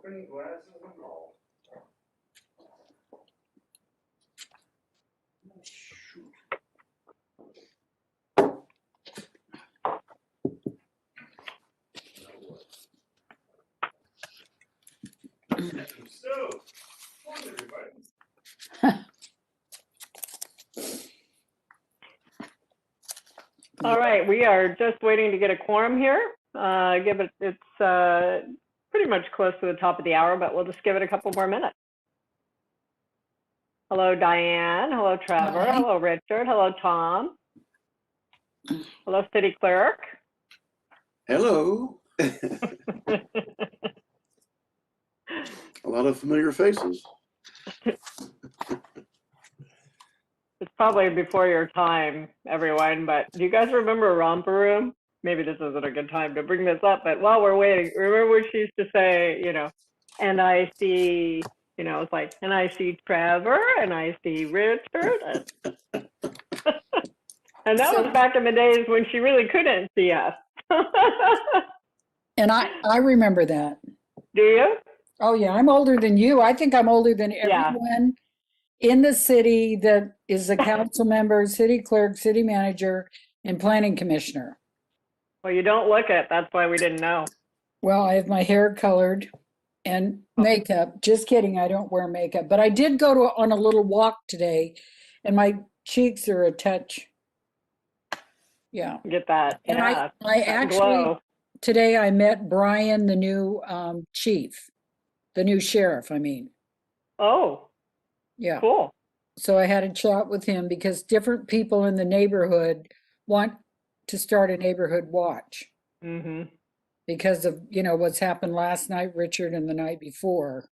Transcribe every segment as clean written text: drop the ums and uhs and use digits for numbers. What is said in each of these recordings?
broken glasses and all. Shoot. So, morning, everybody. All right, we are just waiting to get a quorum here. It's pretty much close to the top of the hour, but we'll just give it a couple more minutes. Hello, Diane. Hello, Trevor. Hi. Hello, Richard. Hello, Tom. Hello, City Clerk. Hello. A lot of familiar faces. It's probably before your time, everyone, but do you guys remember Romper Room? Maybe this isn't a good time to bring this up, but while we're waiting, remember what she used to say, and I see, it's like, and I see Trevor, and I see Richard. And that was back in the days when she really couldn't see us. And I remember that. Do you? Oh, yeah, I'm older than you. I think I'm older than Yeah. everyone in the city that is a council member, city clerk, city manager, and planning commissioner. Well, you don't look it. That's why we didn't know. Well, I have my hair colored and makeup. Just kidding, I don't wear makeup. But I did go on a little walk today, and my cheeks are a touch. Yeah. Get that. And Yeah. I that actually, glow. today I met Brian, the new chief, the new sheriff, I mean. Oh, Yeah. cool. So I had a chat with him because different people in the neighborhood want to start a neighborhood watch Mm-hmm. because of, what's happened last night, Richard, and the night before.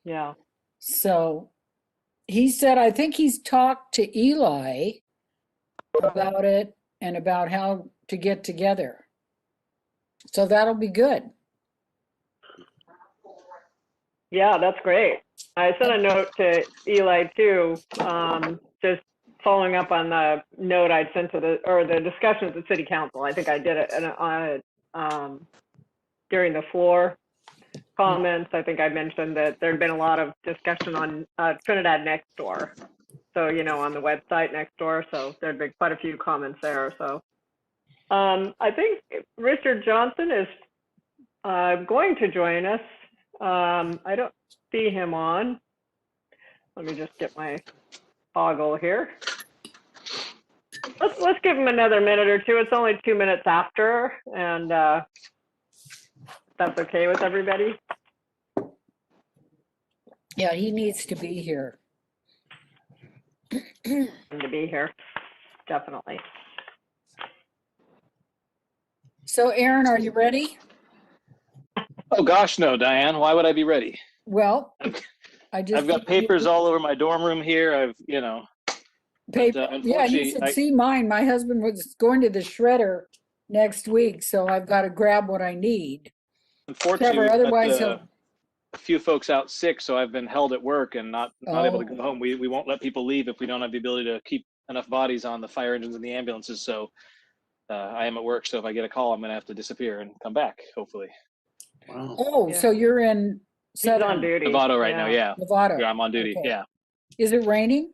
Yeah. So he said, I think he's talked to Eli about it and about how to get together. So that'll be good. Yeah, that's great. I sent a note to Eli too, just following up on the note I'd sent to the discussion at the city council. I think I did it during the floor comments. I think I mentioned that there'd been a lot of discussion on Trinidad next door. So, on the website next door. So there'd been quite a few comments there. So I think Richard Johnson is going to join us. I don't see him on. Let me just get my toggle here. Let's give him another minute or two. It's only 2 minutes after, and that's okay with everybody. Yeah, he needs to be here. To be here, definitely. So Aaron, are you ready? Oh gosh, no, Diane. Why would I be ready? Well, I've got papers all over my dorm room here. Paper. Yeah, you should see mine. My husband was going to the shredder next week, so I've got to grab what I need. Unfortunately, Trevor, otherwise a few folks out sick, so I've been held at work and not able to go home. We won't let people leave if we don't have the ability to keep enough bodies on the fire engines and the ambulances. So I am at work, so if I get a call, I'm going to have to disappear and come back, hopefully. Wow. Oh, Yeah. so you're in He's on duty. Novato right now, yeah. Nevada. Yeah, I'm on duty, Okay. yeah. Is it raining?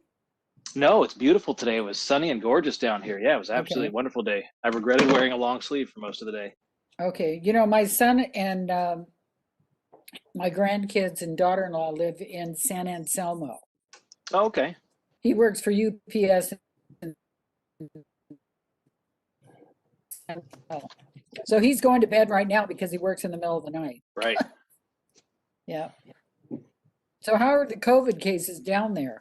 No, it's beautiful today. It was sunny and gorgeous down here. Yeah, it was absolutely a wonderful day. I regretted wearing a long sleeve for most of the day. Okay. My son and my grandkids and daughter-in-law live in San Anselmo. Oh, okay. He works for UPS. So he's going to bed right now because he works in the middle of the night. Right. Yeah. So how are the COVID cases down there?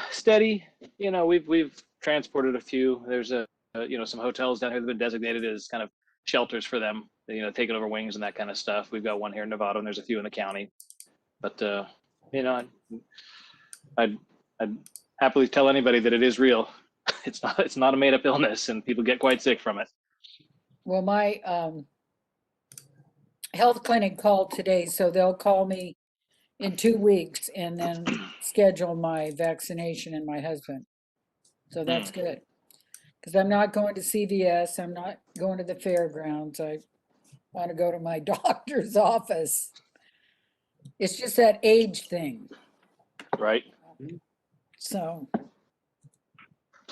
Steady. We've transported a few. There's some hotels down here that have been designated as kind of shelters for them. Taking over wings and that kind of stuff. We've got one here in Nevada, and there's a few in the county. But I'd happily tell anybody that it is real. It's not a made-up illness, and people get quite sick from it. Well, my health clinic called today, so they'll call me in 2 weeks and then schedule my vaccination and my husband. So that's good. Because I'm not going to CVS. I'm not going to the fairgrounds. want to go to my doctor's office. It's just that age thing. Right. So,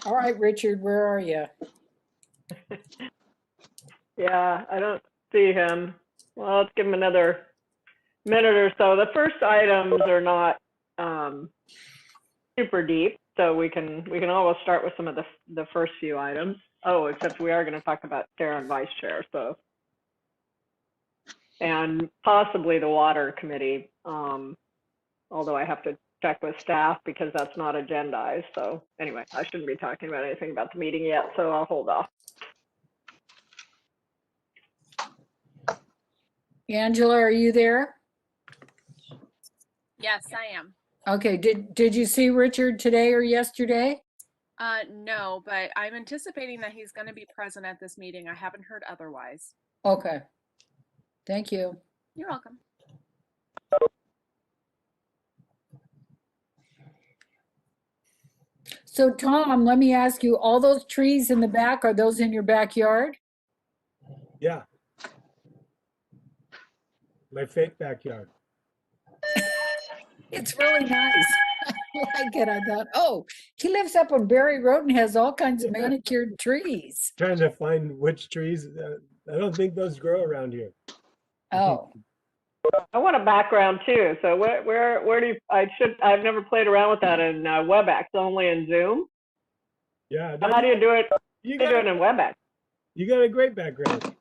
all right, Richard, where are you? Yeah, I don't see him. Well, let's give him another minute or so. The first items are not super deep, so we can always start with some of the first few items. Oh, except we are going to talk about chair and vice chair, so, and possibly the water committee. Although I have to check with staff because that's not agendized. So anyway, I shouldn't be talking about anything about the meeting yet, so I'll hold off. Angela, are you there? Yes, I am. Okay, did you see Richard today or yesterday? No, but I'm anticipating that he's going to be present at this meeting. I haven't heard otherwise. Okay. Thank you. You're welcome. So Tom, let me ask you, all those trees in the back, are those in your backyard? Yeah. My fake backyard. It's really nice. I like it. I thought, oh, he lives up on Berry Road and has all kinds of manicured trees. Trying to find which trees. I don't think those grow around here. Oh, I want a background too. So where do you, I've never played around with that in WebEx, only in Zoom. Yeah. How do you do it? You How do you do it got, in WebEx? you got a great background.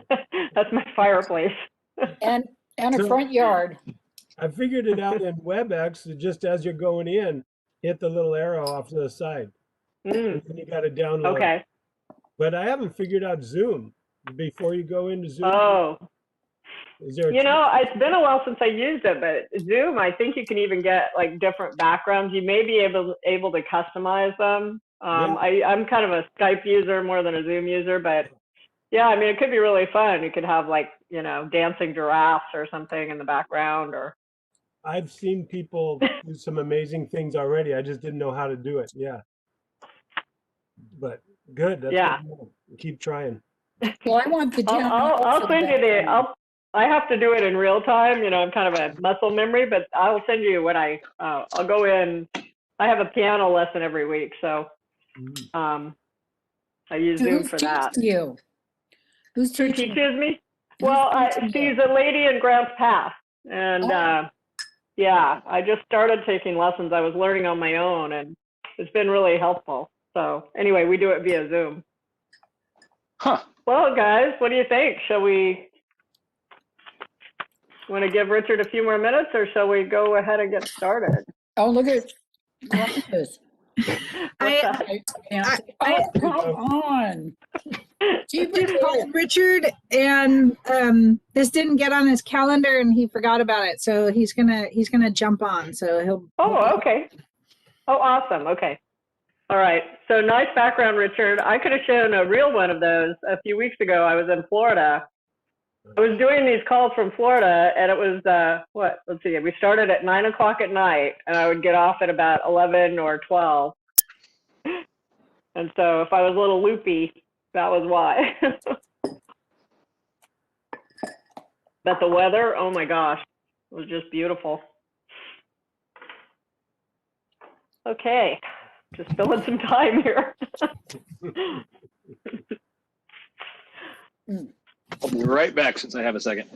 That's my fireplace. and a So- front yard. I figured it out in WebEx. Just as you're going in, hit the little arrow off to the side. Mm, And then you got to download. okay. But I haven't figured out Zoom. Before you go into Zoom, Oh, is there a you know, it's been a while since I used it, but Zoom, I think you can even get like different backgrounds. You may be able to customize them. I'm kind of a Skype user more than a Zoom user, but yeah, I mean, it could be really fun. You could have like, you know, dancing giraffes or something in the background, or I've seen people do some amazing things already. I just didn't know how to do it. Yeah. But good. That's Yeah. good to know. Keep trying. Well, I want the town. I'll send you I have to do it in real time. You know, I'm kind of a muscle memory, but I'll send you when I'll go in. I have a piano lesson every week, so I use Zoom for that. You? Who's Who teaching? teaches me? Who's Well, teaching she's you? a lady in Grants Pass, and Oh. yeah, I just started taking lessons. I was learning on my own, and it's been really helpful. So anyway, we do it via Zoom. Huh. Well, guys, what do you think? Shall we want to give Richard a few more minutes, or shall we go ahead and get started? Oh, look at this. What's that? Oh, come on. Keep Just it called Richard, and this didn't get on his calendar, and he forgot about it. So he's gonna jump on. So he'll. Oh, okay. Oh, awesome. Okay. All right. So nice background, Richard. I could have shown a real one of those a few weeks ago. I was in Florida. I was doing these calls from Florida, and it was let's see, we started at 9 o'clock at night, and I would get off at about 11 or 12. And so if I was a little loopy, that was why. But the weather, oh my gosh, it was just beautiful. Okay, just filling some time here. I'll be right back since I have a second.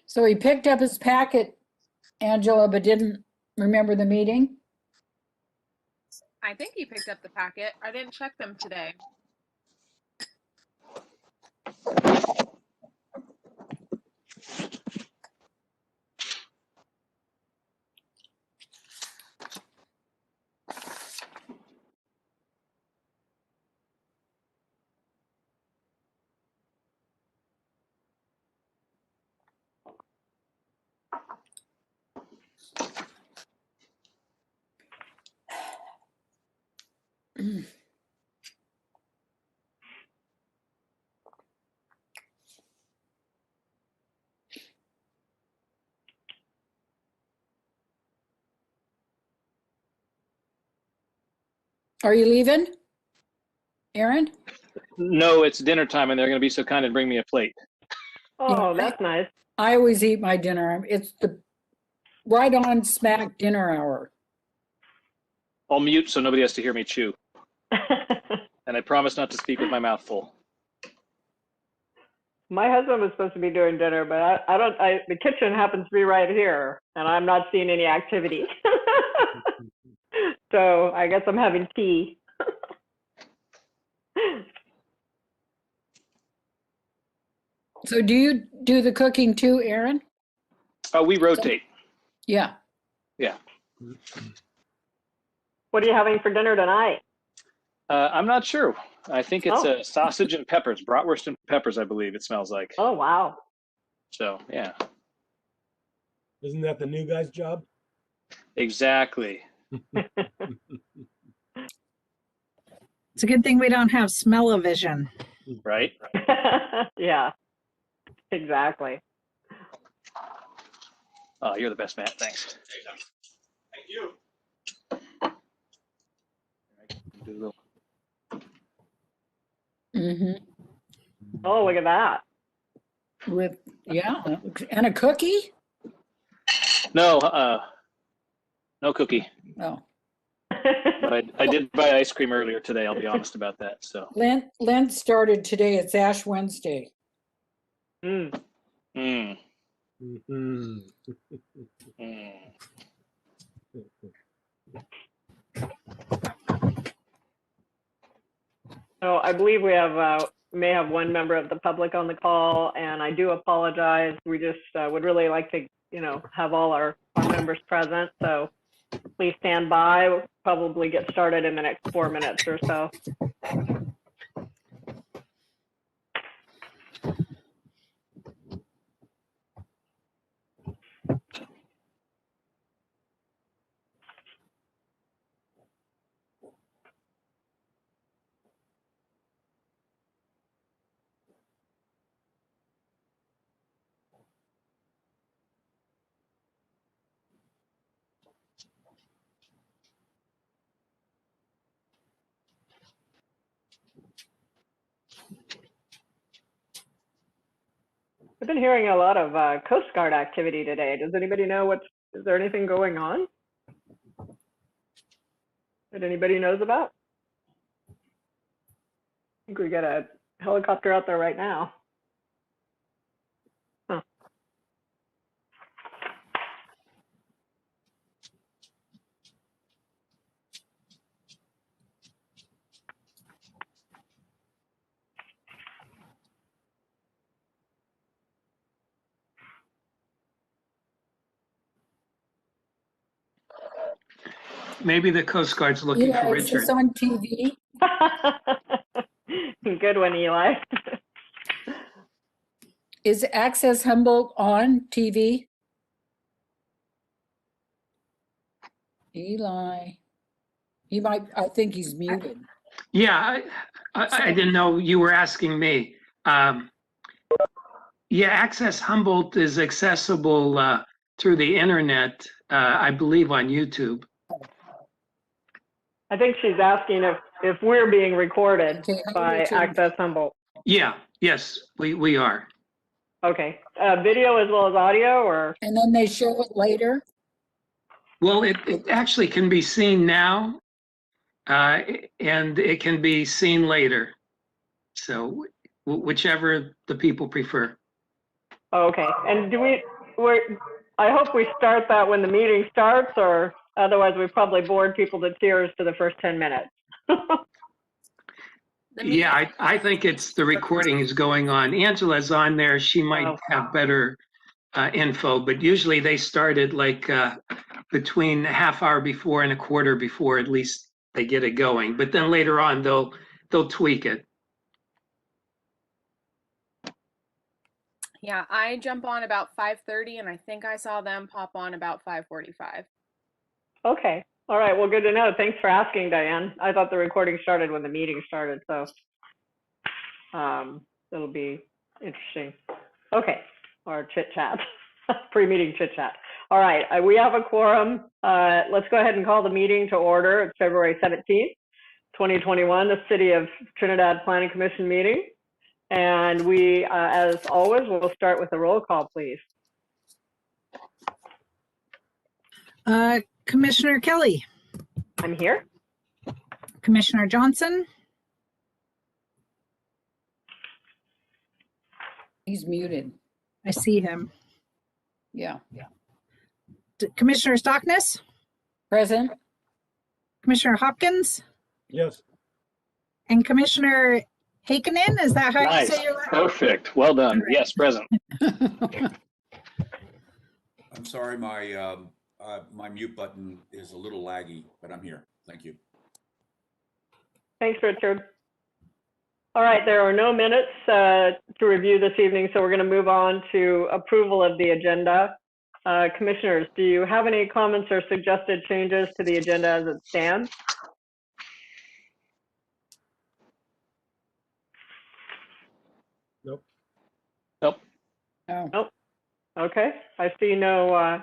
So he picked up his packet, Angela, but didn't remember the meeting? I think he picked up the packet. I didn't check them today. Are you leaving, Aaron? No, it's dinner time, and they're going to be so kind and bring me a plate. Oh, that's nice. I always eat my dinner. It's the right on smack dinner hour. I'll mute so nobody has to hear me chew, and I promise not to speak with my mouth full. My husband was supposed to be doing dinner, but the kitchen happens to be right here, and I'm not seeing any activity. So I guess I'm having tea. So do you do the cooking too, Aaron? We rotate. Yeah. Yeah. What are you having for dinner tonight? I'm not sure. I think it's sausage and peppers, bratwurst and peppers, I believe it smells like. Oh, wow. So, yeah. Isn't that the new guy's job? Exactly. It's a good thing we don't have smell-o-vision. Right? Yeah, exactly. Oh, you're the best, Matt. Thanks. Thank you. Do a little- Oh, look at that. With, yeah, and a cookie? No, no cookie. Oh. But I did buy ice cream earlier today. I'll be honest about that. So. Lent started today. It's Ash Wednesday. Mm. Mm. Mhm. Mm. So I believe we have may have one member of the public on the call, and I do apologize. We just would really like to, have all our members present. So please stand by. We'll probably get started in the next 4 minutes or so. I've been hearing a lot of Coast Guard activity today. Does anybody know is there anything going on that anybody knows about? I think we got a helicopter out there right now. Huh. Maybe the Coast Guard's looking for Eli, is Richard. this on TV? Good one, Eli. Is Access Humboldt on TV? Eli. I think he's muted. Yeah, I didn't know you were asking me. Yeah, Access Humboldt is accessible through the internet, I believe on YouTube. I think she's asking if we're being recorded Okay, how do by we turn- Access Humboldt. Yeah, yes, we are. Okay, video as well as audio, or? And then they show it later? Well, it actually can be seen now, and it can be seen later. So whichever the people prefer. Okay, and I hope we start that when the meeting starts, or otherwise we probably bored people to tears for the first 10 minutes. Yeah, I think it's the recording is going on. Angela's on there. She might have better info, but usually they started like between a half hour before and a quarter before, at least they get it going. But then later on, they'll tweak it. Yeah, I jump on about 5:30, and I think I saw them pop on about 5:45. Okay, All right, well, good to know. Thanks for asking, Diane. I thought the recording started when the meeting started, so it'll be interesting. Okay, or chit chat, pre-meeting chit chat. All right, we have a quorum. Let's go ahead and call the meeting to order. It's February 17th, 2021, the City of Trinidad Planning Commission meeting. And we, as always, will start with a roll call, please. Commissioner Kelly, I'm here. Commissioner Johnson, He's muted. I see him. Yeah. Commissioner Stockness, Present? Commissioner Hopkins, Yes. and Commissioner Heikkinen. Is that how you Nice, say your last? perfect, well done. Yes, present. I'm sorry, my mute button is a little laggy, but I'm here. Thank you. Thanks, Richard. All right, there are no minutes to review this evening, so we're going to move on to approval of the agenda. Commissioners, do you have any comments or suggested changes to the agenda as it stands? Nope. Nope. Oh. Nope. Okay, I see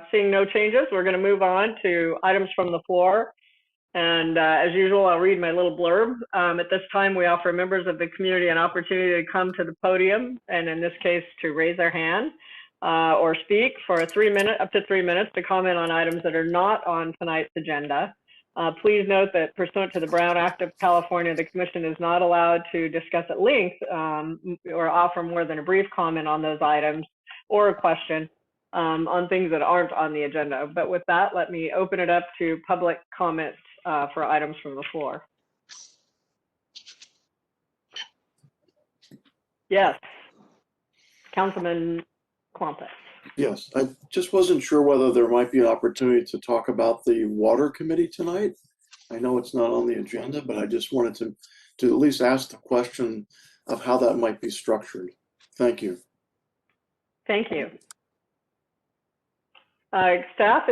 seeing no changes. We're going to move on to items from the floor. And as usual, I'll read my little blurb. At this time, we offer members of the community an opportunity to come to the podium, and in this case, to raise their hand or speak for up to 3 minutes to comment on items that are not on tonight's agenda. Please note that pursuant to the Brown Act of California, the Commission is not allowed to discuss at length or offer more than a brief comment on those items or a question on things that aren't on the agenda. But with that, let me open it up to public comments for items from the floor. Yes, Councilman Quampas. Yes, I just wasn't sure whether there might be an opportunity to talk about the water committee tonight. I know it's not on the agenda, but I just wanted to at least ask the question of how that might be structured. Thank you. Thank you. Staff,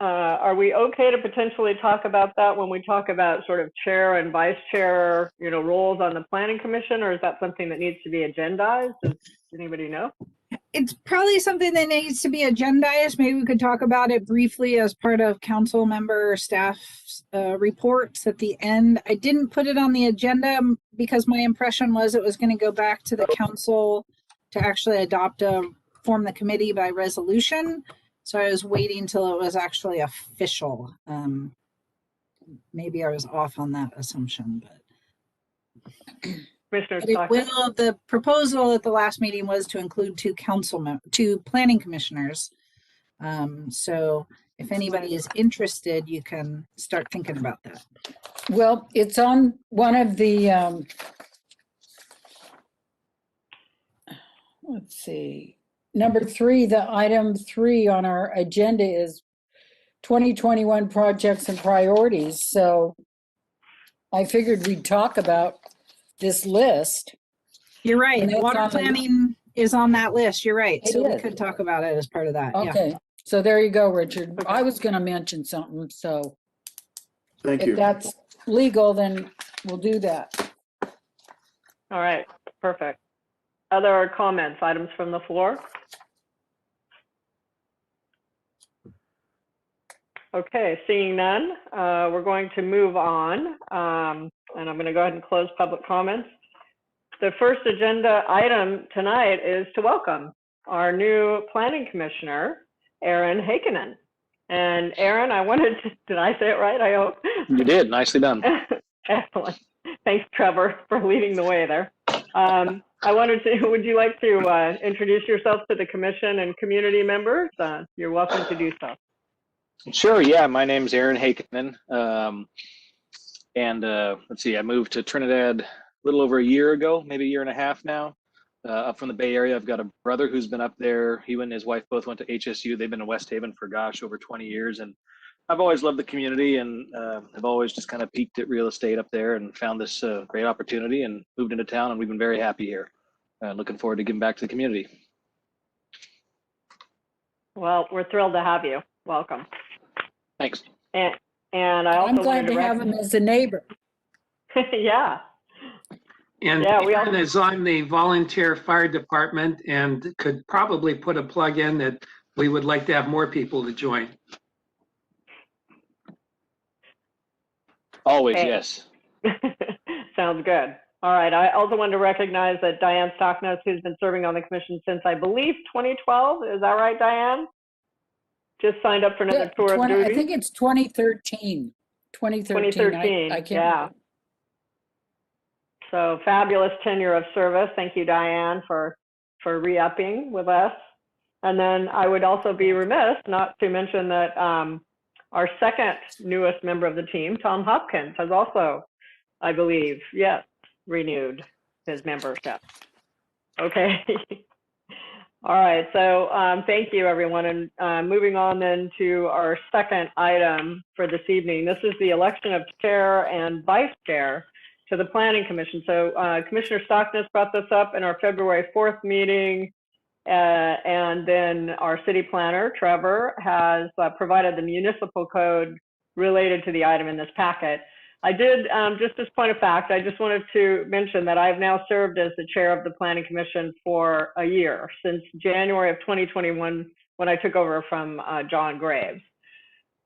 are we okay to potentially talk about that when we talk about sort of chair and vice chair, roles on the planning commission, or is that something that needs to be agendized? Does anybody know? It's probably something that needs to be agendized. Maybe we could talk about it briefly as part of council member staff reports at the end. I didn't put it on the agenda because my impression was it was going to go back to the council to actually form the committee by resolution. So I was waiting till it was actually official. Maybe I was off on that assumption, but the proposal at the last meeting was to include two planning commissioners. So if anybody is interested, you can start thinking about that. Well, it's on one of the, let's see, number 3, the item 3 on our agenda is 2021 projects and priorities. So I figured we'd talk about this list. You're right. Water planning is on that list. You're right. So we could talk about it as part of that. Okay. Yeah. So there you go, Richard. I was going to mention something. So Thank you. If that's legal, then we'll do that. All right. Perfect. Other comments, items from the floor? Okay, seeing none, we're going to move on, and I'm going to go ahead and close public comments. The first agenda item tonight is to welcome our new planning commissioner, Aaron Heikkinen. And Aaron, did I say it right? I hope. You did, nicely done. Excellent. Thanks, Trevor, for leading the way there. Would you like to introduce yourself to the commission and community members? You're welcome to do so. Sure, yeah, my name's Aaron Heikkinen. Let's see, I moved to Trinidad a little over a year ago, maybe a year and a half now, up from the Bay Area. I've got a brother who's been up there. He and his wife both went to HSU. They've been in West Haven for, over 20 years. And I've always loved the community and have always just kind of peaked at real estate up there and found this great opportunity and moved into town, and we've been very happy here. Looking forward to giving back to the community. Well, we're thrilled to have you. Welcome. Thanks. And I also I'm glad wanted to have him as a neighbor. Yeah. And Yeah, we Aaron is on the volunteer fire department and could probably put a plug in that we would like to have more people to join. Always, Hey. yes. Sounds good. All right. I also wanted to recognize that Diane Stockness, who's been serving on the commission since, I believe, 2012. Is that right, Diane? Just signed up for another tour of duty. I think it's 2013. 2013. I can't Yeah. remember. So fabulous tenure of service. Thank you, Diane, for re-upping with us. And then I would also be remiss not to mention that our second newest member of the team, Tom Hopkins, has also, I believe, yes, renewed his membership. Okay. All right. So thank you, everyone. And moving on then to our second item for this evening. This is the election of chair and vice chair to the Planning Commission. So Commissioner Stockness brought this up in our February 4th meeting. And then our city planner, Trevor, has provided the municipal code related to the item in this packet. I did, just as point of fact, I just wanted to mention that I've now served as the chair of the Planning Commission for a year, since January of 2021, when I took over from John Graves.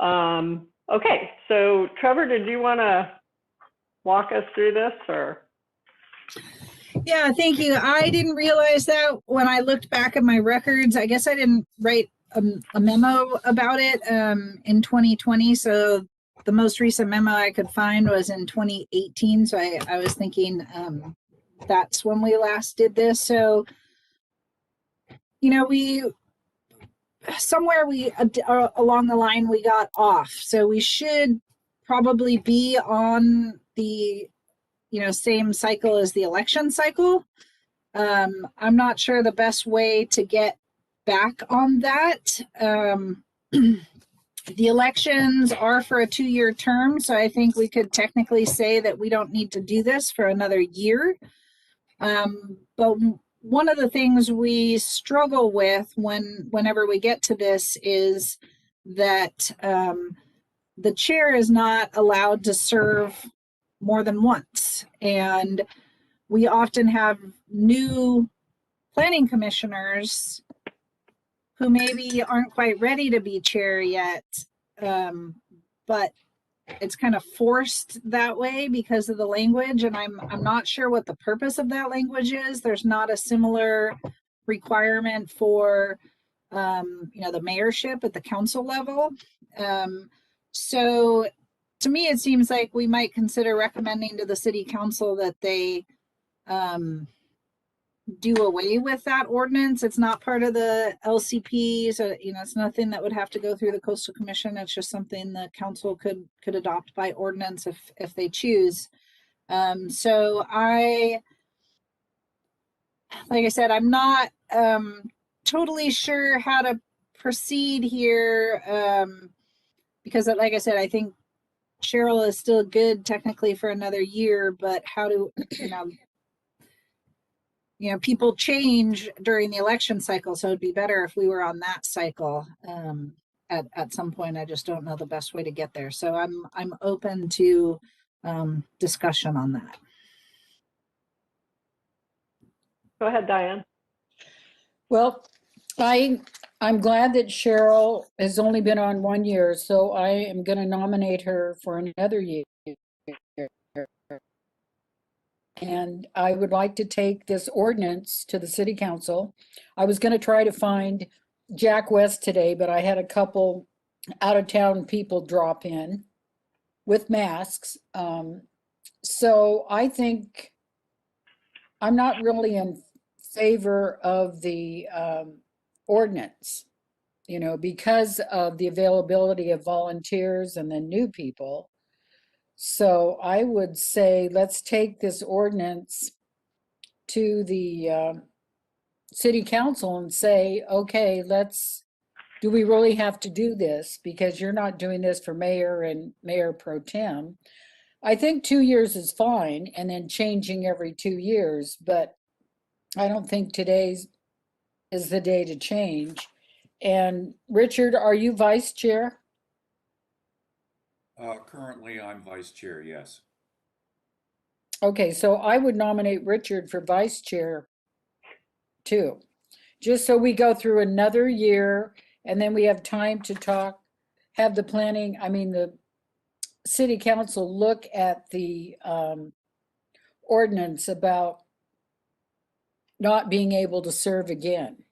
Okay, so Trevor, did you want to walk us through this, or? Yeah, thank you. I didn't realize that when I looked back at my records. I guess I didn't write a memo about it in 2020. So the most recent memo I could find was in 2018. So I was thinking that's when we last did this. So, you know, somewhere along the line we got off. So we should probably be on the same cycle as the election cycle. I'm not sure the best way to get back on that. The elections are for a 2-year term, so I think we could technically say that we don't need to do this for another year. But one of the things we struggle with whenever we get to this is that the chair is not allowed to serve more than once. And we often have new planning commissioners who maybe aren't quite ready to be chair yet, but it's kind of forced that way because of the language. And I'm not sure what the purpose of that language is. There's not a similar requirement for the mayorship at the council level. So to me, it seems like we might consider recommending to the city council that they do away with that ordinance. It's not part of the LCP, so it's nothing that would have to go through the Coastal Commission. It's just something the council could adopt by ordinance if they choose. So like I said, I'm not totally sure how to proceed here, because like I said, I think Cheryl is still good technically for another year, but how do people change during the election cycle, so it'd be better if we were on that cycle at some point. I just don't know the best way to get there, so I'm open to discussion on that. Go ahead, Diane. Well, I'm glad that Cheryl has only been on 1 year, so I am going to nominate her for another year. And I would like to take this ordinance to the city council. I was going to try to find Jack West today, but I had a couple out-of-town people drop in with masks. So I think I'm not really in favor of the ordinance, because of the availability of volunteers and the new people. So I would say, let's take this ordinance to the city council and say, okay, do we really have to do this? Because you're not doing this for mayor and mayor pro tem. I think 2 years is fine, and then changing every 2 years, but I don't think today's is the day to change. And Richard, are you vice chair? Currently, I'm vice chair, yes. Okay, so I would nominate Richard for vice chair too. Just so we go through another year and then we have time to talk, have the planning, I mean, the city council look at the ordinance about not being able to serve again.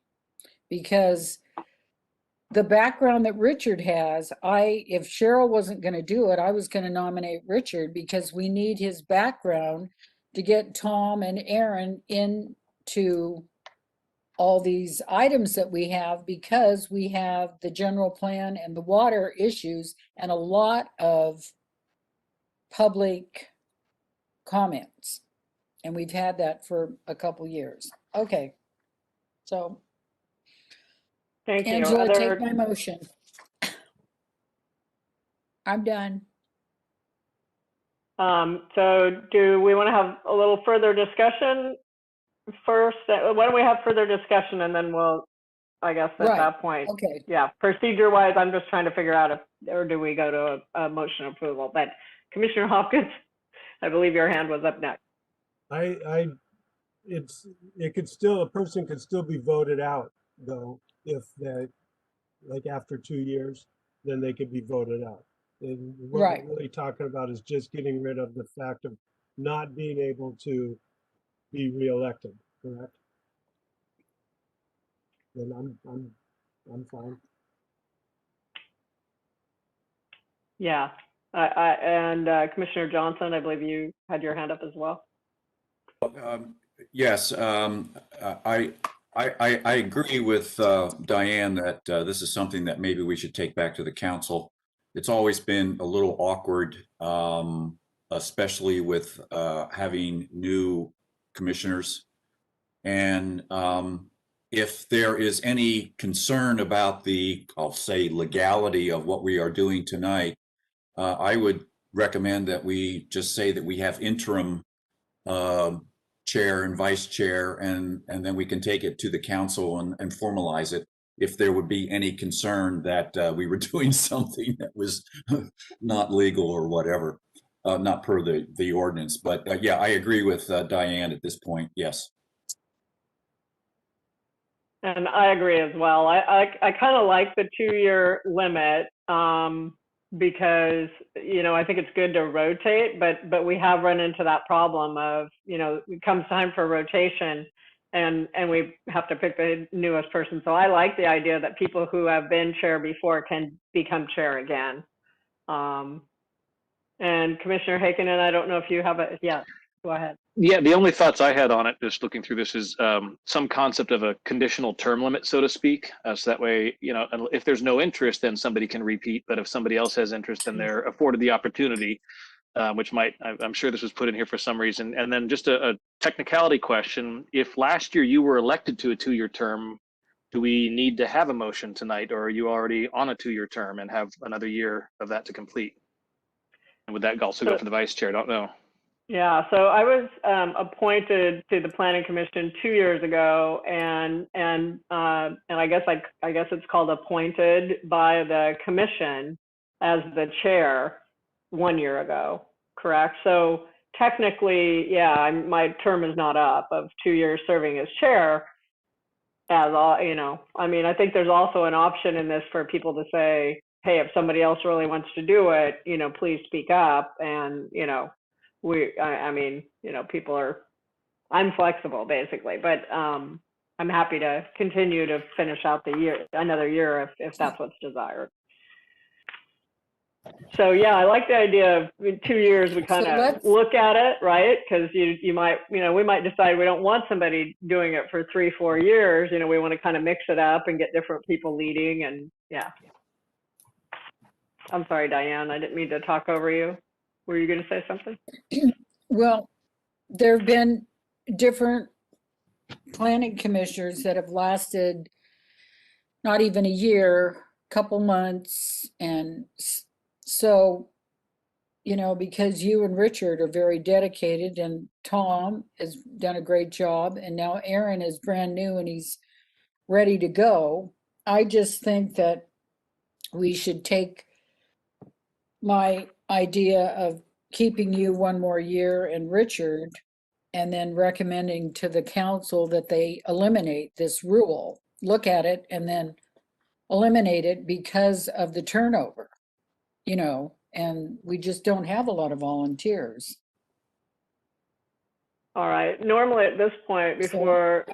Because the background that Richard has, if Cheryl wasn't going to do it, I was going to nominate Richard because we need his background to get Tom and Aaron into all these items that we have, because we have the general plan and the water issues and a lot of public comments. And we've had that for a couple years. Okay. So Thank you. Angela, take Other, my motion. I'm done. so do we want to have a little further discussion first? Why don't we have further discussion and then we'll, I guess at Right. that point, Okay. yeah, procedure wise, I'm just trying to figure out if, or do we go to a motion approval? But Commissioner Hopkins, I believe your hand was up next. It could still, a person could still be voted out though, if they, like after 2 years, then they could be voted out. And what Right. we're really talking about is just getting rid of the fact of not being able to be reelected, correct? Then I'm fine. Yeah. And Commissioner Johnson, I believe you had your hand up as well. Yes, I agree with Diane that this is something that maybe we should take back to the council. It's always been a little awkward, especially with having new commissioners. And if there is any concern about the, I'll say, legality of what we are doing tonight, I would recommend that we just say that we have interim chair and vice chair, and then we can take it to the council and formalize it if there would be any concern that we were doing something that was not legal or whatever, not per the ordinance. But yeah, I agree with Diane at this point. Yes. And I agree as well. I kind of like the 2-year limit because, you know, I think it's good to rotate, but we have run into that problem of, you know, it comes time for rotation and we have to pick the newest person. So I like the idea that people who have been chair before can become chair again. And Commissioner Heikkinen, I don't know if you have a, yeah, go ahead. Yeah, the only thoughts I had on it, just looking through this, is some concept of a conditional term limit, so to speak. So that way, you know, if there's no interest, then somebody can repeat. But if somebody else has interest, then they're afforded the opportunity, which might, I'm sure this was put in here for some reason. And then just a technicality question. If last year you were elected to a 2-year term, do we need to have a motion tonight, or are you already on a 2-year term and have another year of that to complete? And would that also go for the vice chair? I don't know. Yeah, so I was appointed to the Planning Commission 2 years ago, and I guess it's called appointed by the commission as the chair 1 year ago, correct? So technically, yeah, my term is not up of 2 years serving as chair. As all, you know, I mean, I think there's also an option in this for people to say, hey, if somebody else really wants to do it, you know, please speak up, and you know. I mean, you know, I'm flexible basically, but I'm happy to continue to finish out the year, another year if that's what's desired. So yeah, I like the idea of in 2 years we kind of look at it, right? Because you might, you know, we might decide we don't want somebody doing it for 3-4 years. You know, we want to kind of mix it up and get different people leading, and yeah. I'm sorry, Diane, I didn't mean to talk over you. Were you going to say something? Well, there have been different planning commissioners that have lasted not even a year, couple months. And so, you know, because you and Richard are very dedicated and Tom has done a great job, and now Aaron is brand new and he's ready to go. I just think that we should take my idea of keeping you one more year and Richard, and then recommending to the council that they eliminate this rule, look at it and then eliminate it because of the turnover, you know, and we just don't have a lot of volunteers. All right. Normally at this point, before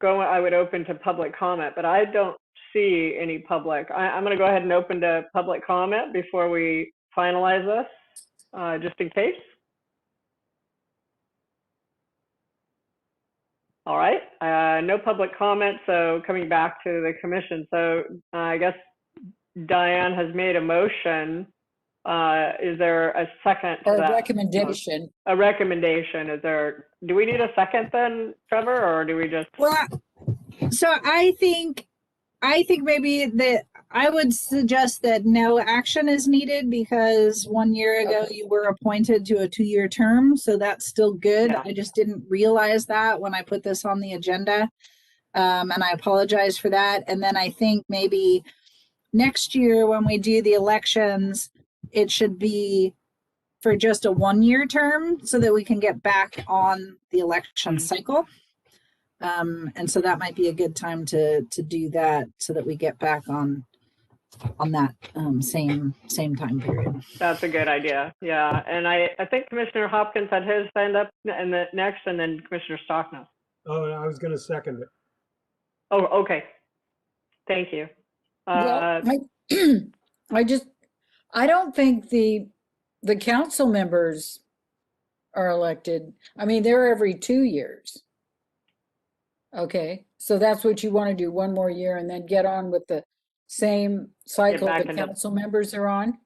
going, I would open to public comment, but I don't see any public. I'm going to go ahead and open to public comment before we finalize this, just in case. All right, no public comment, so coming back to the commission. So I guess Diane has made a motion. Is there a second to Or a that? recommendation. A recommendation. Is there, do we need a second then, Trevor, or do we just? Well, so I think maybe that I would suggest that no action is needed because 1 year ago you were appointed to a 2-year term. So that's still good. Yeah. I just didn't realize that when I put this on the agenda. And I apologize for that. And then I think maybe next year when we do the elections, it should be for just a 1-year term so that we can get back on the election cycle. And so that might be a good time to do that so that we get back on that same time period. That's a good idea. Yeah, and I think Commissioner Hopkins had his hand up and the next, and then Commissioner Stocknell. Oh, I was going to second it. Oh, okay. Thank you. Well, I don't think the council members are elected. I mean, they're every 2 years. Okay, so that's what you want to do, 1 more year and then get on with the same cycle back the into- council members are on?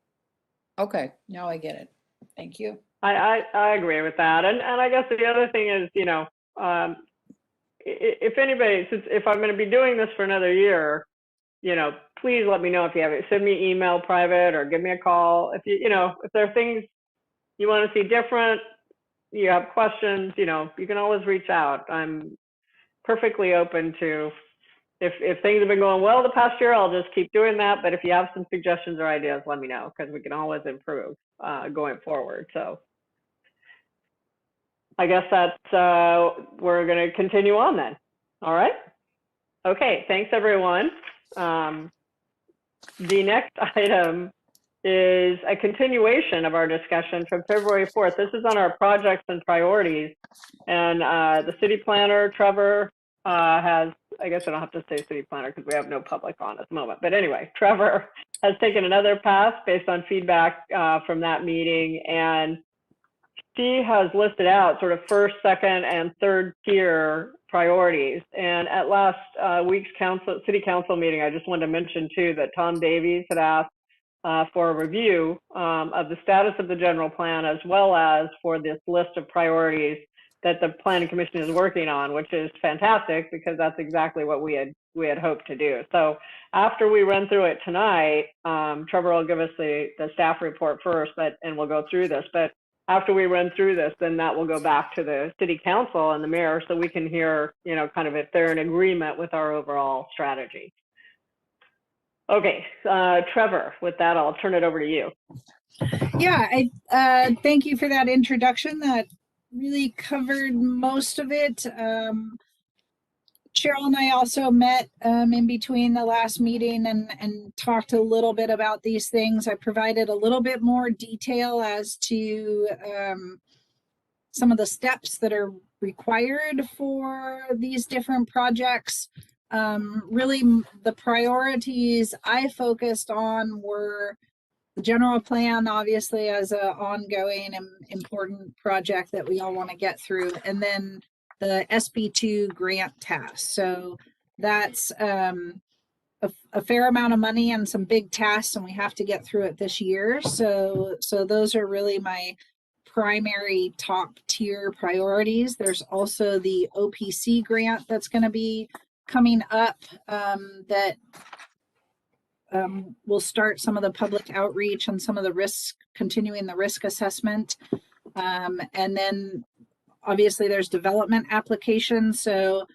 Okay, now I get it. Thank you. I agree with that. And I guess the other thing is, you know, if anybody, if I'm going to be doing this for another year, you know, please let me know if you have it. Send me email private or give me a call. If you know, if there are things you want to see different, you have questions, you know, you can always reach out. I'm perfectly open to, if things have been going well the past year, I'll just keep doing that. But if you have some suggestions or ideas, let me know because we can always improve going forward. So I guess that's, we're going to continue on then. All right. Okay. Thanks, everyone. The next item is a continuation of our discussion from February 4th. This is on our projects and priorities. And the city planner, Trevor, has, I guess I don't have to say city planner because we have no public on at the moment. But anyway, Trevor has taken another pass based on feedback from that meeting. And she has listed out sort of first, second, and third tier priorities. And at last week's city council meeting, I just wanted to mention too that Tom Davies had asked for a review of the status of the general plan as well as for this list of priorities that the Planning Commission is working on, which is fantastic because that's exactly what we had hoped to do. So after we run through it tonight, Trevor will give us the staff report first, and we'll go through this. But after we run through this, then that will go back to the city council and the mayor so we can hear, you know, kind of if they're in agreement with our overall strategy. Okay, Trevor, with that, I'll turn it over to you. Yeah, I thank you for that introduction. That really covered most of it. Cheryl and I also met in between the last meeting and talked a little bit about these things. I provided a little bit more detail as to some of the steps that are required for these different projects. Really, the priorities I focused on were the general plan, obviously, as an ongoing and important project that we all want to get through, and then the SB2 grant task. So that's a fair amount of money and some big tasks, and we have to get through it this year. So those are really my primary top tier priorities. There's also the OPC grant that's going to be coming up that we'll start some of the public outreach and some of the risk, continuing the risk assessment. And then obviously there's development applications. So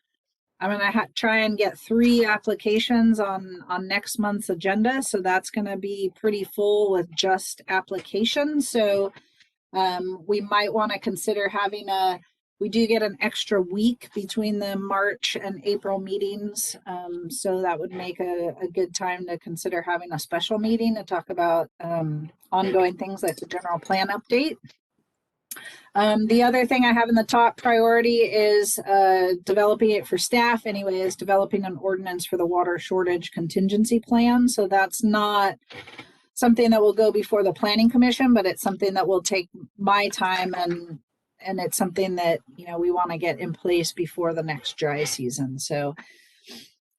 I'm gonna try and get 3 applications on next month's agenda. So that's gonna be pretty full with just applications. So we might want to consider having we do get an extra week between the March and April meetings. So that would make a good time to consider having a special meeting to talk about ongoing things like the general plan update. The other thing I have in the top priority is developing it for staff anyway, is developing an ordinance for the water shortage contingency plan. So that's not something that will go before the planning commission, but it's something that will take my time, and it's something that, you know, we want to get in place before the next dry season. So,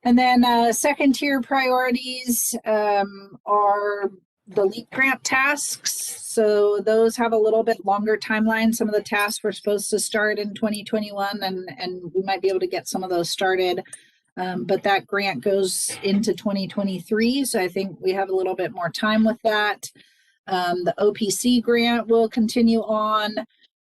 and then second tier priorities are the LEAP grant tasks. So those have a little bit longer timeline. Some of the tasks were supposed to start in 2021, and we might be able to get some of those started. But that grant goes into 2023. So I think we have a little bit more time with that. The OPC grant will continue on.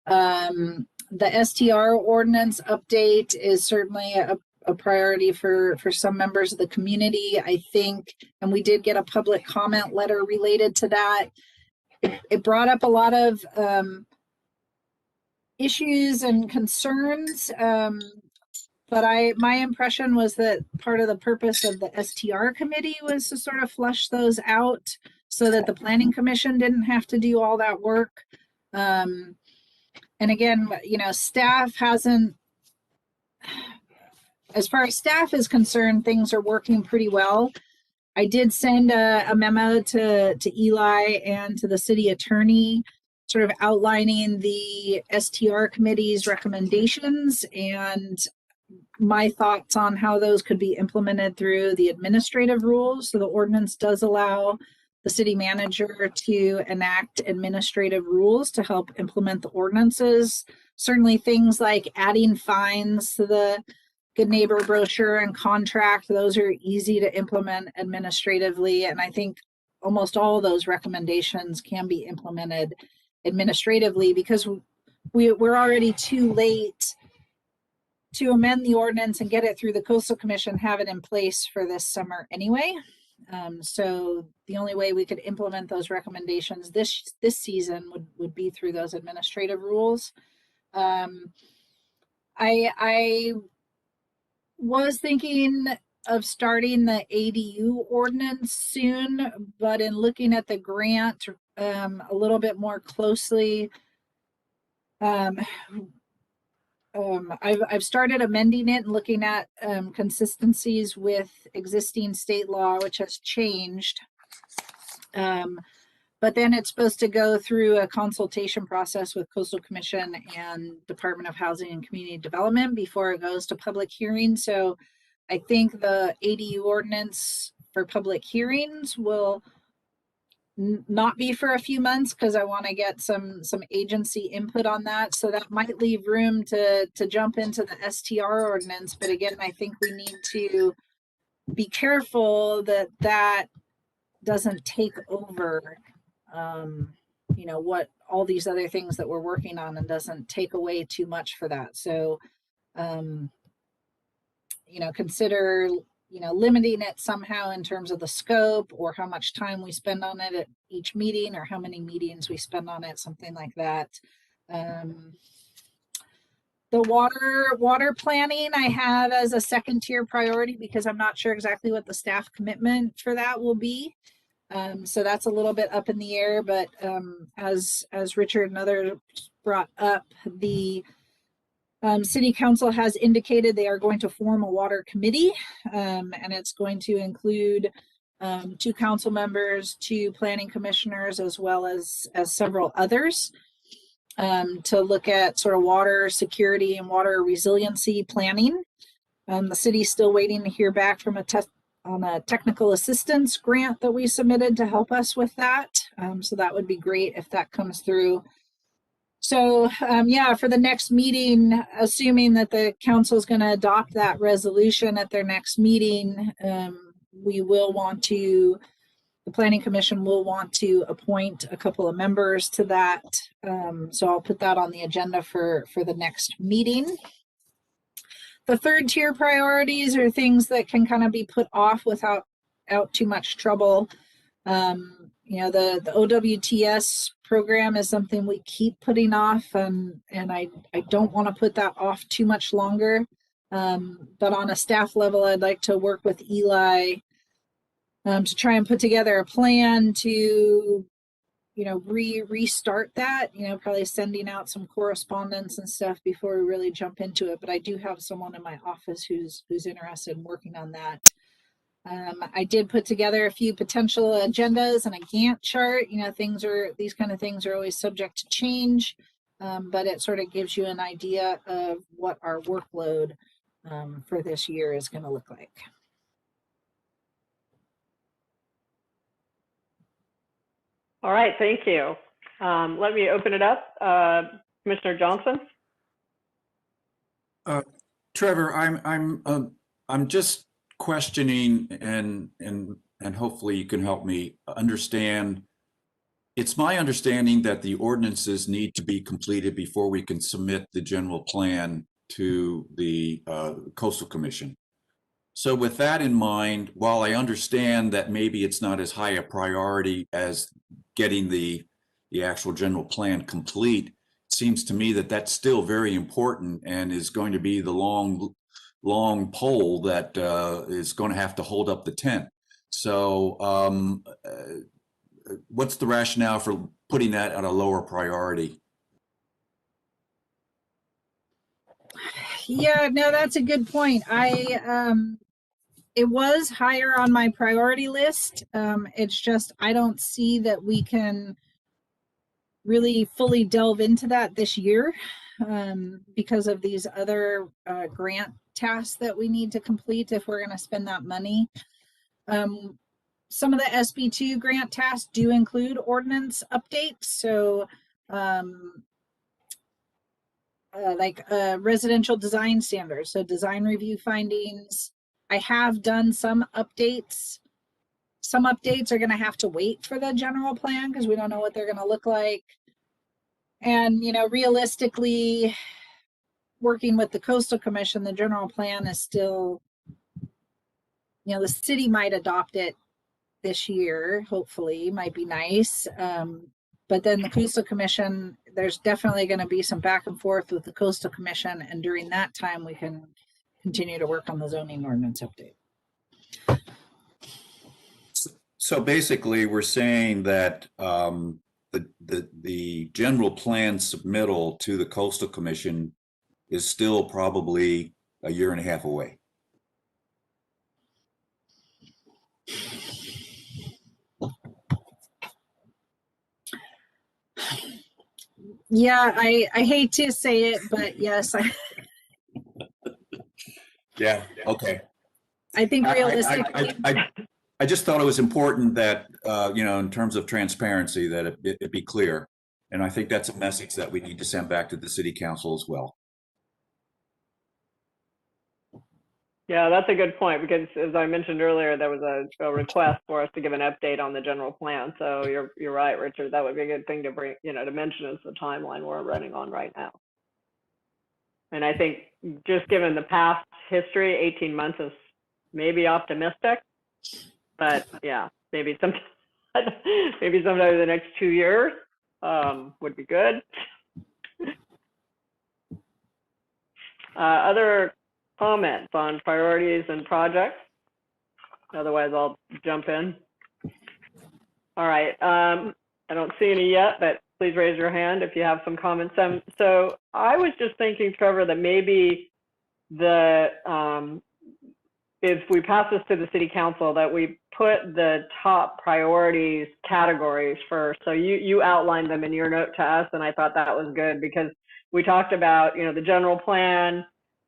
The STR ordinance update is certainly a priority for some members of the community, I think. And we did get a public comment letter related to that. It brought up a lot of issues and concerns. But my impression was that part of the purpose of the STR committee was to sort of flush those out so that the planning commission didn't have to do all that work. And again, you know, staff hasn't, as far as staff is concerned, things are working pretty well. I did send a memo to Eli and to the city attorney, sort of outlining the STR committee's recommendations and my thoughts on how those could be implemented through the administrative rules. So the ordinance does allow the city manager to enact administrative rules to help implement the ordinances. Certainly things like adding fines to the Good Neighbor brochure and contract, those are easy to implement administratively. And I think almost all of those recommendations can be implemented administratively because we're already too late to amend the ordinance and get it through the Coastal Commission, have it in place for this summer anyway. So the only way we could implement those recommendations this season would be through those administrative rules. I was thinking of starting the ADU ordinance soon, but in looking at the grant a little bit more closely, I've started amending it and looking at consistencies with existing state law, which has changed. But then it's supposed to go through a consultation process with Coastal Commission and Department of Housing and Community Development before it goes to public hearing. So I think the ADU ordinance for public hearings will not be for a few months because I want to get some agency input on that. So that might leave room to jump into the STR ordinance. But again, I think we need to be careful that that doesn't take over, you know, what all these other things that we're working on and doesn't take away too much for that. So, you know, consider, you know, limiting it somehow in terms of the scope or how much time we spend on it at each meeting or how many meetings we spend on it, something like that. The water planning I have as a second tier priority because I'm not sure exactly what the staff commitment for that will be. So that's a little bit up in the air, but as Richard and others brought up, the City Council has indicated they are going to form a water committee, and it's going to include 2 council members, 2 planning commissioners, as well as several others to look at sort of water security and water resiliency planning. The city's still waiting to hear back from on a technical assistance grant that we submitted to help us with that. So that would be great if that comes through. So yeah, for the next meeting, assuming that the council is going to adopt that resolution at their next meeting, we will want to, the Planning Commission will want to appoint a couple of members to that. So I'll put that on the agenda for the next meeting. the third tier priorities are things that can kind of be put off without too much trouble. You know, the OWTS program is something we keep putting off, and I don't want to put that off too much longer. But on a staff level, I'd like to work with Eli to try and put together a plan to, you know, restart that, you know, probably sending out some correspondence and stuff before we really jump into it. But I do have someone in my office who's interested in working on that. I did put together a few potential agendas and a Gantt chart. You know, these kind of things are always subject to change, but it sort of gives you an idea of what our workload for this year is going to look like. All right, thank you. Let me open it up. Commissioner Johnson. Trevor, I'm just questioning, and hopefully you can help me understand. It's my understanding that the ordinances need to be completed before we can submit the general plan to the Coastal Commission. So with that in mind, while I understand that maybe it's not as high a priority as getting the actual general plan complete, it seems to me that that's still very important and is going to be the long pole that is going to have to hold up the tent. So what's the rationale for putting that at a lower priority? Yeah, no, that's a good point. It was higher on my priority list. It's just, I don't see that we can really fully delve into that this year because of these other grant tasks that we need to complete if we're going to spend that money. Some of the SB2 grant tasks do include ordinance updates. So like residential design standards, so design review findings. I have done some updates. Some updates are going to have to wait for the general plan because we don't know what they're going to look like. And, you know, realistically, working with the Coastal Commission, the general plan is still, you know, the city might adopt it this year, hopefully, might be nice. But then the Coastal Commission, there's definitely going to be some back and forth with the Coastal Commission. And during that time, we can continue to work on the zoning ordinance update. So basically, we're saying that the general plan submittal to the Coastal Commission is still probably a year and a half away. Yeah, I hate to say it, but yes. Yeah, okay. I think realistically. I just thought it was important that, you know, in terms of transparency, that it be clear. And I think that's a message that we need to send back to the city council as well. Yeah, that's a good point, because as I mentioned earlier, there was a request for us to give an update on the general plan. So you're right, Richard. That would be a good thing to bring, you know, to mention as the timeline we're running on right now. And I think just given the past history, 18 months is maybe optimistic, but yeah, maybe sometime in the next 2 years would be good. Other comments on priorities and projects? Otherwise, I'll jump in. All right. I don't see any yet, but please raise your hand if you have some comments. So I was just thinking, Trevor, that maybe if we pass this to the city council, that we put the top priorities categories first. So you outlined them in your note to us, and I thought that was good because we talked about, you know, the general plan,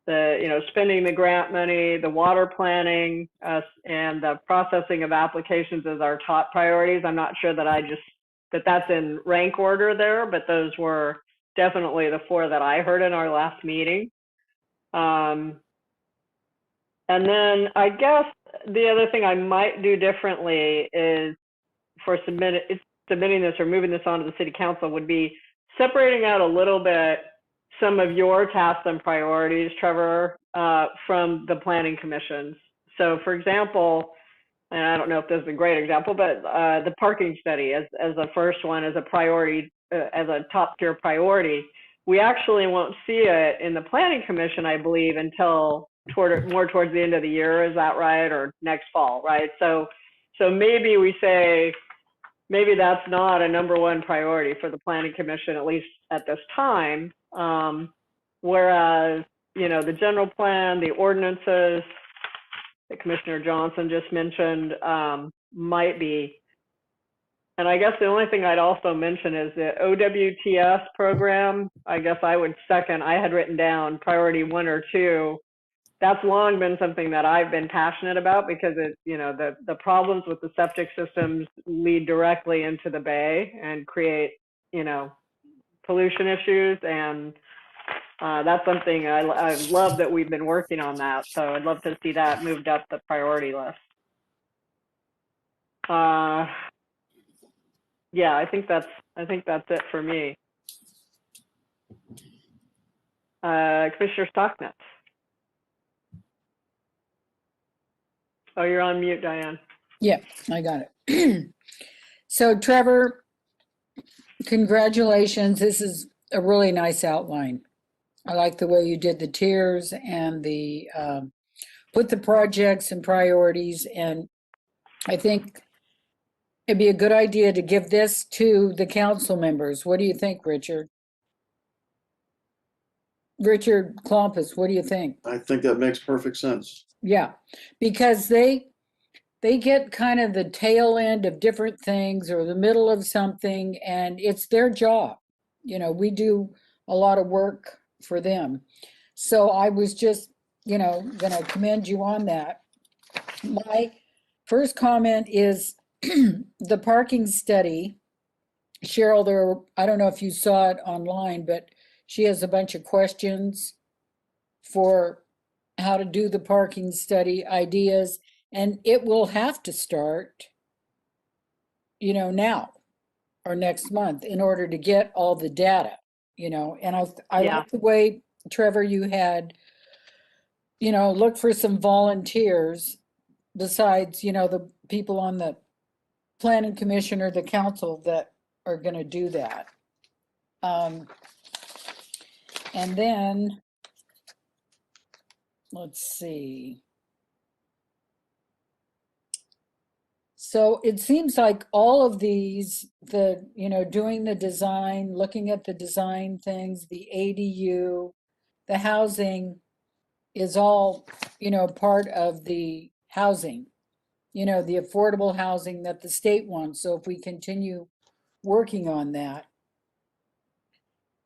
the, you know, spending the grant money, the water planning, and the processing of applications as our top priorities. I'm not sure that that's in rank order there, but those were definitely the 4 that I heard in our last meeting. And then I guess the other thing I might do differently is for submitting this or moving this on to the city council would be separating out a little bit some of your tasks and priorities, Trevor, from the planning commissions. So for example, and I don't know if this is a great example, but the parking study as a first one, as a priority, as a top tier priority, we actually won't see it in the planning commission, I believe, until more towards the end of the year. Is that right? Or next fall, right? So maybe we say, maybe that's not a #1 priority for the planning commission, at least at this time. Whereas, the general plan, the ordinances that Commissioner Johnson just mentioned might be. And I guess the only thing I'd also mention is the OWTS program. I guess I would second, I had written down priority 1 or 2. That's long been something that I've been passionate about because the problems with the septic systems lead directly into the bay and create, pollution issues. And that's something I love that we've been working on that. So I'd love to see that moved up the priority list. Yeah, I think that's it for me. Commissioner Stockness. Oh, you're on mute, Diane. Yeah, I got it. So Trevor, congratulations. This is a really nice outline. I like the way you did the tiers and the put the projects and priorities. And I think it'd be a good idea to give this to the council members. What do you think, Richard? Richard Klompus, what do you think? I think that makes perfect sense. Yeah, because they get kind of the tail end of different things or the middle of something, and it's their job. We do a lot of work for them. So I was just, gonna commend you on that. My first comment is the parking study. Cheryl, I don't know if you saw it online, but she has a bunch of questions for how to do the parking study ideas, and it will have to start, now or next month in order to get all the data, and I Yeah. like the way, Trevor, you had, look for some volunteers besides, the people on the planning commission or the council that are going to do that. And then, let's see. So it seems like all of these, doing the design, looking at the design things, the ADU, the housing is all, part of the housing, the affordable housing that the state wants. So if we continue working on that.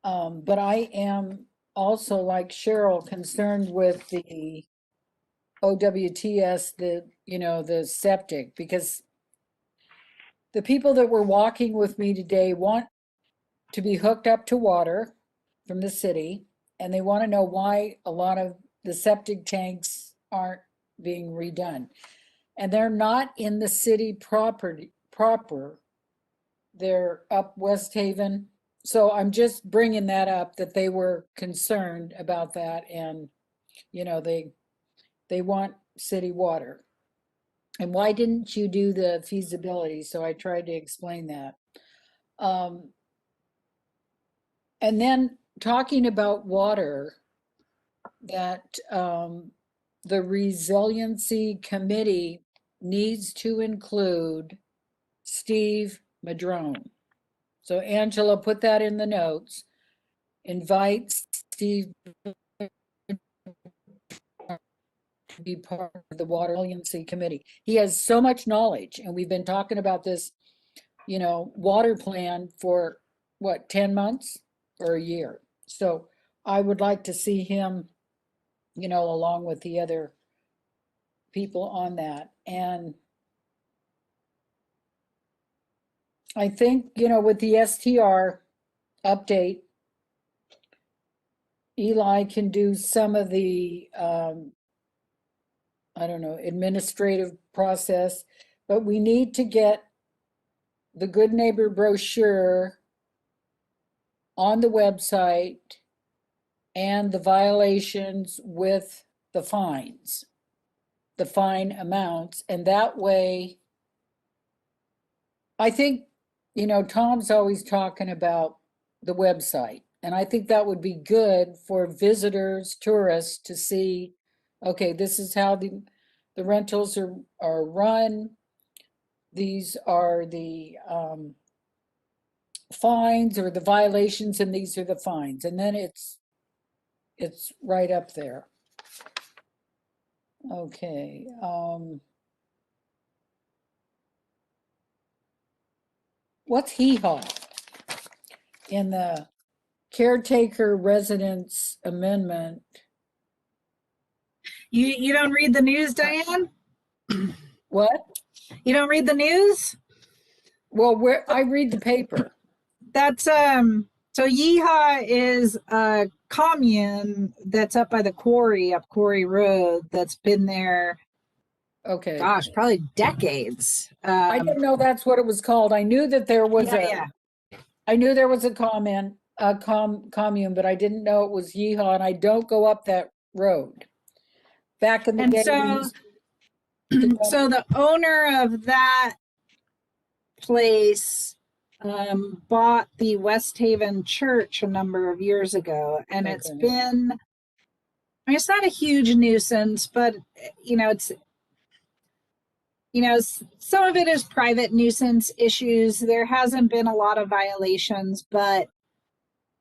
But I am also, like Cheryl, concerned with the OWTS, the septic, because the people that were walking with me today want to be hooked up to water from the city, and they want to know why a lot of the septic tanks aren't being redone. And they're not in the city proper. They're up West Haven. So I'm just bringing that up, that they were concerned about that, and they want city water. And why didn't you do the feasibility? So I tried to explain that. And then talking about water, that the resiliency committee needs to include Steve Madrone. So Angela, put that in the notes. Invite Steve to be part of the water resiliency committee. He has so much knowledge, and we've been talking about this, water plan for what, 10 months or a year. So I would like to see him, along with the other people on that. And I think, with the STR update, Eli can do some of the, administrative process, but we need to get the Good Neighbor brochure on the website and the violations with the fines, the fine amounts, and that way, I think, you know, Tom's always talking about the website, and I think that would be good for visitors, tourists to see, okay, this is how the rentals are run. These are the fines or the violations, and these are the fines, and then it's right up there. Okay. What's hee-haw in the caretaker residence amendment? You don't read the news, Diane? What? You don't read the news? Well, where I read the paper. That's so Yeehaw is a commune that's up by the quarry, up Quarry Road, that's been there, Okay. gosh, probably decades. I didn't know that's what it was called. I knew that there was yeah. I knew there was a commune, but I didn't know it was Yeehaw, and I don't go up that road. Back in the And day. so the owner of that place bought the West Haven Church a number of years ago, and it's Okay. been, I mean, it's not a huge nuisance, but you know, some of it is private nuisance issues. There hasn't been a lot of violations, but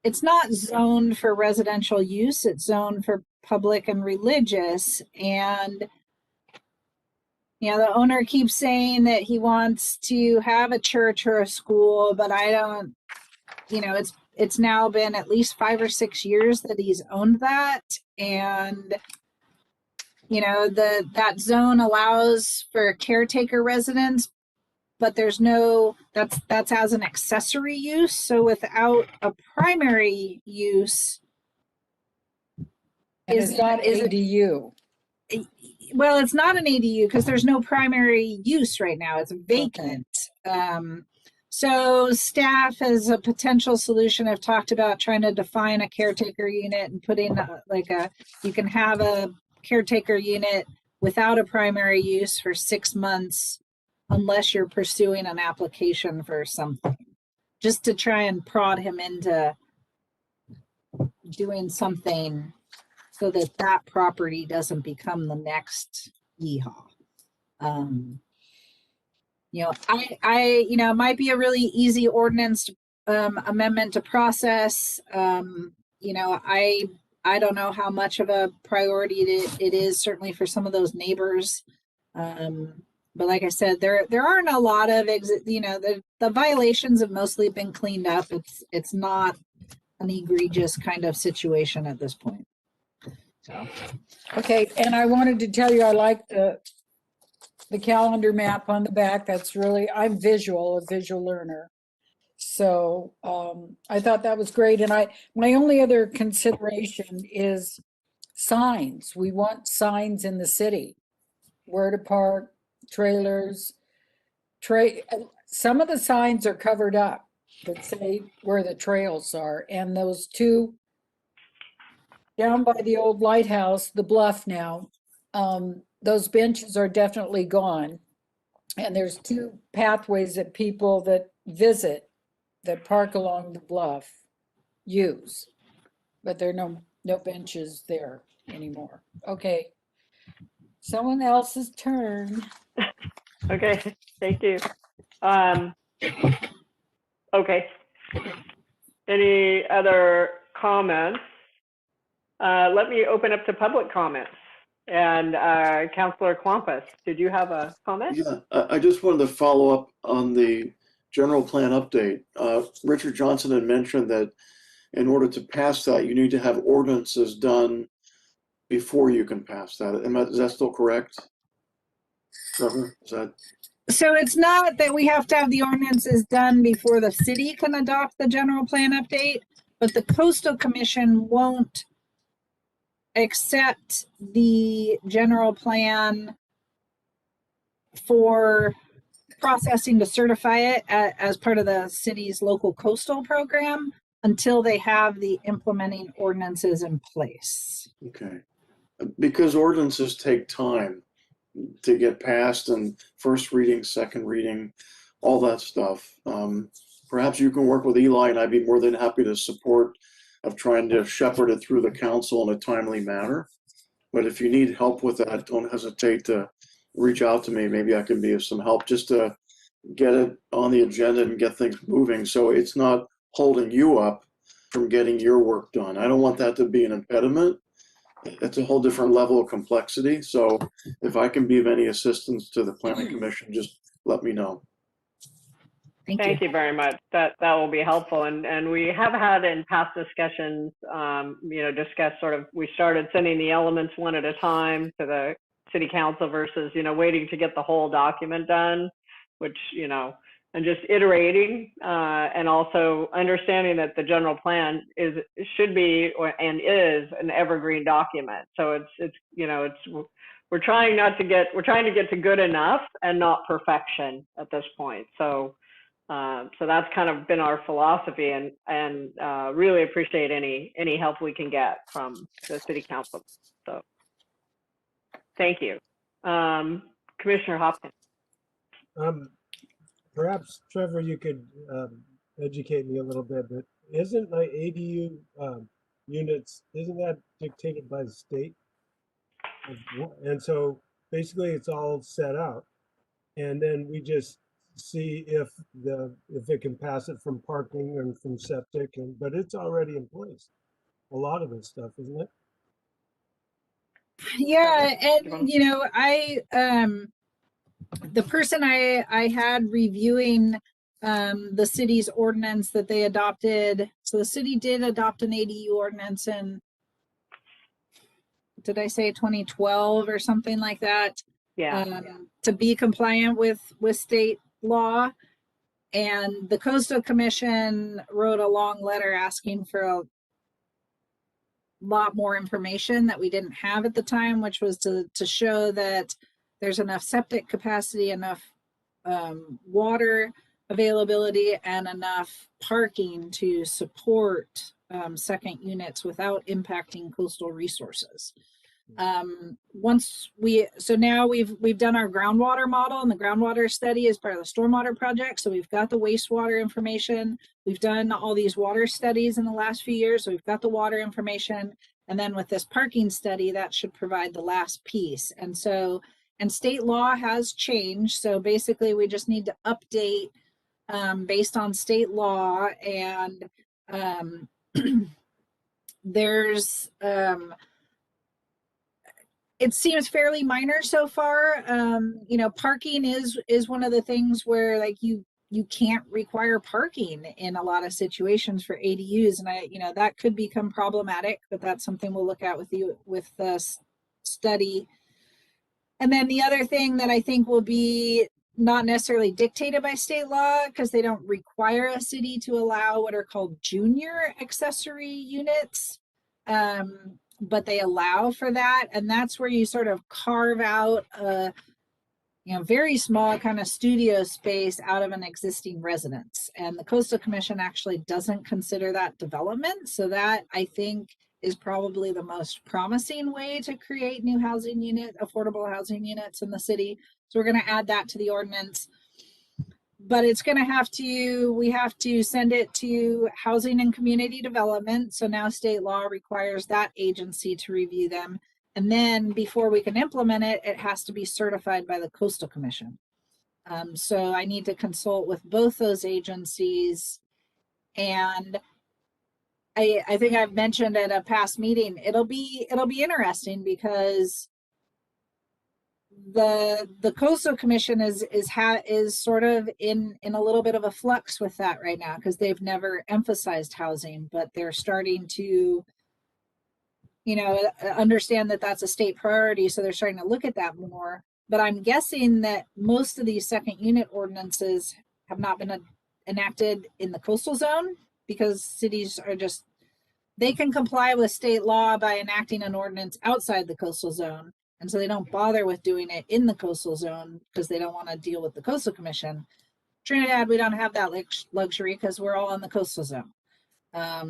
it's not zoned for residential use. It's zoned for public and religious. And, you know, the owner keeps saying that he wants to have a church or a school, but I don't, you know, it's now been at least 5 or 6 years that he's owned that. And, you know, that zone allows for caretaker residence, but there's no, that's as an accessory use. So without a primary use. And it's not ADU. Well, it's not an ADU because there's no primary use right now. It's vacant. So staff as a potential solution have talked about trying to define a caretaker unit and putting you can have a caretaker unit without a primary use for 6 months unless you're pursuing an application for something, just to try and prod him into doing something so that property doesn't become the next Yeehaw. You know, it might be a really easy ordinance amendment to process. You know, I don't know how much of a priority it is, certainly for some of those neighbors. But like I said, there aren't a lot of the violations have mostly been cleaned up. It's not an egregious kind of situation at this point. So. Okay, and I wanted to tell you, I like the calendar map on the back. That's really, I'm a visual learner. So I thought that was great. And my only other consideration is signs. We want signs in the city, where to park, trailers, some of the signs are covered up that say where the trails are. And those two down by the old lighthouse, the bluff now, those benches are definitely gone. And there's 2 pathways that people that visit that park along the bluff use, but there are no benches there anymore. Okay. Someone else's turn. Okay, thank you. Okay. Any other comments? Let me open up to public comments. And Councillor Klompas, did you have a comment? Yeah, I just wanted to follow up on the general plan update. Richard Johnson had mentioned that in order to pass that, you need to have ordinances done before you can pass that. Is that still correct? Trevor, is that? So it's not that we have to have the ordinances done before the city can adopt the general plan update, but the Coastal Commission won't accept the general plan for processing to certify it as part of the city's local coastal program until they have the implementing ordinances in place. Okay. Because ordinances take time to get passed, and first reading, second reading, all that stuff. Perhaps you can work with Eli, and I'd be more than happy to support of trying to shepherd it through the council in a timely manner. But if you need help with that, don't hesitate to reach out to me. Maybe I can be of some help just to get it on the agenda and get things moving, so it's not holding you up from getting your work done. I don't want that to be an impediment. It's a whole different level of complexity. So if I can be of any assistance to the planning commission, just let me know. Thank you very much. That will be helpful. And we have had in past discussions, discussed sort of, we started sending the elements one at a time to the city council versus, waiting to get the whole document done, which, and just iterating, and also understanding that the general plan should be and is an evergreen document. So we're trying to get to good enough and not perfection at this point. So that's kind of been our philosophy, and really appreciate any help we can get from the city council. So thank you. Commissioner Hopkins. Perhaps, Trevor, you could educate me a little bit, but isn't like ADU units, isn't that dictated by the state? And so basically it's all set out, and then we just see if it can pass it from parking and from septic, but it's already in place. A lot of this stuff, isn't it? Yeah, and the person I had reviewing the city's ordinance that they adopted. So the city did adopt an ADU ordinance in, did I say 2012 or something like that? Yeah. To be compliant with state law. And the Coastal Commission wrote a long letter asking for a lot more information that we didn't have at the time, which was to show that there's enough septic capacity, enough water availability, and enough parking to support second units without impacting coastal resources. So now we've done our groundwater model, and the groundwater study is part of the stormwater project. So we've got the wastewater information. We've done all these water studies in the last few years. So we've got the water information. And then with this parking study, that should provide the last piece. And state law has changed. So basically we just need to update based on state law. And there's, it seems fairly minor so far. Parking is one of the things where like you can't require parking in a lot of situations for ADUs, and that could become problematic, but that's something we'll look at with the study. And then the other thing that I think will be not necessarily dictated by state law, because they don't require a city to allow what are called junior accessory units. But they allow for that, and that's where you sort of carve out a very small kind of studio space out of an existing residence. And the Coastal Commission actually doesn't consider that development, so that I think is probably the most promising way to create new affordable housing units in the city. So we're going to add that to the ordinance. But it's going to we have to send it to Housing and Community Development. So now state law requires that agency to review them. And then before we can implement it, it has to be certified by the Coastal Commission. So I need to consult with both those agencies. And I think I've mentioned at a past meeting, it'll be interesting because the Coastal Commission is sort of in a little bit of a flux with that right now, because they've never emphasized housing, but they're starting to understand that that's a state priority, so they're starting to look at that more. But I'm guessing that most of these second unit ordinances have not been enacted in the coastal zone, because cities they can comply with state law by enacting an ordinance outside the coastal zone. And so they don't bother with doing it in the coastal zone because they don't want to deal with the Coastal Commission. Trinidad, we don't have that luxury because we're all in the coastal zone.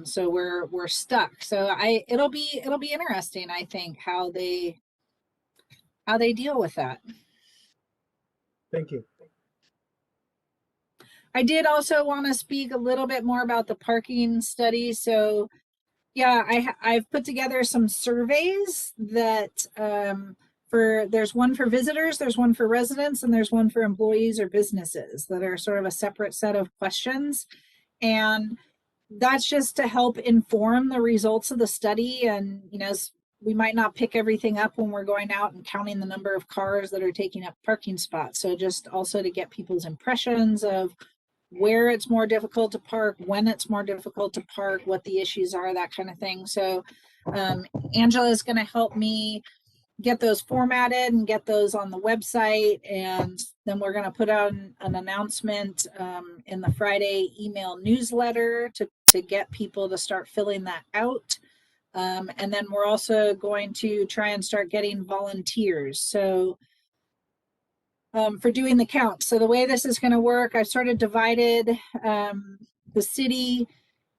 So we're stuck. So it'll be interesting, I think, how they deal with that. Thank you. I did also want to speak a little bit more about the parking study. So yeah, I've put together some surveys that there's one for visitors, there's one for residents, and there's one for employees or businesses that are sort of a separate set of questions. And that's just to help inform the results of the study. And, you know, we might not pick everything up when we're going out and counting the number of cars that are taking up parking spots. So just also to get people's impressions of where it's more difficult to park, when it's more difficult to park, what the issues are, that kind of thing. So Angela is going to help me get those formatted and get those on the website. And then we're going to put out an announcement in the Friday email newsletter to get people to start filling that out. And then we're also going to try and start getting volunteers. So for doing the count. So the way this is going to work, I've sort of divided the city,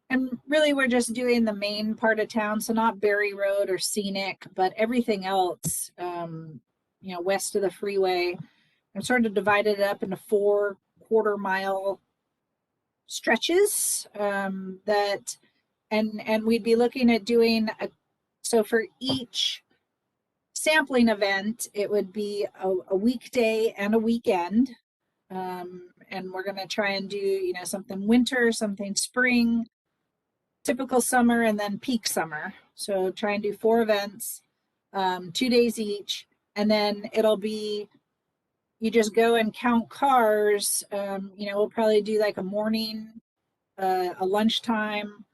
and really we're just doing the main part of town. So not Berry Road or Scenic, but everything else, you know, west of the freeway. I've sort of divided it up into 4 quarter-mile stretches and we'd be looking at doing so for each sampling event, it would be a weekday and a weekend. And we're going to try and do, you know, something winter, something spring, typical summer, and then peak summer. So try and do 4 events, 2 days each. And then it'll be, you just go and count cars. You know, we'll probably do like a morning, a lunchtime,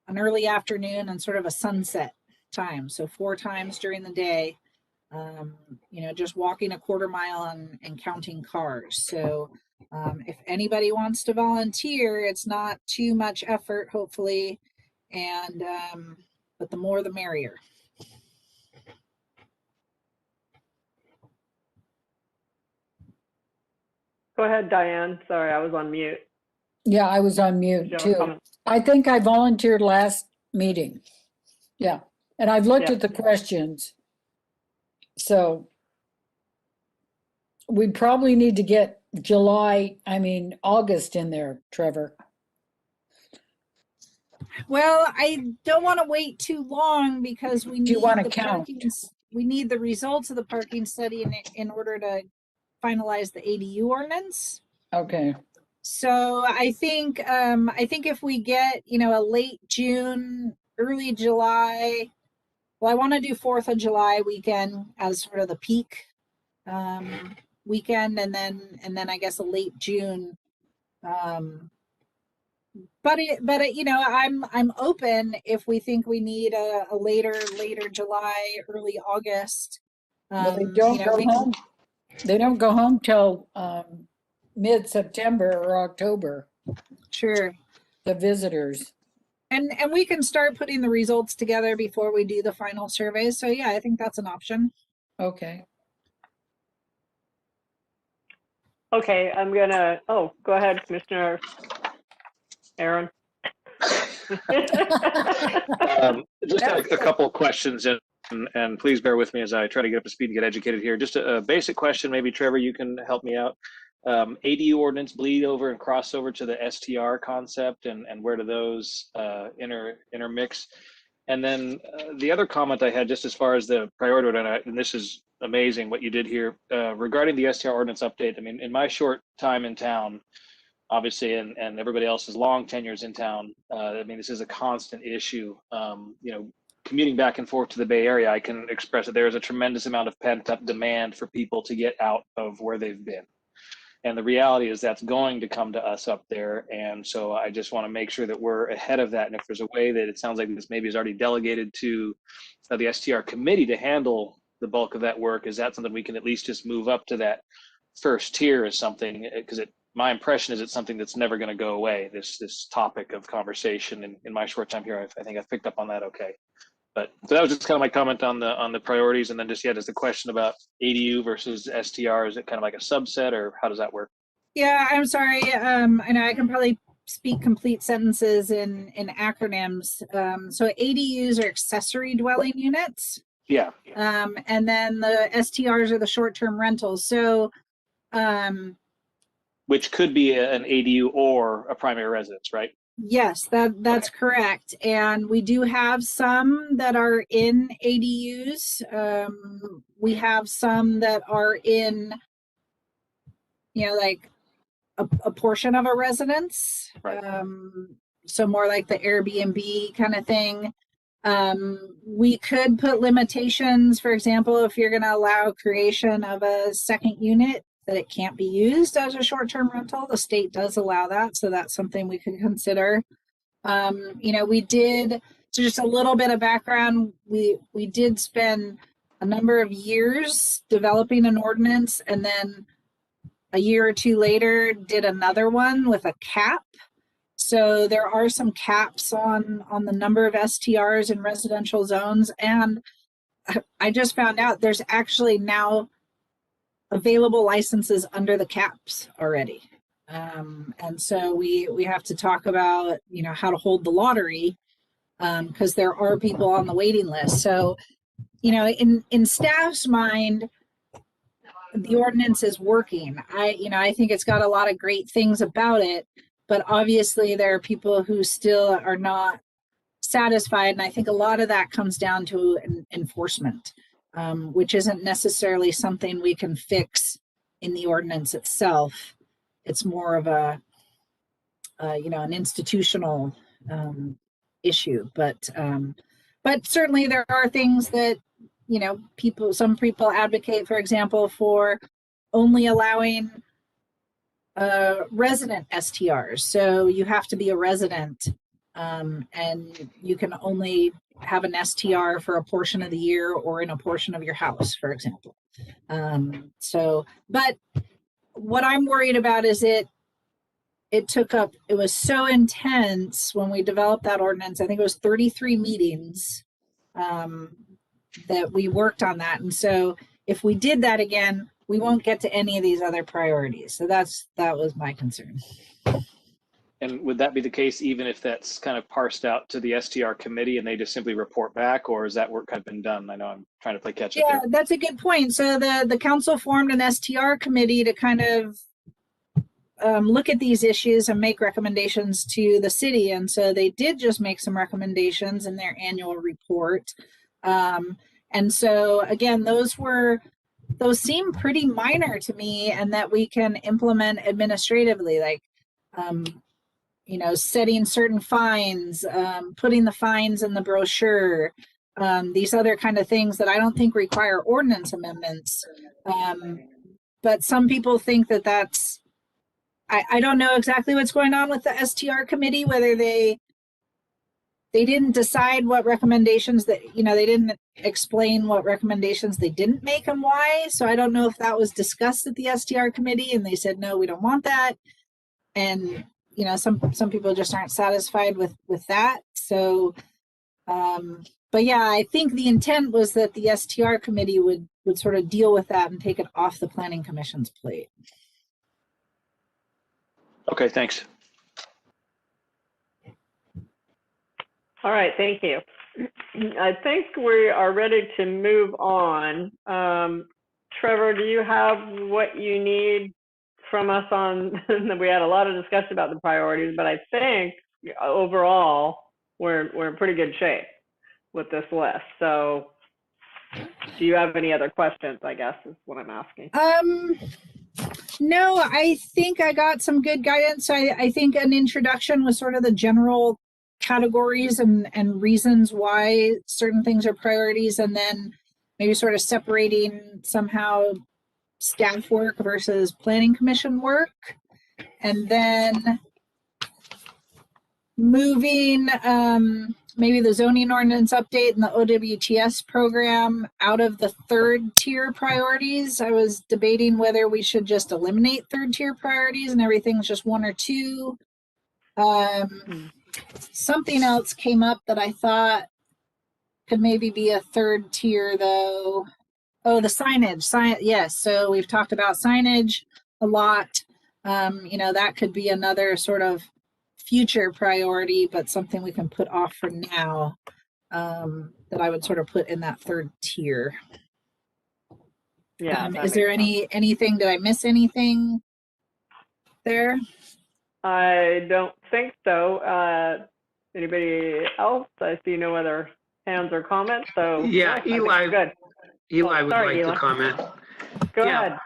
an early afternoon, and sort of a sunset time. So 4 times during the day. You know, just walking a quarter-mile and counting cars. So if anybody wants to volunteer, it's not too much effort, hopefully, and but the more the merrier. Go ahead, Diane. Sorry, I was on mute. Yeah, I was on mute Did you have a too. comment? I think I volunteered last meeting. Yeah, and I've looked Yeah. at the questions. So we probably need to get August in there, Trevor. Well, I don't want to wait too long because we Do you need wanna the count? we need the results of the parking study in order to finalize the ADU ordinance. Okay, So I think if we get, you know, a late June, early July, well, I want to do 4th of July weekend as sort of the peak weekend, and then I guess a late June. But you know, I'm open if we think we need a later July, early August. well, they You don't know, go home. They don't go home till mid-September or October, sure. the visitors. And we can start putting the results together before we do the final surveys. So yeah, I think that's an option. Okay. Okay, I'm gonna, oh, go ahead, Commissioner Aaron. Just a couple of questions, and please bear with me as I try to get up to speed and get educated here. Just a basic question, maybe Trevor, you can help me out. ADU ordinance bleed over and cross over to the STR concept, and where do those intermix? And then the other comment I had, just as far as the priority order, and this is amazing what you did here, regarding the STR ordinance update. I mean, in my short time in town, obviously, and everybody else's long tenures in town, I mean, this is a constant issue. You know, commuting back and forth to the Bay Area, I can express that there is a tremendous amount of pent up demand for people to get out of where they've been. And the reality is that's going to come to us up there. And so I just want to make sure that we're ahead of that. And if there's a way that it sounds like this maybe is already delegated to the STR committee to handle the bulk of that work, is that something we can at least just move up to that first tier as something, because my impression is it's something that's never going to go away, this topic of conversation. And in my short time here, I think I've picked up on that okay. But so that was just kind of my comment on the priorities, and then just just the question about ADU versus STR. Is it kind of like a subset, or how does that work? Yeah, I'm sorry. I know I can probably speak complete sentences in acronyms. So ADUs are accessory dwelling units. Yeah. And then the STRs are the short-term rentals. So, Which could be an ADU or a primary residence, right? yes, that's correct. And we do have some that are in ADUs. We have some that are in, like a portion of a residence. Right. So more like the Airbnb kind of thing. We could put limitations, for example, if you're going to allow creation of a second unit, that it can't be used as a short-term rental. The state does allow that, so that's something we could consider. We did, so just a little bit of background, we did spend a number of years developing an ordinance, and then a year or two later did another one with a cap. So there are some caps on the number of STRs in residential zones. And I just found out there's actually now available licenses under the caps already. And so we have to talk about, how to hold the lottery, because there are people on the waiting list. So, in staff's mind, the ordinance is working. I think it's got a lot of great things about it, but obviously there are people who still are not satisfied. And I think a lot of that comes down to enforcement, which isn't necessarily something we can fix in the ordinance itself. It's more of an institutional issue, but certainly there are things that, some people advocate, for example, for only allowing resident STRs. So you have to be a resident, and you can only have an STR for a portion of the year or in a portion of your house, for example. But what I'm worried about is it was so intense when we developed that ordinance. I think it was 33 meetings that we worked on that. And so if we did that again, we won't get to any of these other priorities. So that was my concern. And would that be the case even if that's kind of parsed out to the STR committee and they just simply report back, or has that work kind of been done? I know I'm trying to play catch up Yeah, here. that's a good point. So the council formed an STR committee to kind of look at these issues and make recommendations to the city. And so they did just make some recommendations in their annual report. And so again, those seem pretty minor to me, and that we can implement administratively, like, setting certain fines, putting the fines in the brochure, these other kind of things that I don't think require ordinance amendments. But some people think that that's, I don't know exactly what's going on with the STR committee, whether they didn't decide what recommendations that, they didn't explain what recommendations they didn't make and why. So I don't know if that was discussed at the STR committee and they said, no, we don't want that. And, some people just aren't satisfied with that. So, but yeah, I think the intent was that the STR committee would sort of deal with that and take it off the Planning Commission's plate. Okay, thanks. All right, thank you. I think we are ready to move on. Trevor, do you have what you need from us on? We had a lot of discussion about the priorities, but I think overall we're in pretty good shape with this list. So do you have any other questions, I guess is what I'm asking. No, I think I got some good guidance. I think an introduction was sort of the general categories and reasons why certain things are priorities, and then maybe sort of separating somehow staff work versus planning commission work, and then moving maybe the zoning ordinance update and the OWTS program out of the third tier priorities. I was debating whether we should just eliminate third tier priorities and everything's just one or two. Something else came up that I thought could maybe be a third tier though. Oh, the signage. Yes. So we've talked about signage a lot. That could be another sort of future priority, but something we can put off for now, that I would sort of put in that third tier. Yeah. Is there anything, did I miss anything there? I don't think so. Anybody else? I see no other hands or comments. So Yeah, I think Eli. good. Eli would sorry, like Eli. to comment. Go Yeah.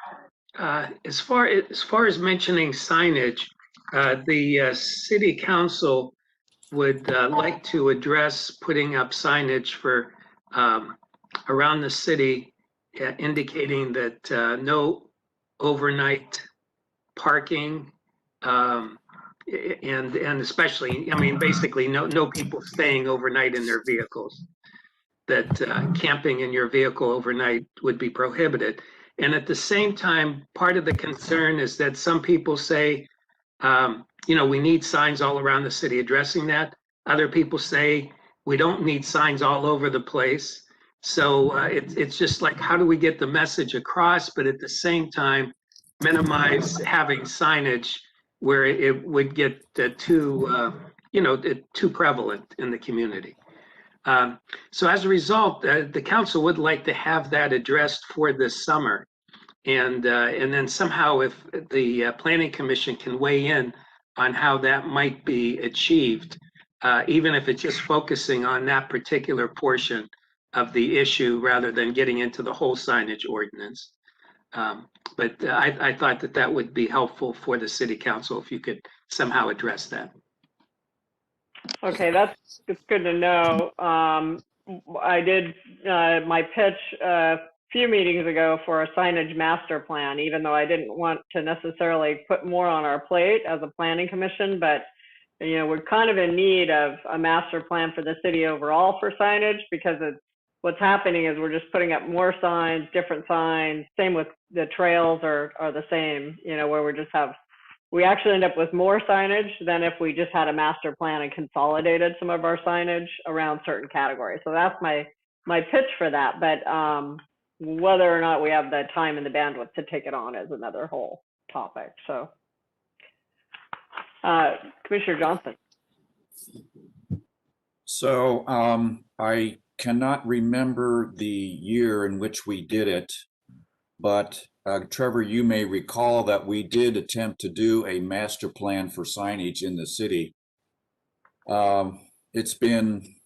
ahead. As far as mentioning signage, the city council would like to address putting up signage for around the city, indicating that no overnight parking, and especially, I mean, basically no people staying overnight in their vehicles. That camping in your vehicle overnight would be prohibited. And at the same time, part of the concern is that some people say, we need signs all around the city addressing that. Other people say we don't need signs all over the place. So it's just like, how do we get the message across, but at the same time, minimize having signage where it would get too prevalent in the community. So as a result, the council would like to have that addressed for this summer. And then somehow if the planning commission can weigh in on how that might be achieved, even if it's just focusing on that particular portion of the issue rather than getting into the whole signage ordinance. But I thought that would be helpful for the city council if you could somehow address that. Okay, it's good to know. I did my pitch a few meetings ago for a signage master plan, even though I didn't want to necessarily put more on our plate as a planning commission, but we're kind of in need of a master plan for the city overall for signage, because what's happening is we're just putting up more signs, different signs. Same with the trails are the same, where we actually end up with more signage than if we just had a master plan and consolidated some of our signage around certain categories. So that's my pitch for that. But whether or not we have the time and the bandwidth to take it on is another whole topic. So Commissioner Johnson. So I cannot remember the year in which we did it, but Trevor, you may recall that we did attempt to do a master plan for signage in the city. It's been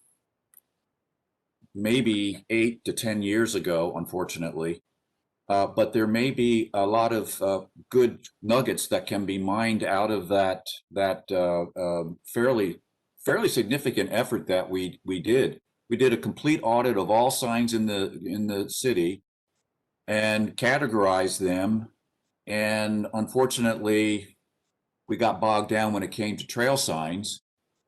maybe 8 to 10 years ago, unfortunately, but there may be a lot of good nuggets that can be mined out of that fairly significant effort that we did. We did a complete audit of all signs in the city and categorized them. And unfortunately, we got bogged down when it came to trail signs.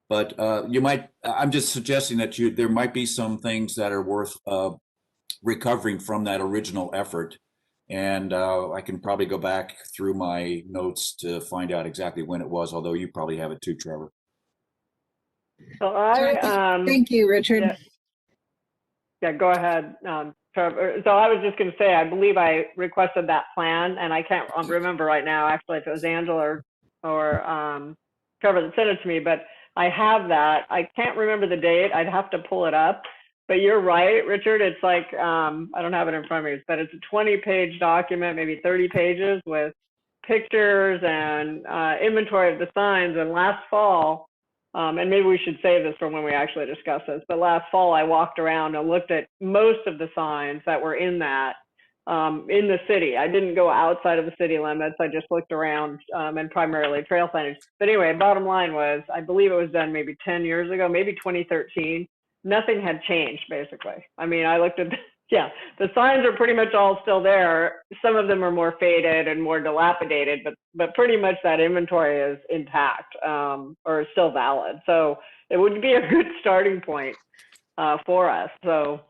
But I'm just suggesting that there might be some things that are worth recovering from that original effort. And I can probably go back through my notes to find out exactly when it was, although you probably have it too, Trevor. So thank you, Richard. Yeah, go ahead, Trevor. So I was just going to say, I believe I requested that plan, and I can't remember right now, actually, if it was Angela or Trevor that sent it to me, but I have that. I can't remember the date. I'd have to pull it up. But you're right, Richard. It's like, I don't have it in front of me, but it's a 20-page document, maybe 30 pages with pictures and inventory of the signs. And last fall, and maybe we should save this for when we actually discuss this, but last fall I walked around and looked at most of the signs that were in that in the city. I didn't go outside of the city limits. I just looked around and primarily trail signage. But anyway, bottom line was, I believe it was done maybe 10 years ago, maybe 2013. Nothing had changed, basically. I mean, I looked at, the signs are pretty much all still there. Some of them are more faded and more dilapidated, but pretty much that inventory is intact or is still valid. So it would be a good starting point for us. So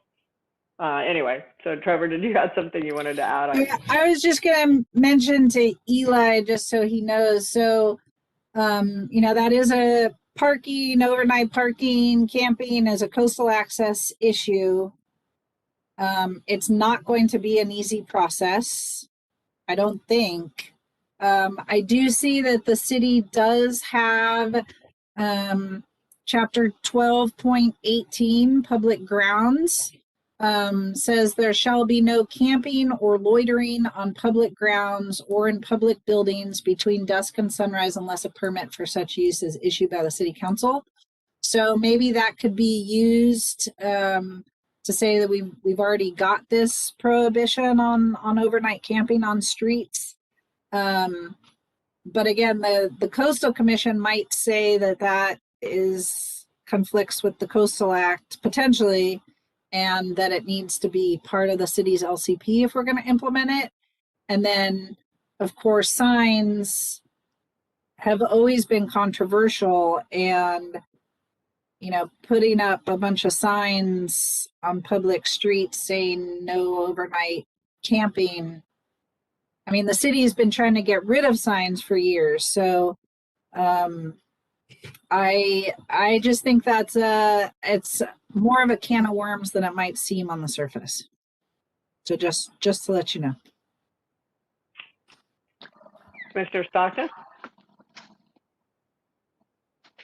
anyway, so Trevor, did you have something you wanted to add? Yeah, I was just going to mention to Eli, just so he knows. So, that is a overnight parking, camping as a coastal access issue. It's not going to be an easy process, I don't think. I do see that the city does have Chapter 12.18, public grounds, says there shall be no camping or loitering on public grounds or in public buildings between dusk and sunrise unless a permit for such use is issued by the city council. So maybe that could be used to say that we've already got this prohibition on overnight camping on streets. But again, the Coastal Commission might say that conflicts with the Coastal Act potentially, and that it needs to be part of the city's LCP if we're going to implement it. And then, of course, signs have always been controversial, and putting up a bunch of signs on public streets saying no overnight camping. I mean, the city has been trying to get rid of signs for years. So I just think it's more of a can of worms than it might seem on the surface. So just to let you know. Commissioner Stockton?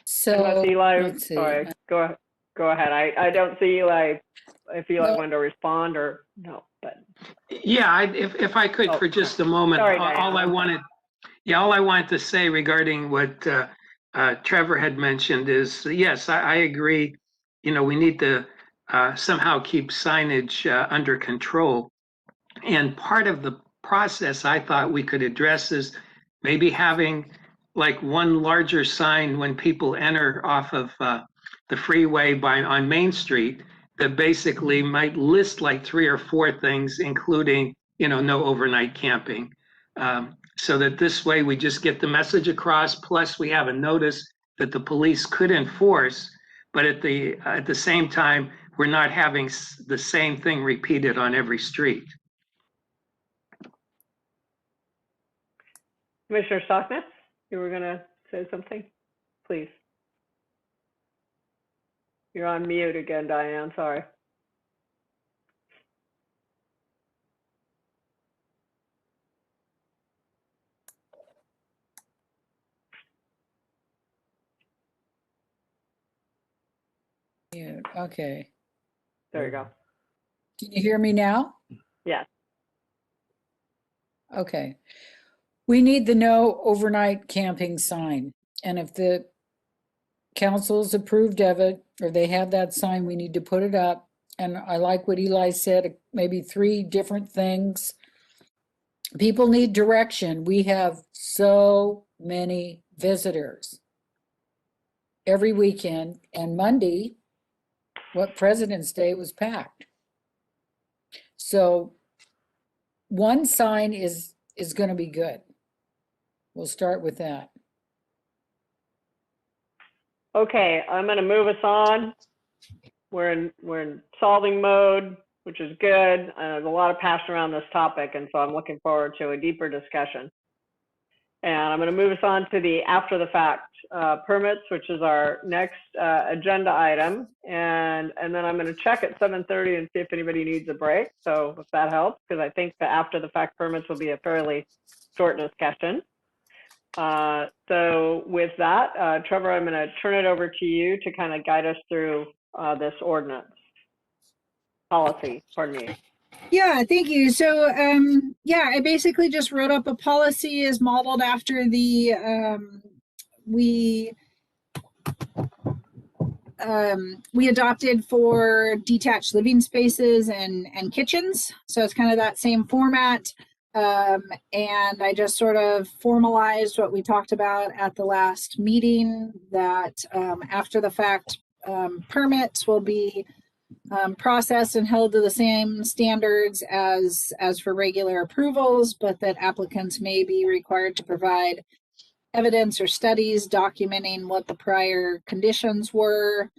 So Unless Eli, let's see. sorry, go ahead. I don't see Eli, if Eli wanted to respond or no, but. Yeah, if I could for just a moment, Sorry, all I wanted to say regarding what Trevor had mentioned is, yes, I agree. We need to somehow keep signage under control. And part of the process I thought we could address is maybe having like one larger sign when people enter off of the freeway on Main Street that basically might list like 3 or 4 things, including, no overnight camping. So that this way we just get the message across, plus we have a notice that the police could enforce, but at the same time, we're not having the same thing repeated on every street. Commissioner Stockton, you were going to say something? Please. You're on mute again, Diane, sorry. Okay. There you go. Can you hear me now? Yes. Okay. We need the no overnight camping sign. And if the council's approved of it, or they have that sign, we need to put it up. And I like what Eli said, maybe 3 different things. People need direction. We have so many visitors every weekend, and Monday, President's Day was packed. So one sign is going to be good. We'll start with that. Okay, I'm going to move us on. We're in solving mode, which is good. There's a lot of passion around this topic, and so I'm looking forward to a deeper discussion. And I'm going to move us on to the after the fact permits, which is our next agenda item. And then I'm going to check at 7:30 and see if anybody needs a break. So if that helps, because I think the after the fact permits will be a fairly short discussion. So with that, Trevor, I'm going to turn it over to you to kind of guide us through this ordinance policy, pardon me. Yeah, thank you. So, yeah, I basically just wrote up a policy as modeled after the, we adopted for detached living spaces and kitchens. So it's kind of that same format. And I just sort of formalized what we talked about at the last meeting, that after the fact permits will be processed and held to the same standards as for regular approvals, but that applicants may be required to provide evidence or studies documenting what the prior conditions were.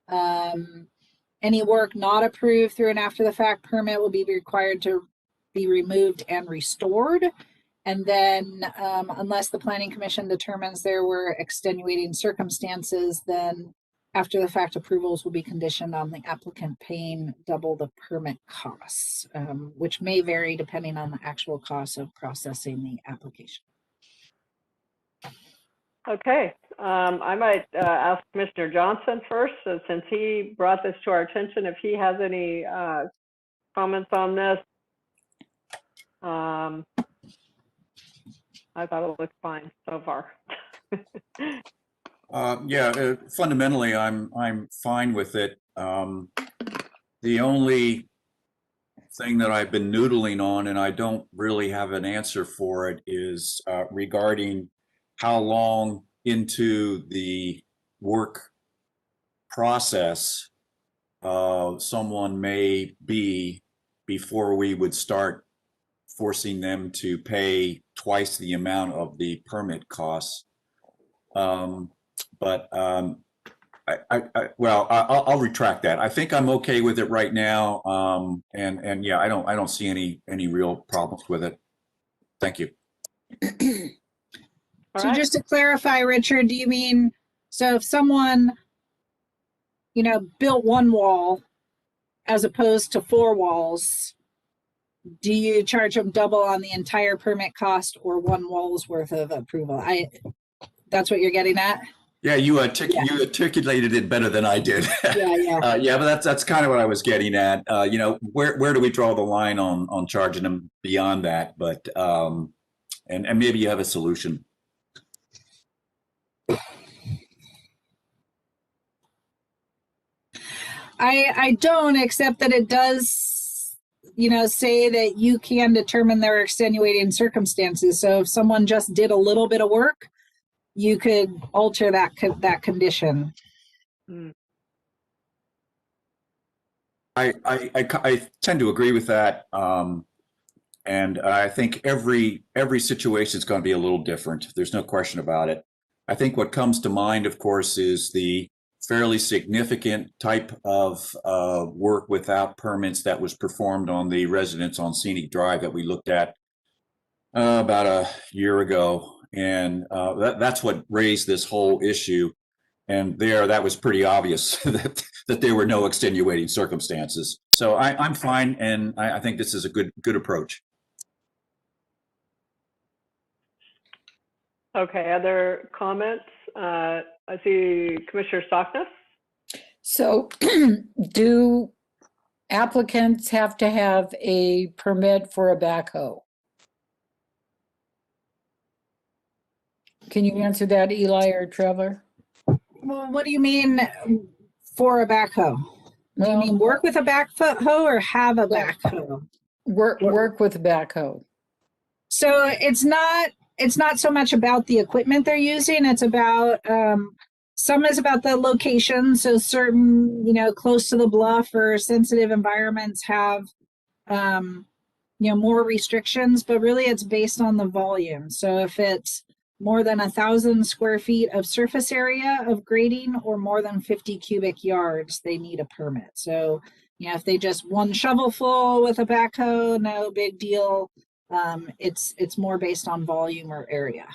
Any work not approved through an after the fact permit will be required to be removed and restored. And then unless the Planning Commission determines there were extenuating circumstances, then after the fact approvals will be conditioned on the applicant paying double the permit costs, which may vary depending on the actual cost of processing the application. Okay, I might ask Commissioner Johnson first, since he brought this to our attention, if he has any comments on this. I thought it looked fine so far. Yeah, fundamentally, I'm fine with it. The only thing that I've been noodling on, and I don't really have an answer for it, is regarding how long into the work process someone may be before we would start forcing them to pay twice the amount of the permit costs. I'll retract that. I think I'm okay with it right now. And yeah, I don't see any real problems with it. Thank you. All So right. just to clarify, Richard, do you mean, so if someone, built one wall as opposed to 4 walls, do you charge them double on the entire permit cost or 1 wall's worth of approval? That's what you're getting at? Yeah, you articulated it better than I did. Yeah. Yeah, but that's kind of what I was getting at. Where do we draw the line on charging them beyond that? But and maybe you have a solution. I don't, except that it does, say that you can determine their extenuating circumstances. So if someone just did a little bit of work, you could alter that condition. I tend to agree with that. And I think every situation is going to be a little different. There's no question about it. I think what comes to mind, of course, is the fairly significant type of work without permits that was performed on the residence on Scenic Drive that we looked at about a year ago. And that's what raised this whole issue. And that was pretty obvious that there were no extenuating circumstances. So I'm fine, and I think this is a good approach. Okay, other comments? I see Commissioner Stockness. So do applicants have to have a permit for a backhoe? Can you answer that, Eli or Trevor? Well, what do you mean for a backhoe? Do you mean work with a backhoe or have a backhoe? Work with a backhoe. So it's not so much about the equipment they're using. It's about some is about the location. So certain, close to the bluff or sensitive environments have more restrictions, but really it's based on the volume. So if it's more than 1,000 square feet of surface area of grading or more than 50 cubic yards, they need a permit. So, if they just one shovel full with a backhoe, no big deal. It's more based on volume or area.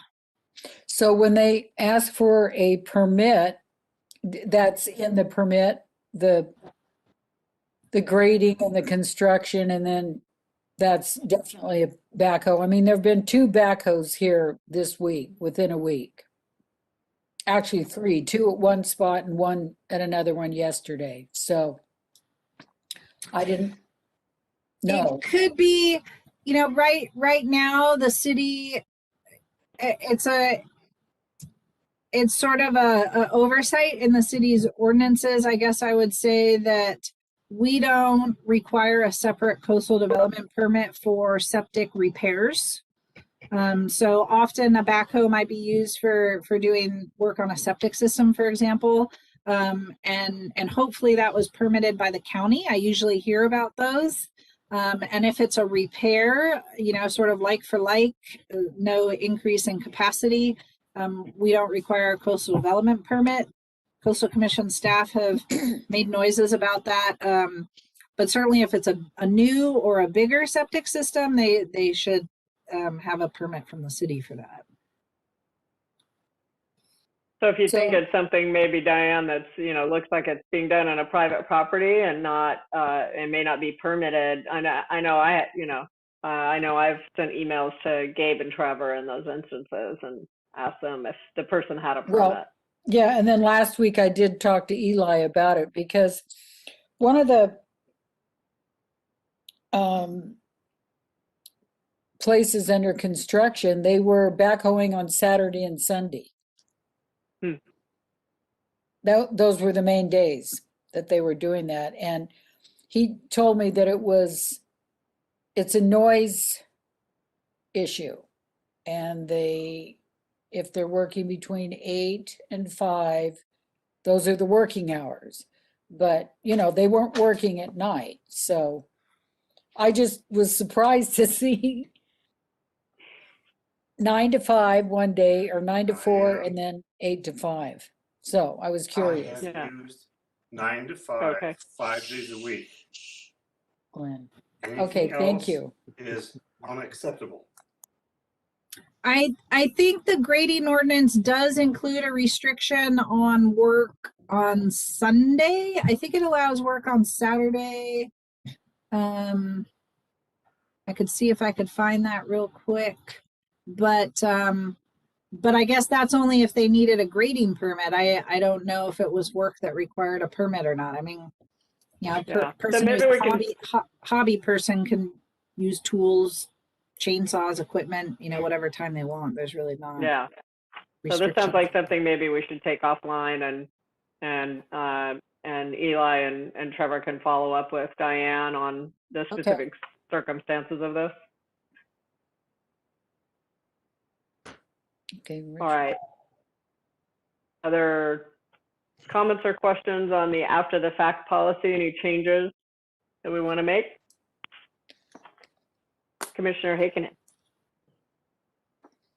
So when they ask for a permit, that's in the permit, the grading and the construction, and then that's definitely a backhoe. I mean, there've been 2 backhoes here this week, within a week. Actually 3, 2 at one spot and 1 at another one yesterday. So I didn't know. It could be, right now the city, it's sort of a oversight in the city's ordinances. I guess I would say that we don't require a separate coastal development permit for septic repairs. So often a backhoe might be used for doing work on a septic system, for example. And hopefully that was permitted by the county. I usually hear about those. And if it's a repair, sort of like for like, no increase in capacity, we don't require a coastal development permit. Coastal Commission staff have made noises about that. But certainly if it's a new or a bigger septic system, they should have a permit from the city for that. So if you think it's something maybe, Diane, that's, looks like it's being done on a private property and not, it may not be permitted. I know I've sent emails to Gabe and Trevor in those instances, and ask them if the person had a Well, permit. yeah, and then last week I did talk to Eli about it because one of the places under construction, they were backhoeing on Saturday and Sunday. Hmm. Those were the main days that they were doing that. And he told me that it's a noise issue. And if they're working between 8 and 5, those are the working hours. But, they weren't working at night. So I just was surprised to see 9 to 5 one day, or 9 to 4, and then 8 to 5. So I was curious. I have Yeah. used 9 to 5, Okay. 5 days a week. Glenn. Okay, Anything thank else you. is unacceptable. I think the grading ordinance does include a restriction on work on Sunday. I think it allows work on Saturday. I could see if I could find that real quick, but I guess that's only if they needed a grading permit. I don't know if it was work that required a permit or not. I mean, Yeah. Person Then who's maybe we a can, hobby person can use tools, chainsaws, equipment, whatever time they want. There's really not yeah. So this sounds restrictions. like something maybe we should take offline, and Eli and Trevor can follow up with Diane on the Okay. specific circumstances of this. Okay. All right. Other comments or questions on the after the fact policy? Any changes that we want to make? Commissioner Haken.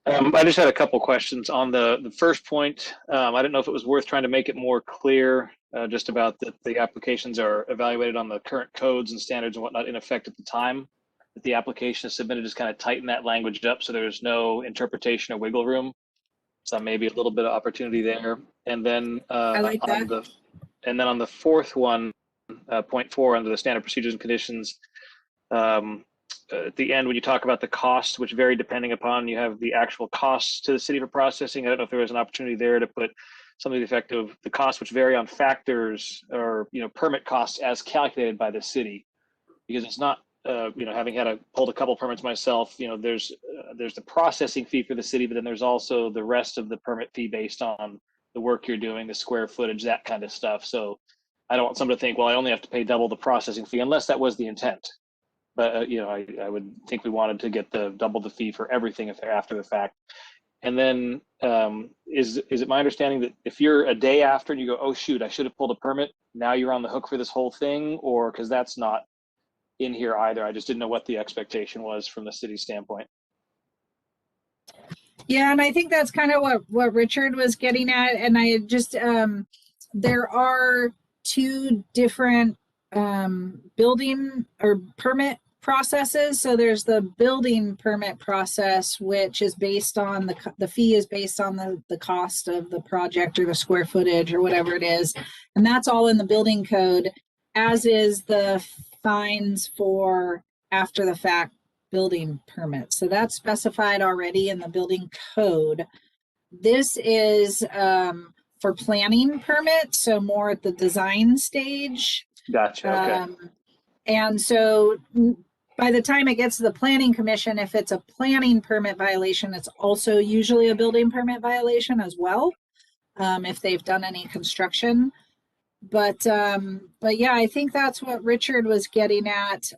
I just had a couple questions on the first point. I didn't know if it was worth trying to make it more clear, just about that the applications are evaluated on the current codes and standards and whatnot in effect at the time that the application is submitted. Just kind of tighten that language up so there's no interpretation or wiggle room. So maybe a little bit of opportunity there. And then I like that. on the fourth one, point 4 under the standard procedures and conditions, at the end when you talk about the costs, which vary depending upon, you have the actual costs to the city for processing. I don't know if there was an opportunity there to put something to the effect of the costs which vary on factors or permit costs as calculated by the city, because it's not having pulled a couple permits myself, there's the processing fee for the city, but then there's also the rest of the permit fee based on the work you're doing, the square footage, that kind of stuff. So I don't want someone to think, well, I only have to pay double the processing fee, unless that was the intent. But I would think we wanted to get the double the fee for everything if they're after the fact. And then is it my understanding that if you're a day after and you go, oh shoot, I should have pulled a permit, now you're on the hook for this whole thing? Or because that's not in here either. I just didn't know what the expectation was from the city standpoint. Yeah, and I think that's kind of what Richard was getting at. And I just there are 2 different building or permit processes. So there's the building permit process, which is based on the fee is based on the cost of the project or the square footage or whatever it is. And that's all in the building code, as is the fines for after the fact building permits. So that's specified already in the building code. This is for planning permits, so more at the design stage. Gotcha. Okay. And so by the time it gets to the planning commission, if it's a planning permit violation, it's also usually a building permit violation as well, if they've done any construction. But yeah, I think that's what Richard was getting at.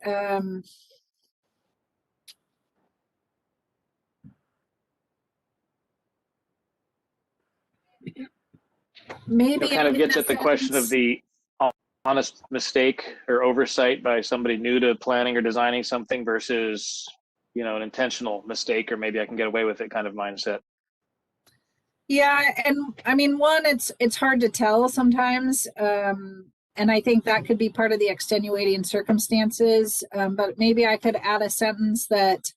Maybe It kind of gets at the question of the honest mistake or oversight by somebody new to planning or designing something versus, an intentional mistake, or maybe I can get away with it kind of mindset. Yeah, and I mean, one, it's hard to tell sometimes, and I think that could be part of the extenuating circumstances. But maybe I could add a sentence that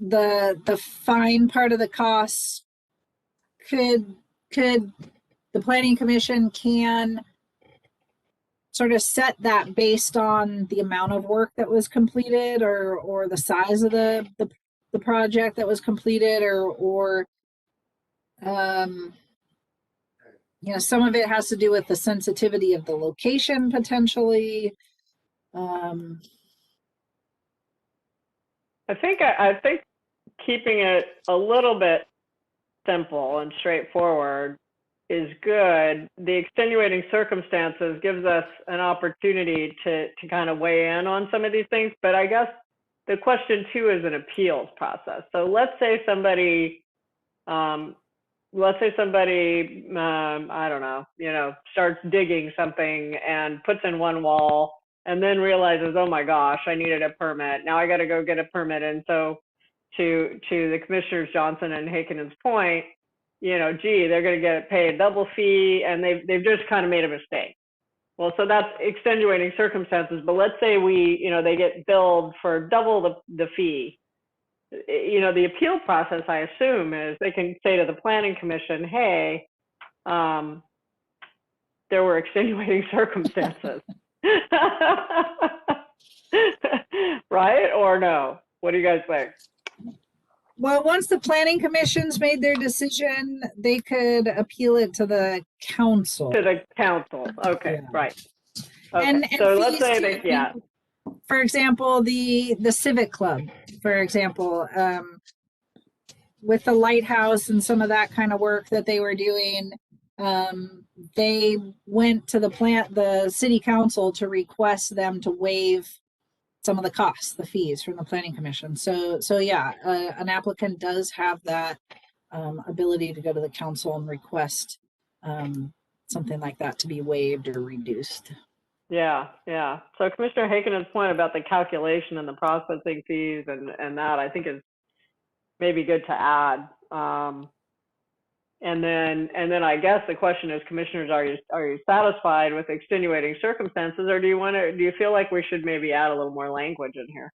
the fine part of the costs could the planning commission can sort of set that based on the amount of work that was completed or the size of the the project that was completed, or you know, some of it has to do with the sensitivity of the location potentially. I think keeping it a little bit simple and straightforward is good. The extenuating circumstances gives us an opportunity to kind of weigh in on some of these things. But I guess the question too is an appeals process. So let's say somebody, I don't know, you know, starts digging something and puts in one wall and then realizes, oh my gosh, I needed a permit. Now I got to go get a permit. And so to the Commissioners Johnson and Hakenen's point, you know, gee, they're going to get paid double fee and they've just kind of made a mistake. Well, so that's extenuating circumstances. But let's say they get billed for double the fee. You know, the appeal process, I assume, is they can say to the Planning Commission, hey, there were extenuating circumstances. Right? Or no? What do you guys think? Well, once the Planning Commission's made their decision, they could appeal it to the council. To the council. Okay, Yeah. right. Okay. And So let's fees say too. that, yeah. For example, the Civic Club, for example, with the lighthouse and some of that kind of work that they were doing, they went to the city council to request them to waive some of the costs, the fees from the Planning Commission. So yeah, an applicant does have that ability to go to the council and request something like that to be waived or reduced. Yeah. So Commissioner Hakenen's point about the calculation and the processing fees and that, I think, is maybe good to add. And then I guess the question is, Commissioners, are you satisfied with extenuating circumstances, or do you feel like we should maybe add a little more language in here?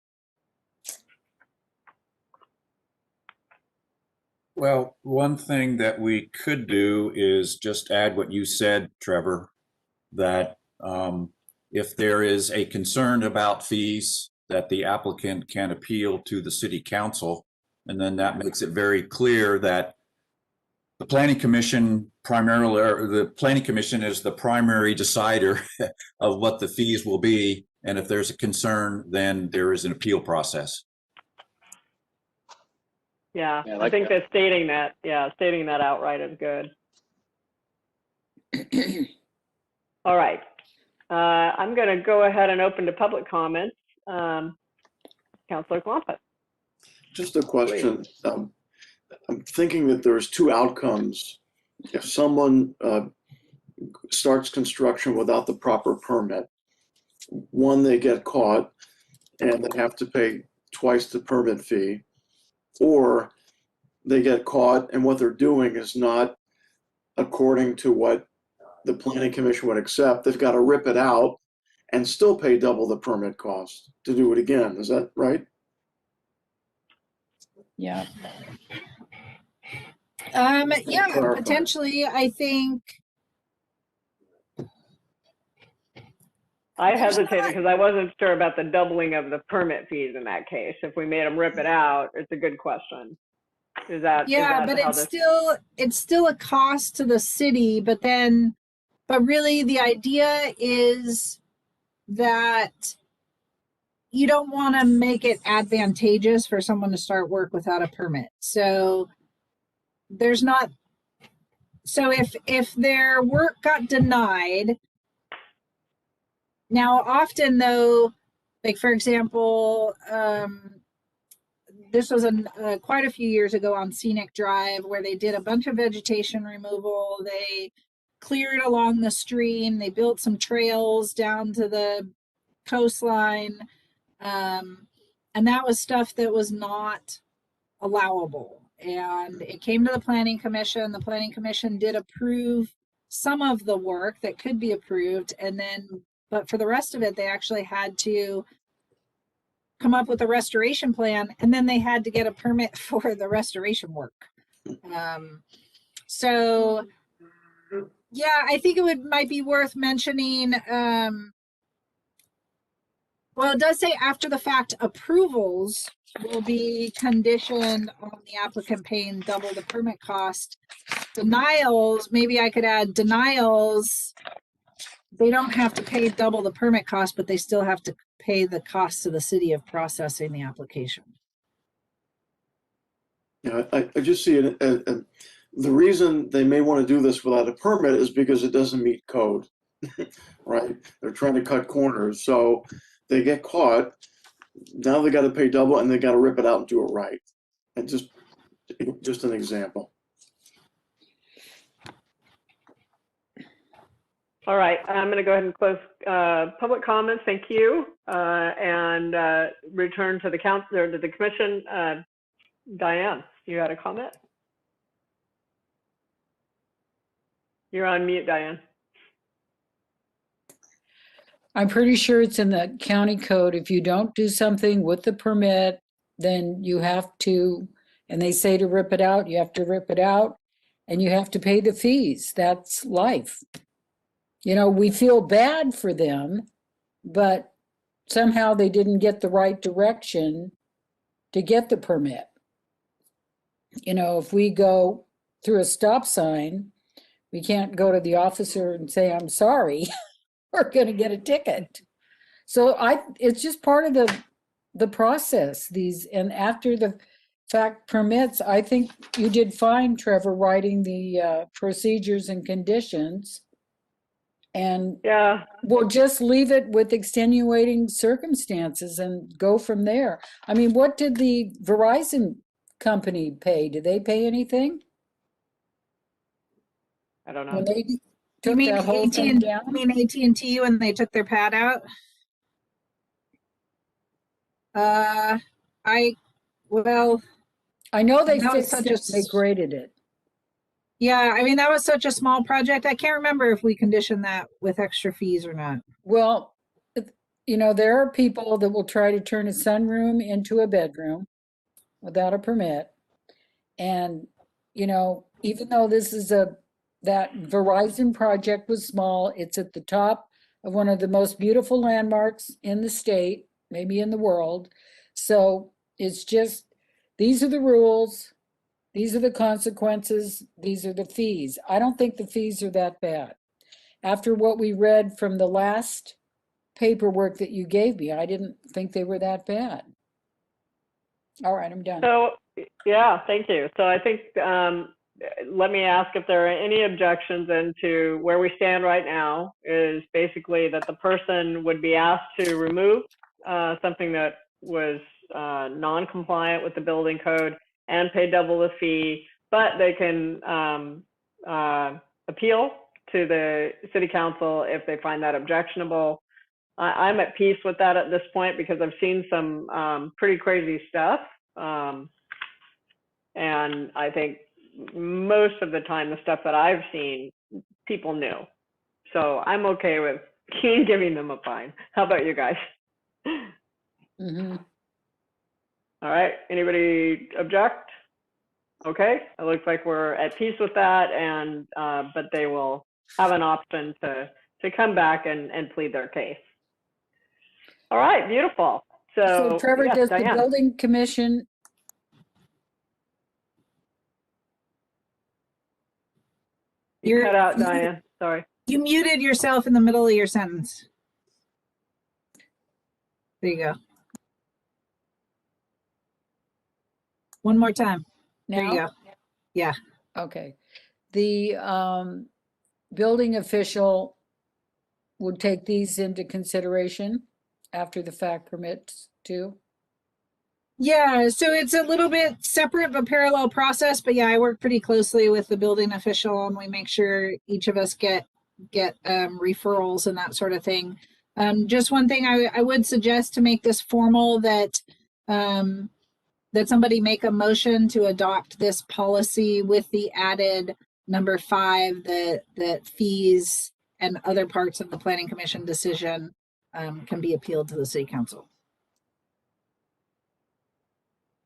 Well, one thing that we could do is just add what you said, Trevor, that if there is a concern about fees, that the applicant can appeal to the city council. And then that makes it very clear that the Planning Commission is the primary decider of what the fees will be. And if there's a concern, then there is an appeal process. Yeah, Yeah, I I like think that. that stating that outright is good. All right. I'm going to go ahead and open to public comments. Councilor Clompet. Just a question. I'm thinking that there's two outcomes. If someone starts construction without the proper permit, one, they get caught and they have to pay twice the permit fee, or they get caught and what they're doing is not according to what the Planning Commission would accept. They've got to rip it out and still pay double the permit cost to do it again. Is that right? Yeah. Yeah, Clarify. potentially, I think. I hesitated because I wasn't sure about the doubling of the permit fees in that case. If we made them rip it out, it's a good question. But it's still a cost to the city, but really the idea is that you don't want to make it advantageous for someone to start work without a permit. So if their work got denied, now often though, like for example, this was quite a few years ago on Scenic Drive where they did a bunch of vegetation removal. They cleared along the stream. They built some trails down to the coastline. And that was stuff that was not allowable. And it came to the Planning Commission. The Planning Commission did approve some of the work that could be approved. But for the rest of it, they actually had to come up with a restoration plan, and then they had to get a permit for the restoration work. So yeah, I think might be worth mentioning. Well, it does say after the fact approvals will be conditioned on the applicant paying double the permit cost. Denials, maybe I could add denials. They don't have to pay double the permit cost, but they still have to pay the cost to the city of processing the application. Yeah, I just see it, the reason they may want to do this without a permit is because it doesn't meet code, right? They're trying to cut corners, so they get caught. Now they got to pay double, and they got to rip it out and do it right. And just an example. All right, I'm going to go ahead and close public comments. Thank you, and return to the council or to the commission. Diane, you had a comment? You're on mute, Diane. I'm pretty sure it's in the county code. If you don't do something with the permit, then you have to, and they say to rip it out, you have to rip it out, and you have to pay the fees. That's life. You know, we feel bad for them, but somehow they didn't get the right direction to get the permit. You know, if we go through a stop sign, we can't go to the officer and say, I'm sorry, we're going to get a ticket. So it's just part of the process. And after the fact permits, I think you did fine, Trevor, writing the procedures and conditions. And yeah, we'll just leave it with extenuating circumstances and go from there. I mean, what did the Verizon company pay? Did they pay anything? I don't know. When they You took mean that whole thing down? AT&T when they took their pad out? Well, I know they that was fixed such it, they graded it. yeah, I mean, that was such a small project. I can't remember if we conditioned that with extra fees or not. Well, you know, there are people that will try to turn a sunroom into a bedroom without a permit. And, you know, even though this is that Verizon project was small, it's at the top of one of the most beautiful landmarks in the state, maybe in the world. So it's just, these are the rules, these are the consequences, these are the fees. I don't think the fees are that bad. After what we read from the last paperwork that you gave me, I didn't think they were that bad. All right, I'm done. So, yeah, thank you. So I think, let me ask if there are any objections into where we stand right now is basically that the person would be asked to remove something that was non-compliant with the building code and pay double the fee, but they can appeal to the city council if they find that objectionable. I'm at peace with that at this point because I've seen some pretty crazy stuff. And I think most of the time, the stuff that I've seen, people knew. So I'm okay with giving them a fine. How about you guys? Mm-hmm. All right, anybody object? Okay, it looks like we're at peace with that, and but they will have an option to come back and plead their case. All right, beautiful. So Trevor, yes, does Diane. the building commission You cut out, Diane. Sorry. You muted yourself in the middle of your sentence. There you go. One more time. There you now? go. Yeah. Okay. The building official would take these into consideration after the fact permits too? Yeah, so it's a little bit separate but parallel process, but yeah, I work pretty closely with the building official and we make sure each of us get referrals and that sort of thing. Just one thing I would suggest to make this formal that that somebody make a motion to adopt this policy with the added number 5 that fees and other parts of the planning commission decision can be appealed to the city council.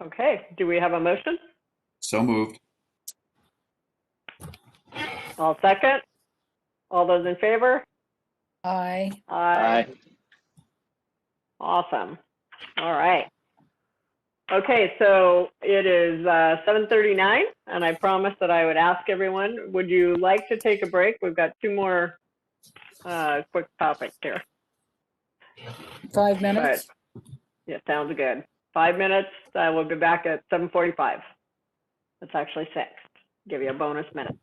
Okay, do we have a motion? So moved. I'll second. All those in favor? Aye. Aye. Awesome. All right. Okay, so it is 7:39, and I promised that I would ask everyone, would you like to take a break? We've got two more quick topics here. 5 minutes? Yeah, sounds good. 5 minutes. We'll be back at 7:45. It's actually 6. Give you a bonus minute.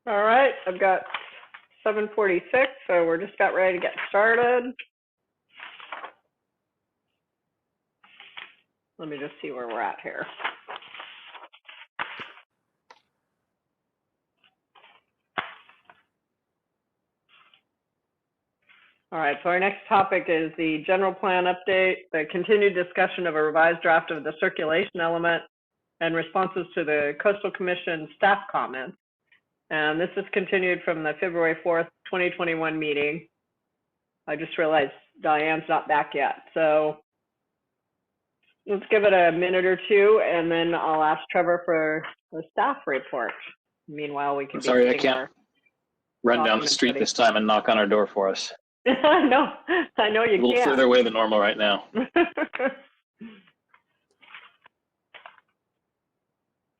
All right, I've got 7:46, so we're just about ready to get started. Let me just see where we're at here. All right, so our next topic is the general plan update, the continued discussion of a revised draft of the circulation element and responses to the Coastal Commission staff comments. And this is continued from the February 4th, 2021 meeting. I just realized Diane's not back yet. So let's give it a minute or two, and then I'll ask Trevor for the staff report. Meanwhile, we can I'm sorry, I getting can't our run down the documents street ready. this time and knock on our door for us. No, I know A you little can't. further away than normal right now.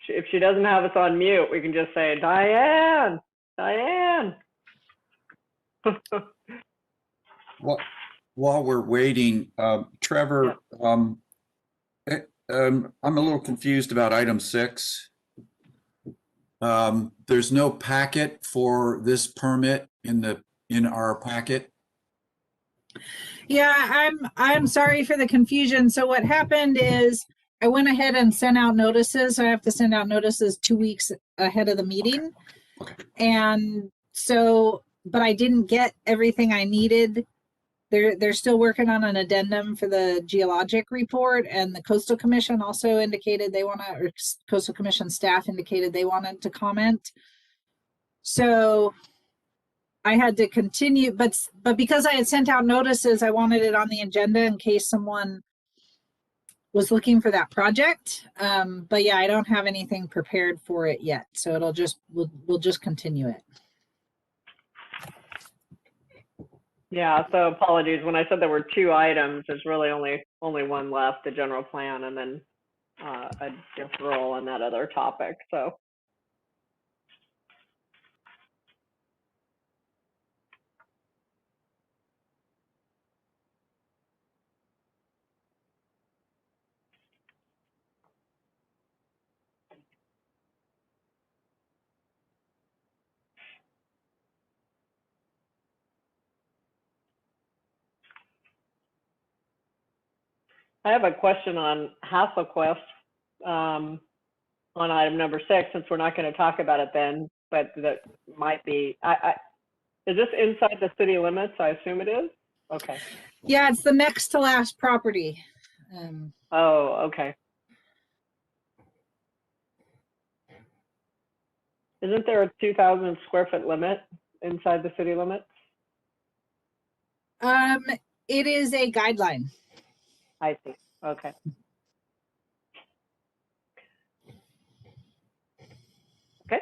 If she doesn't have us on mute, we can just say, Diane, Diane. While we're waiting, Trevor, I'm a little confused about item 6. There's no packet for this permit in our packet. Yeah, I'm sorry for the confusion. So what happened is I went ahead and sent out notices. I have to send out notices 2 weeks ahead of the meeting. Okay. And so, but I didn't get everything I needed. They're still working on an addendum for the geologic report, and the Coastal Commission also indicated they want to, or Coastal Commission staff indicated they wanted to comment. So I had to continue, but because I had sent out notices, I wanted it on the agenda in case someone was looking for that project. But yeah, I don't have anything prepared for it yet. So it'll just, we'll just continue it. Yeah, so apologies. When I said there were 2 items, there's really only one left, the general plan, and then a deferral on that other topic. So. I have a question on Hasselquist on item number 6, since we're not going to talk about it then, but that might be, is this inside the city limits? I assume it is? Okay. Yeah, it's the next to last property. Oh, okay. Isn't there a 2,000 square foot limit inside the city limits? It is a guideline. I see. Okay. Okay.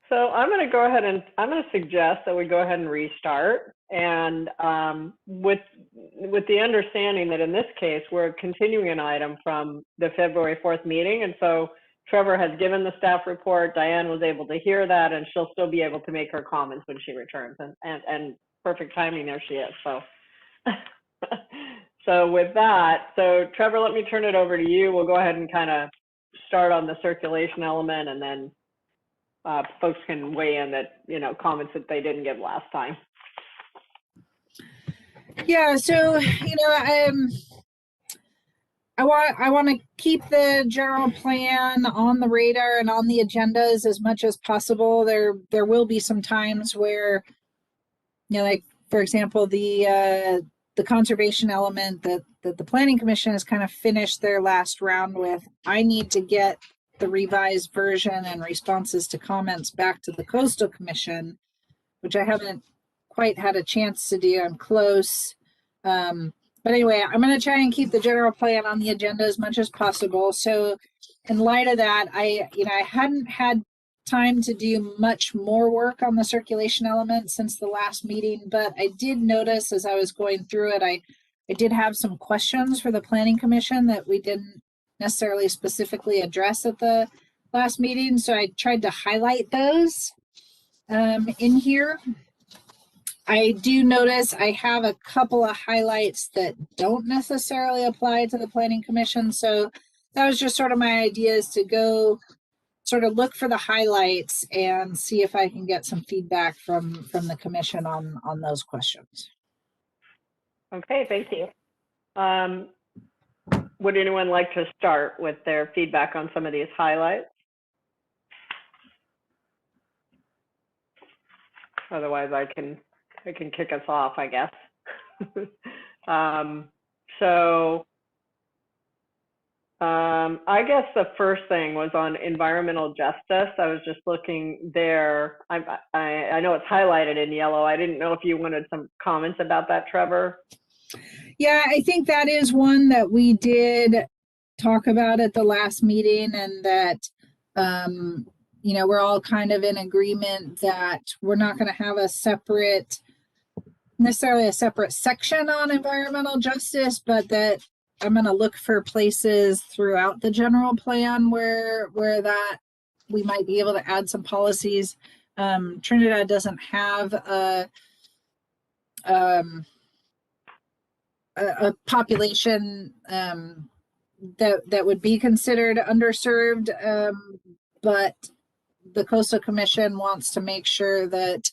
So I'm going to go ahead and I'm going to suggest that we go ahead and restart, and with the understanding that in this case we're continuing an item from the February 4th meeting, and so Trevor has given the staff report. Diane was able to hear that, and she'll still be able to make her comments when she returns, and perfect timing, there she is. So so with that, so Trevor, let me turn it over to you. We'll go ahead and kind of start on the circulation element, and then folks can weigh in that, comments that they didn't give last time. Yeah, so I want to keep the general plan on the radar and on the agendas as much as possible. There will be some times where, like for example, the conservation element that the Planning Commission has kind of finished their last round with. I need to get the revised version and responses to comments back to the Coastal Commission, which I haven't quite had a chance to do. I'm close. But anyway, I'm going to try and keep the general plan on the agenda as much as possible. So in light of that, I hadn't had time to do much more work on the circulation element since the last meeting, but I did notice as I was going through it, I did have some questions for the Planning Commission that we didn't necessarily specifically address at the last meeting. So I tried to highlight those in here. I do notice I have a couple of highlights that don't necessarily apply to the Planning Commission. So that was just sort of my idea, is to go sort of look for the highlights and see if I can get some feedback from the commission on those questions. Okay, thank you. Would anyone like to start with their feedback on some of these highlights? Otherwise, I can kick us off, I guess. I guess the first thing was on environmental justice. I was just looking there. I know it's highlighted in yellow. I didn't know if you wanted some comments about that, Trevor. Yeah, I think that is one that we did talk about at the last meeting, and that we're all kind of in agreement that we're not going to have necessarily a separate section on environmental justice, but that I'm going to look for places throughout the general plan where that we might be able to add some policies. Trinidad doesn't have a population that would be considered underserved, but the Coastal Commission wants to make sure that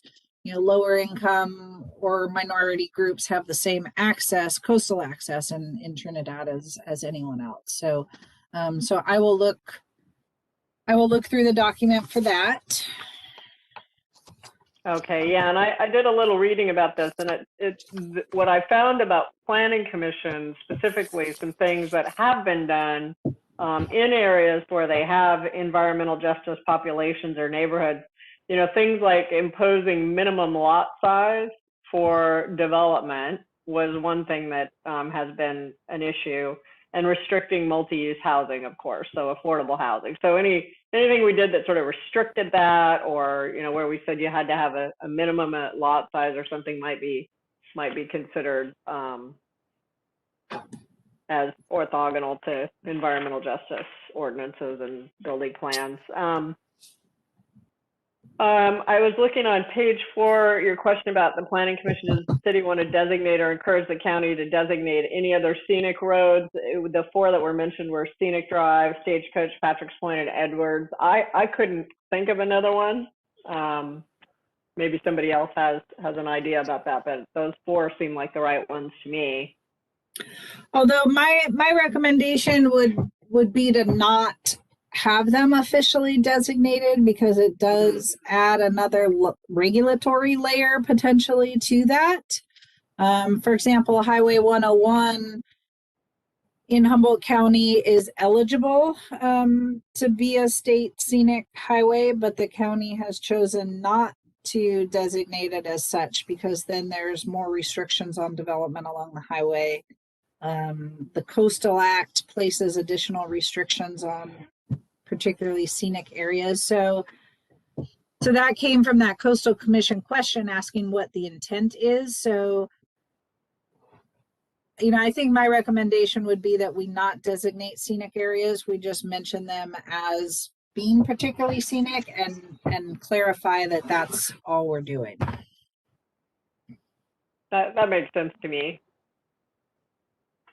lower income or minority groups have the same access, coastal access in Trinidad as anyone else. So I will look through the document for that. Okay, yeah, and I did a little reading about this, and it's what I found about planning commissions, specifically some things that have been done in areas where they have environmental justice populations or neighborhoods. Things like imposing minimum lot size for development was one thing that has been an issue, and restricting multi-use housing, of course, so affordable housing. So anything we did that sort of restricted that, or where we said you had to have a minimum lot size or something, might be considered as orthogonal to environmental justice ordinances and building plans. I was looking on page 4, your question about the Planning Commission, does the city want to designate or encourage the county to designate any other scenic roads? The 4 that were mentioned were Scenic Drive, Stagecoach, Patrick's Point, and Edwards. I couldn't think of another one. Maybe somebody else has an idea about that, but those 4 seem like the right ones to me. Although my recommendation would be to not have them officially designated, because it does add another regulatory layer potentially to that. For example, Highway 101 in Humboldt County is eligible to be a state scenic highway, but the county has chosen not to designate it as such, because then there's more restrictions on development along the highway. The Coastal Act places additional restrictions on particularly scenic areas. So that came from that Coastal Commission question asking what the intent is. So, I think my recommendation would be that we not designate scenic areas. We just mention them as being particularly scenic and clarify that that's all we're doing. That makes sense to me.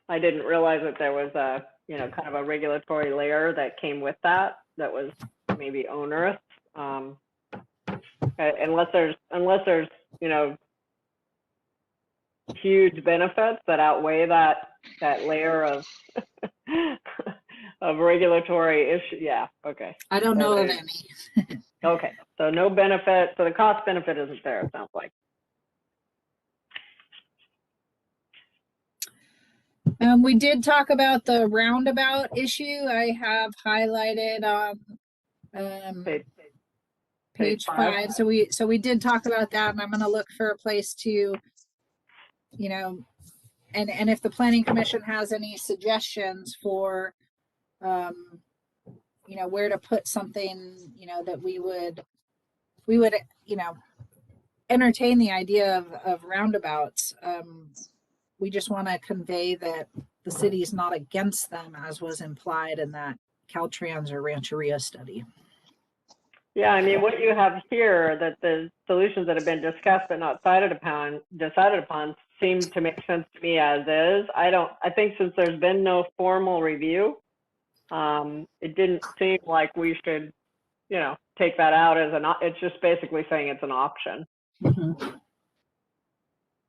I didn't realize that there was a kind of a regulatory layer that came with that was maybe onerous. Unless there's, you know, huge benefits that outweigh that layer of of regulatory issue. Yeah, okay. I don't know of Okay. any. Okay, so no benefit, so the cost benefit isn't there, it sounds like. We did talk about the roundabout issue. I have highlighted page 5. So we did talk about that, and I'm going to look for a place to, you know, and if the planning commission has any suggestions for, you know, where to put something, you know, that we would, you know, entertain the idea of roundabouts. We just want to convey that the city is not against them, as was implied in that Caltrans or Rancheria study. Yeah, I mean, what you have here, that the solutions that have been discussed but not decided upon seem to make sense to me as is. I think since there's been no formal review, it didn't seem like we should, you know, take that out as it's just basically saying it's an option. Mm-hmm.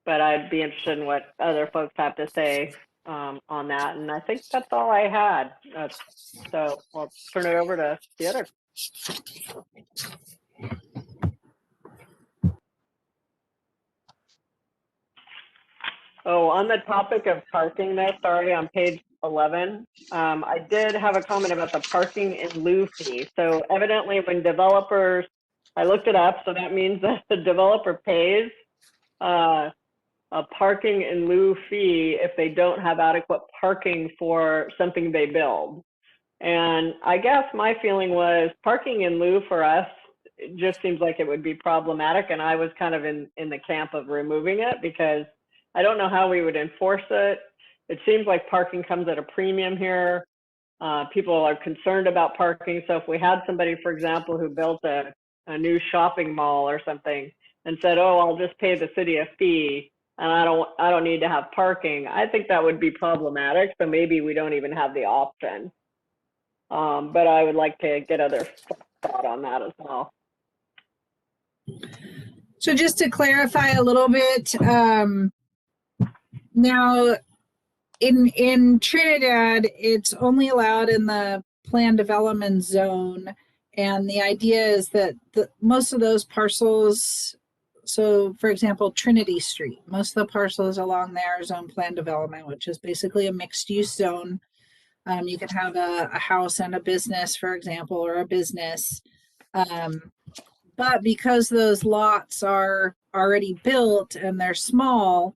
But I'd be interested in what other folks have to say on that. And I think that's all I had. So I'll turn it over to the other. Oh, on the topic of parking there, sorry, on page 11, I did have a comment about the parking in lieu fee. So evidently when developers, I looked it up, so that means that the developer pays a parking in lieu fee if they don't have adequate parking for something they build. And I guess my feeling was parking in lieu for us, it just seems like it would be problematic. And I was kind of in the camp of removing it because I don't know how we would enforce it. It seems like parking comes at a premium here. People are concerned about parking. So if we had somebody, for example, who built a new shopping mall or something and said, oh, I'll just pay the city a fee and I don't need to have parking, I think that would be problematic. So maybe we don't even have the option. But I would like to get other thought on that as well. So just to clarify a little bit, now in Trinidad, it's only allowed in the planned development zone. And the idea is that most of those parcels, so for example, Trinity Street, most of the parcels along there are zone plan development, which is basically a mixed use zone. You can have a house and a business, for example, or a business. But because those lots are already built and they're small,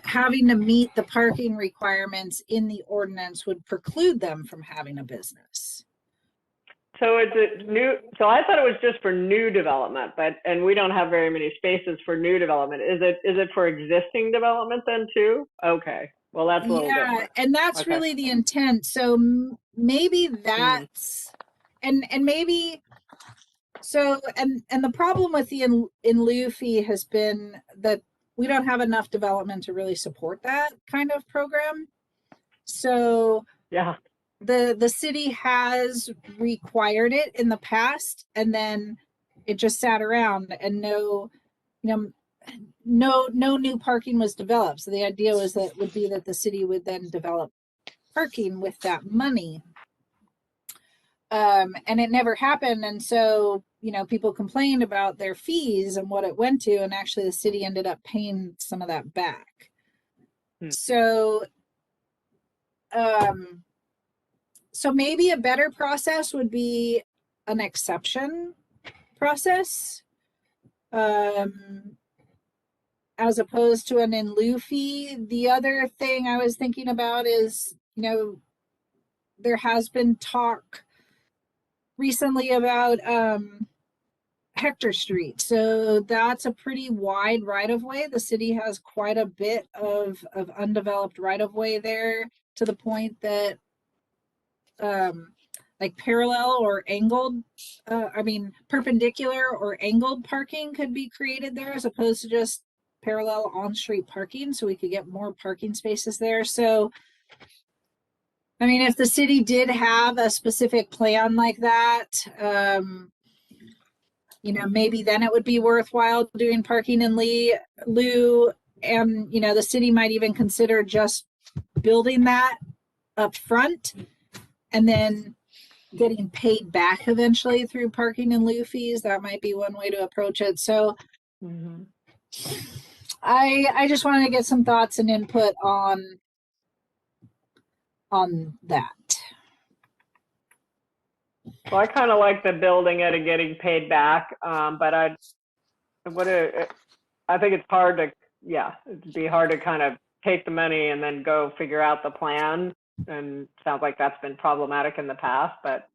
having to meet the parking requirements in the ordinance would preclude them from having a business. So is it new? So I thought it was just for new development, and we don't have very many spaces for new development. Is it for existing development then too? Okay. Well, that's a little different. And that's Okay. really the intent. So maybe that's, and maybe, so, and the problem with the in lieu fee has been that we don't have enough development to really support that kind of program. So Yeah. the city has required it in the past, and then it just sat around and no new parking was developed. So the idea would be that the city would then develop parking with that money. And it never happened. And so, people complained about their fees and what it went to, and actually the city ended up paying some of that back. So, so maybe a better process would be an exception process, as opposed to an in lieu fee. The other thing I was thinking about is, there has been talk recently about Hector Street. So that's a pretty wide right-of-way. The city has quite a bit of undeveloped right-of-way there, to the point that like parallel or angled, perpendicular or angled parking could be created there, as opposed to just parallel on-street parking. So we could get more parking spaces there. So I mean, if the city did have a specific plan like that, you know, maybe then it would be worthwhile doing parking in lieu. And, you know, the city might even consider just building that up front and then getting paid back eventually through parking in lieu fees. That might be one way to approach it. So I just wanted to get some thoughts and input on that. Well, I kind of like the building it and getting paid back, but I think it's hard to, it'd be hard to kind of take the money and then go figure out the plan. And sounds like that's been problematic in the past, but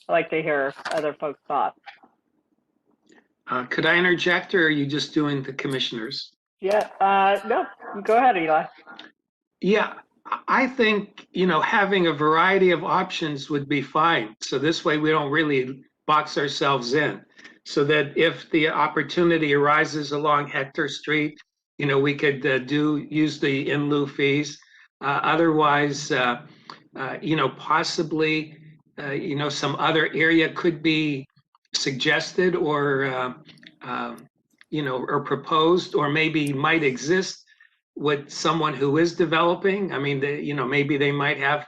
I like to hear other folks' thoughts. Could I interject, or are you just doing the commissioners? Yeah, no, go ahead, Eli. Yeah, I think, you know, having a variety of options would be fine. So this way we don't really box ourselves in. So that if the opportunity arises along Hector Street, you know, we could use the in lieu fees. Otherwise, you know, possibly, you know, some other area could be suggested or, you know, or proposed, or maybe might exist with someone who is developing. I mean, you know, maybe they might have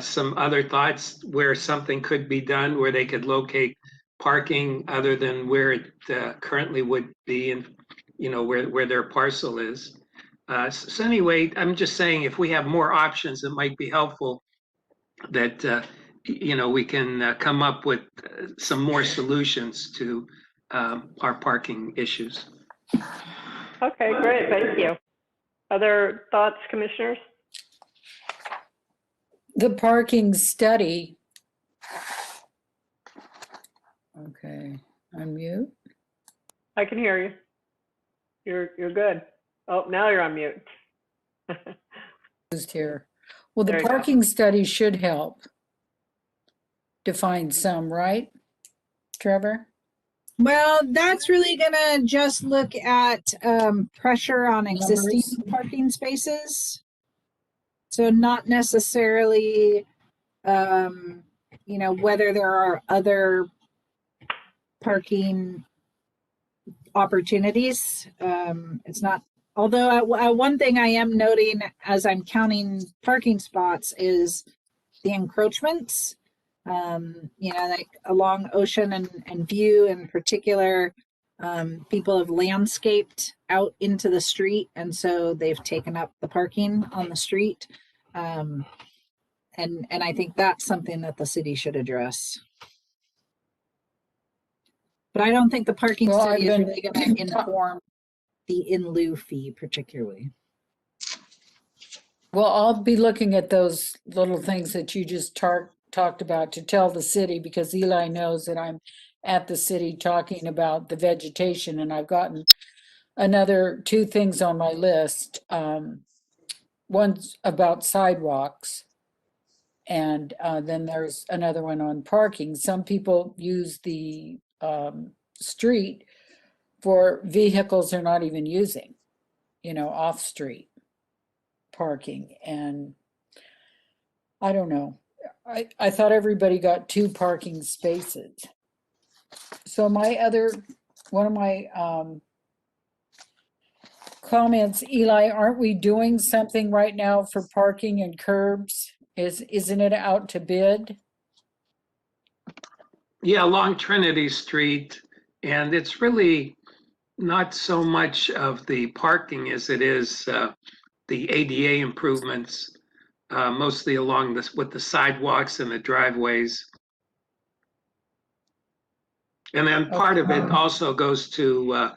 some other thoughts where something could be done, where they could locate parking other than where it currently would be, and, you know, where their parcel is. So anyway, I'm just saying, if we have more options, it might be helpful that, you know, we can come up with some more solutions to our parking issues. Okay, great, thank you. Other thoughts, commissioners? The parking study. Okay, unmute. I can hear you. You're good. Oh, now you're on mute. Just here. Well, the There you go. parking study should help define some, right, Trevor? Well, that's really gonna just look at pressure on existing Numbers. parking spaces. So not necessarily, you know, whether there are other parking opportunities. It's not, although one thing I am noting as I'm counting parking spots is the encroachments. You know, like along Ocean and View in particular, people have landscaped out into the street, and so they've taken up the parking on the street. And I think that's something that the city should address. But I don't think the parking Well, study is I've been- really going to inform the in lieu fee particularly. Well, I'll be looking at those little things that you just talked about to tell the city, because Eli knows that I'm at the city talking about the vegetation, and I've gotten another 2 things on my list. One's about sidewalks, and then there's another one on parking. Some people use the street for vehicles they're not even using, you know, off-street parking. And I don't know. I thought everybody got 2 parking spaces. So one of my comments, Eli, aren't we doing something right now for parking and curbs? Isn't it out to bid? Yeah, along Trinity Street, and it's really not so much of the parking as it is the ADA improvements, mostly along this with the sidewalks and the driveways. And then part of it also goes to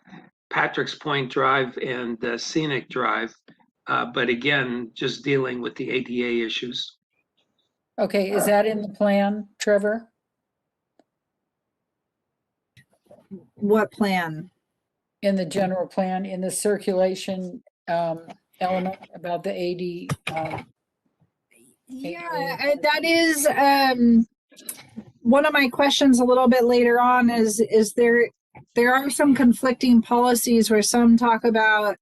Patrick's Point Drive and Scenic Drive, but again, just dealing with the ADA issues. Okay, is that in the plan, Trevor? What plan? In the general plan, in the circulation element about the AD? Yeah, that is one of my questions a little bit later on is there are some conflicting policies where some talk about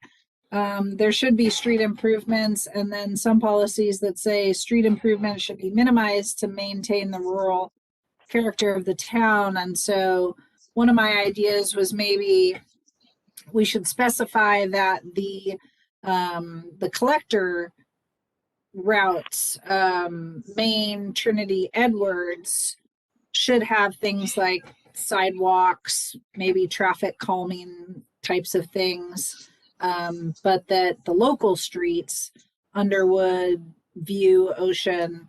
There should be street improvements, and then some policies that say street improvements should be minimized to maintain the rural character of the town. And so one of my ideas was maybe we should specify that the collector routes, Main, Trinity, Edwards, should have things like sidewalks, maybe traffic calming types of things. But that the local streets, Underwood, View, Ocean,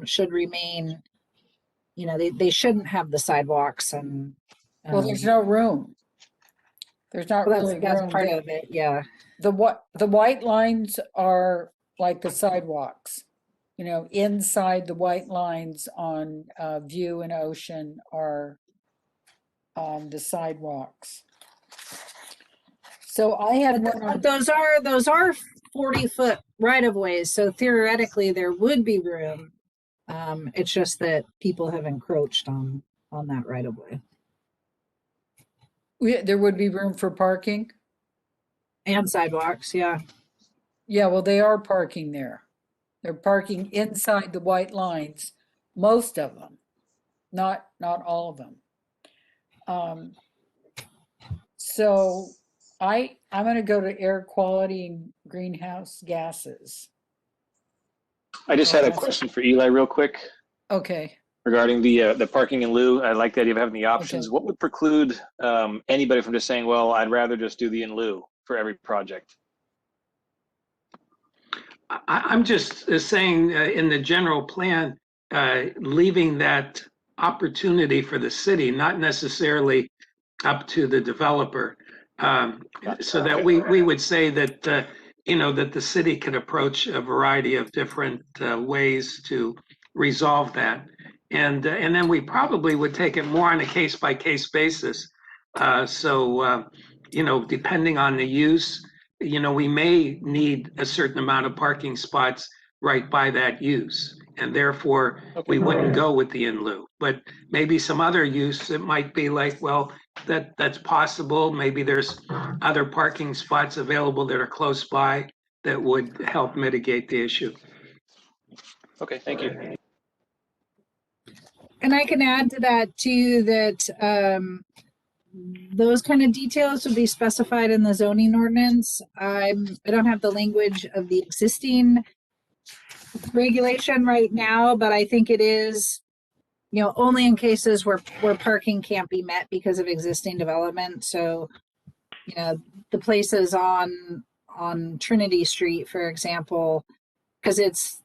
should remain, you know, they shouldn't have the sidewalks and. Well, there's no room. There's not Well, really that's room. part of it, yeah. The white lines are like the sidewalks. You know, inside the white lines on View and Ocean are the sidewalks. So I had one on, But those are 40-foot right of ways, so theoretically there would be room. It's just that people have encroached on that right of way. there would be room for parking. And sidewalks, yeah. Yeah, well, they are parking there. They're parking inside the white lines, most of them, not all of them. So I'm going to go to air quality and greenhouse gases. I just had a question for Eli real quick Okay. regarding the parking in lieu. I like the idea of having the options. Okay. What would preclude anybody from just saying, well, I'd rather just do the in lieu for every project? I'm just saying in the general plan, leaving that opportunity for the city, not necessarily up to the developer. So that we would say that, you know, that the city could approach a variety of different ways to resolve that. And then we probably would take it more on a case by case basis. So, you know, depending on the use, you know, we may need a certain amount of parking spots right by that use. And therefore, we wouldn't go with the in lieu. But maybe some other use, it might be like, well, that's possible. Maybe there's other parking spots available that are close by that would help mitigate the issue. Okay, thank you. And I can add to that too, that those kind of details would be specified in the zoning ordinance. I don't have the language of the existing regulation right now, but I think it is, you know, only in cases where parking can't be met because of existing development. So, you know, the places on Trinity Street, for example, because it's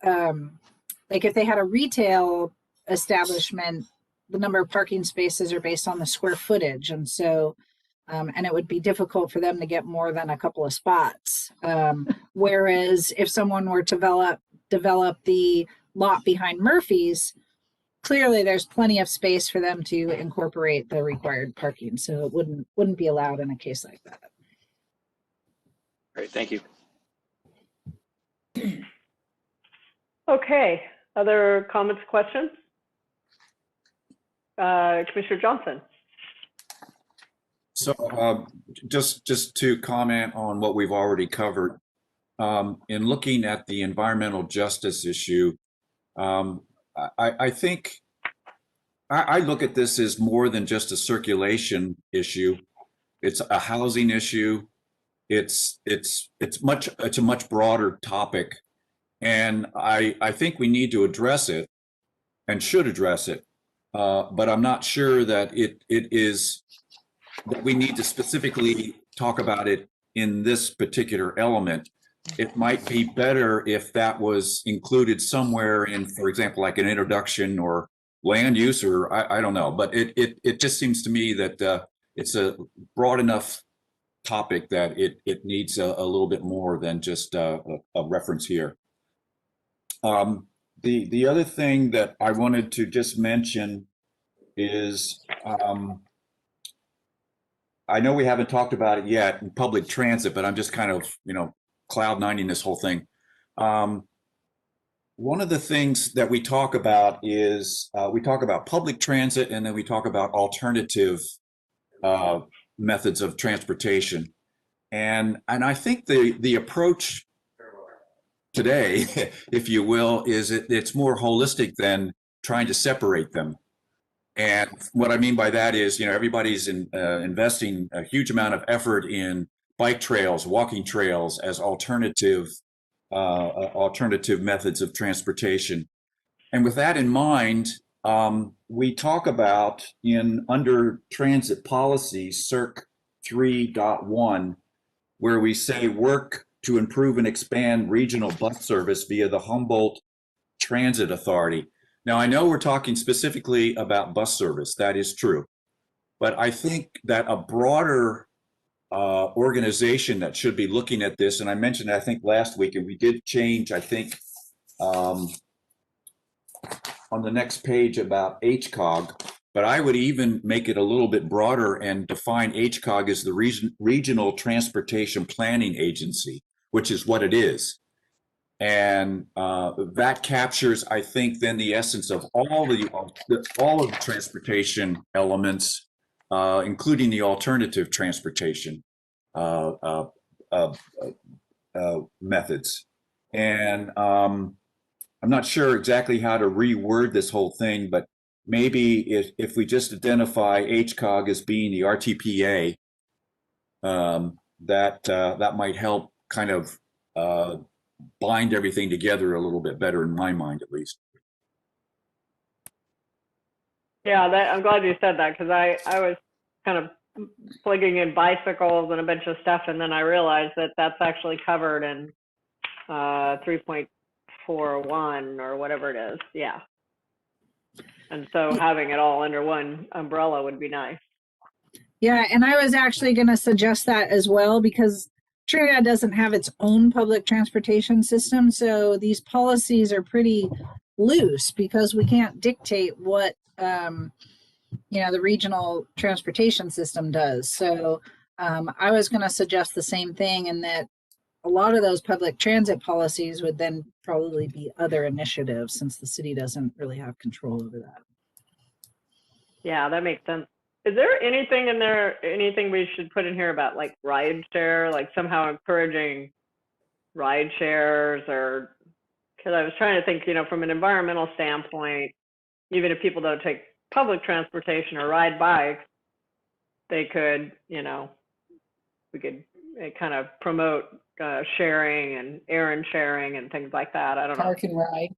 like if they had a retail establishment, the number of parking spaces are based on the square footage. And so, and it would be difficult for them to get more than a couple of spots. Whereas if someone were to develop the lot behind Murphy's, clearly there's plenty of space for them to incorporate the required parking. So it wouldn't be allowed in a case like that. Great, thank you. Okay, other comments, questions? Commissioner Johnson. So just to comment on what we've already covered, in looking at the environmental justice issue, I think I look at this as more than just a circulation issue. It's a housing issue. It's a much broader topic, and I think we need to address it and should address it. But I'm not sure that it is that we need to specifically talk about it in this particular element. It might be better if that was included somewhere in, for example, like an introduction or land use, or I don't know. But it just seems to me that it's a broad enough topic that it needs a little bit more than just a reference here. The other thing that I wanted to just mention is, I know we haven't talked about it yet in public transit, but I'm just kind of, you know, cloud nining this whole thing. One of the things that we talk about is we talk about public transit, and then we talk about alternative methods of transportation. And I think the approach today, if you will, is it's more holistic than trying to separate them. And what I mean by that is, everybody's investing a huge amount of effort in bike trails, walking trails as alternative methods of transportation. And with that in mind, we talk about under transit policy, CIRC 3.1, where we say work to improve and expand regional bus service via the Humboldt Transit Authority. Now, I know we're talking specifically about bus service. That is true. But I think that a broader organization that should be looking at this, and I mentioned, I think last week, and we did change, I think, on the next page about HCOG, but I would even make it a little bit broader and define HCOG as the Regional Transportation Planning Agency, which is what it is. And that captures, I think, then the essence of all of the transportation elements, including the alternative transportation methods. And I'm not sure exactly how to reword this whole thing, but maybe if we just identify HCOG as being the RTPA, that might help kind of bind everything together a little bit better, in my mind, at least. Yeah, I'm glad you said that, because I was kind of plugging in bicycles and a bunch of stuff, and then I realized that that's actually covered in 3.41 or whatever it is. Yeah. And so having it all under one umbrella would be nice. Yeah, and I was actually going to suggest that as well, because Trinidad doesn't have its own public transportation system. So these policies are pretty loose because we can't dictate what, the regional transportation system does. So I was going to suggest the same thing, and that a lot of those public transit policies would then probably be other initiatives, since the city doesn't really have control over that. Yeah, that makes sense. Is there anything in there, anything we should put in here about like ride share, like somehow encouraging ride shares? Or, because I was trying to think, from an environmental standpoint, even if people don't take public transportation or ride bikes, they could, we could kind of promote sharing and errand sharing and things like that. I don't know. Park and ride.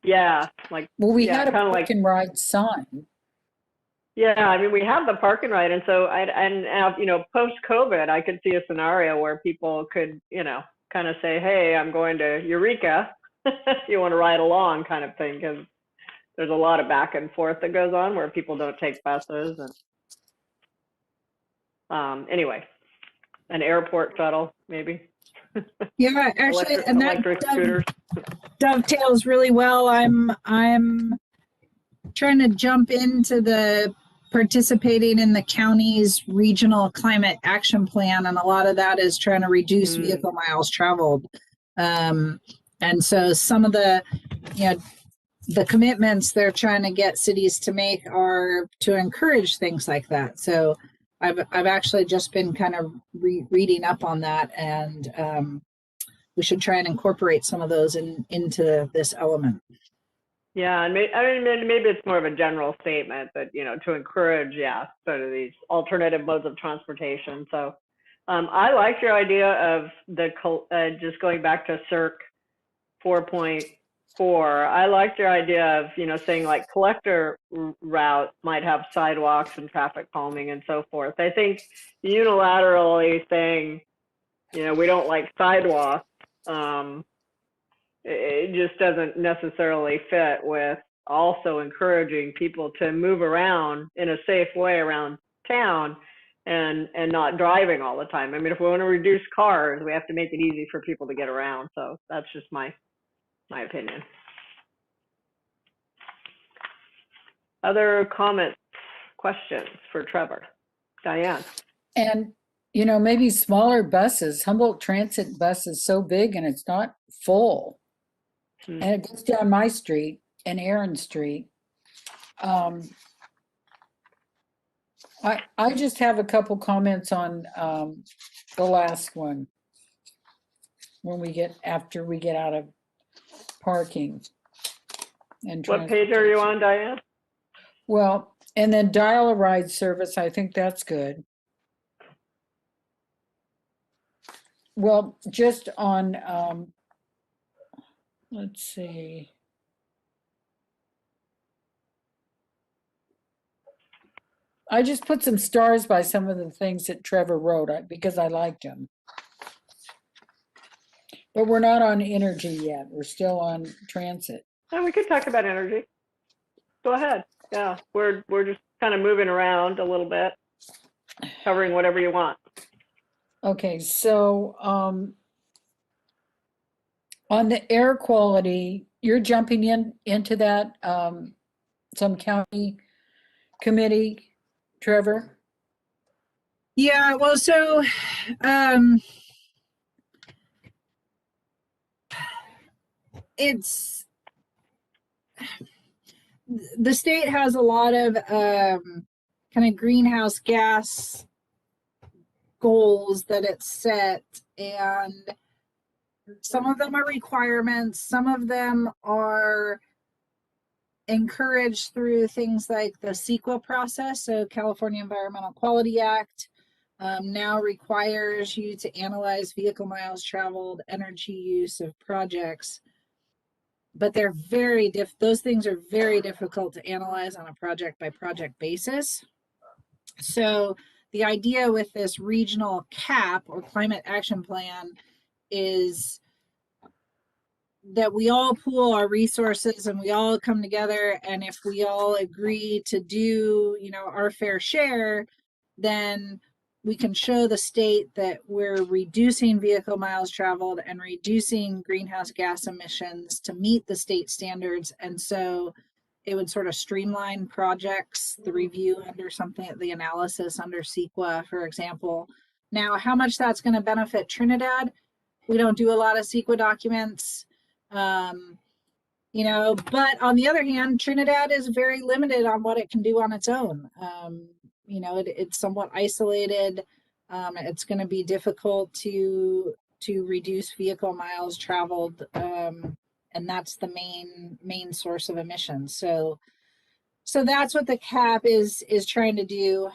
Yeah, like, Well, we yeah, had a kind of park like, and ride sign. yeah, I mean, we have the park and ride, and so post COVID, I could see a scenario where people could, kind of say, hey, I'm going to Eureka, you want to ride along, kind of thing, because there's a lot of back and forth that goes on where people don't take buses. And anyway, an airport shuttle, maybe. Yeah, actually, and that electric scooters. dovetails really well. I'm trying to jump into the participating in the county's regional climate action plan, and a lot of that is trying to reduce vehicle miles traveled. And so some of the commitments they're trying to get cities to make are to encourage things like that. So I've actually just been kind of reading up on that, and we should try and incorporate some of those into this element. Yeah, and maybe it's more of a general statement that, to encourage, sort of these alternative modes of transportation. So I like your idea of just going back to CIRC 4.4. I liked your idea of, saying like collector routes might have sidewalks and traffic calming and so forth. I think unilaterally saying, we don't like sidewalks, it just doesn't necessarily fit with also encouraging people to move around in a safe way around town and not driving all the time. I mean, if we want to reduce cars, we have to make it easy for people to get around. So that's just my opinion. Other comments, questions for Trevor? Diane? And, maybe smaller buses. Humboldt Transit bus is so big and it's not full. And it goes down my street and Aaron Street. I just have a couple comments on the last one. After we get out of parking. And What page are you on, Diane? Well, and then dial-a-ride service, I think that's good. Well, just on, let's see. I just put some stars by some of the things that Trevor wrote because I liked him. But we're not on energy yet. We're still on transit. Oh, we could talk about energy. Go ahead. Yeah, we're just kind of moving around a little bit, covering whatever you want. Okay, so on the air quality, you're jumping into that some county committee, Trevor? Yeah, well, so it's the state has a lot of kind of greenhouse gas goals that it's set, and some of them are requirements, some of them are encouraged through things like the CEQA process. So California Environmental Quality Act now requires you to analyze vehicle miles traveled, energy use of projects, but they're those things are very difficult to analyze on a project by project basis. So the idea with this regional CAP or climate action plan is that we all pool our resources and we all come together, and if we all agree to do, our fair share, then we can show the state that we're reducing vehicle miles traveled and reducing greenhouse gas emissions to meet the state standards. And so it would sort of streamline projects, the review under something, the analysis under CEQA, for example. Now, how much that's going to benefit Trinidad? We don't do a lot of CEQA documents. But on the other hand, Trinidad is very limited on what it can do on its own. It's somewhat isolated. It's going to be difficult to reduce vehicle miles traveled, and that's the main source of emissions. So that's what the CAP is trying to do.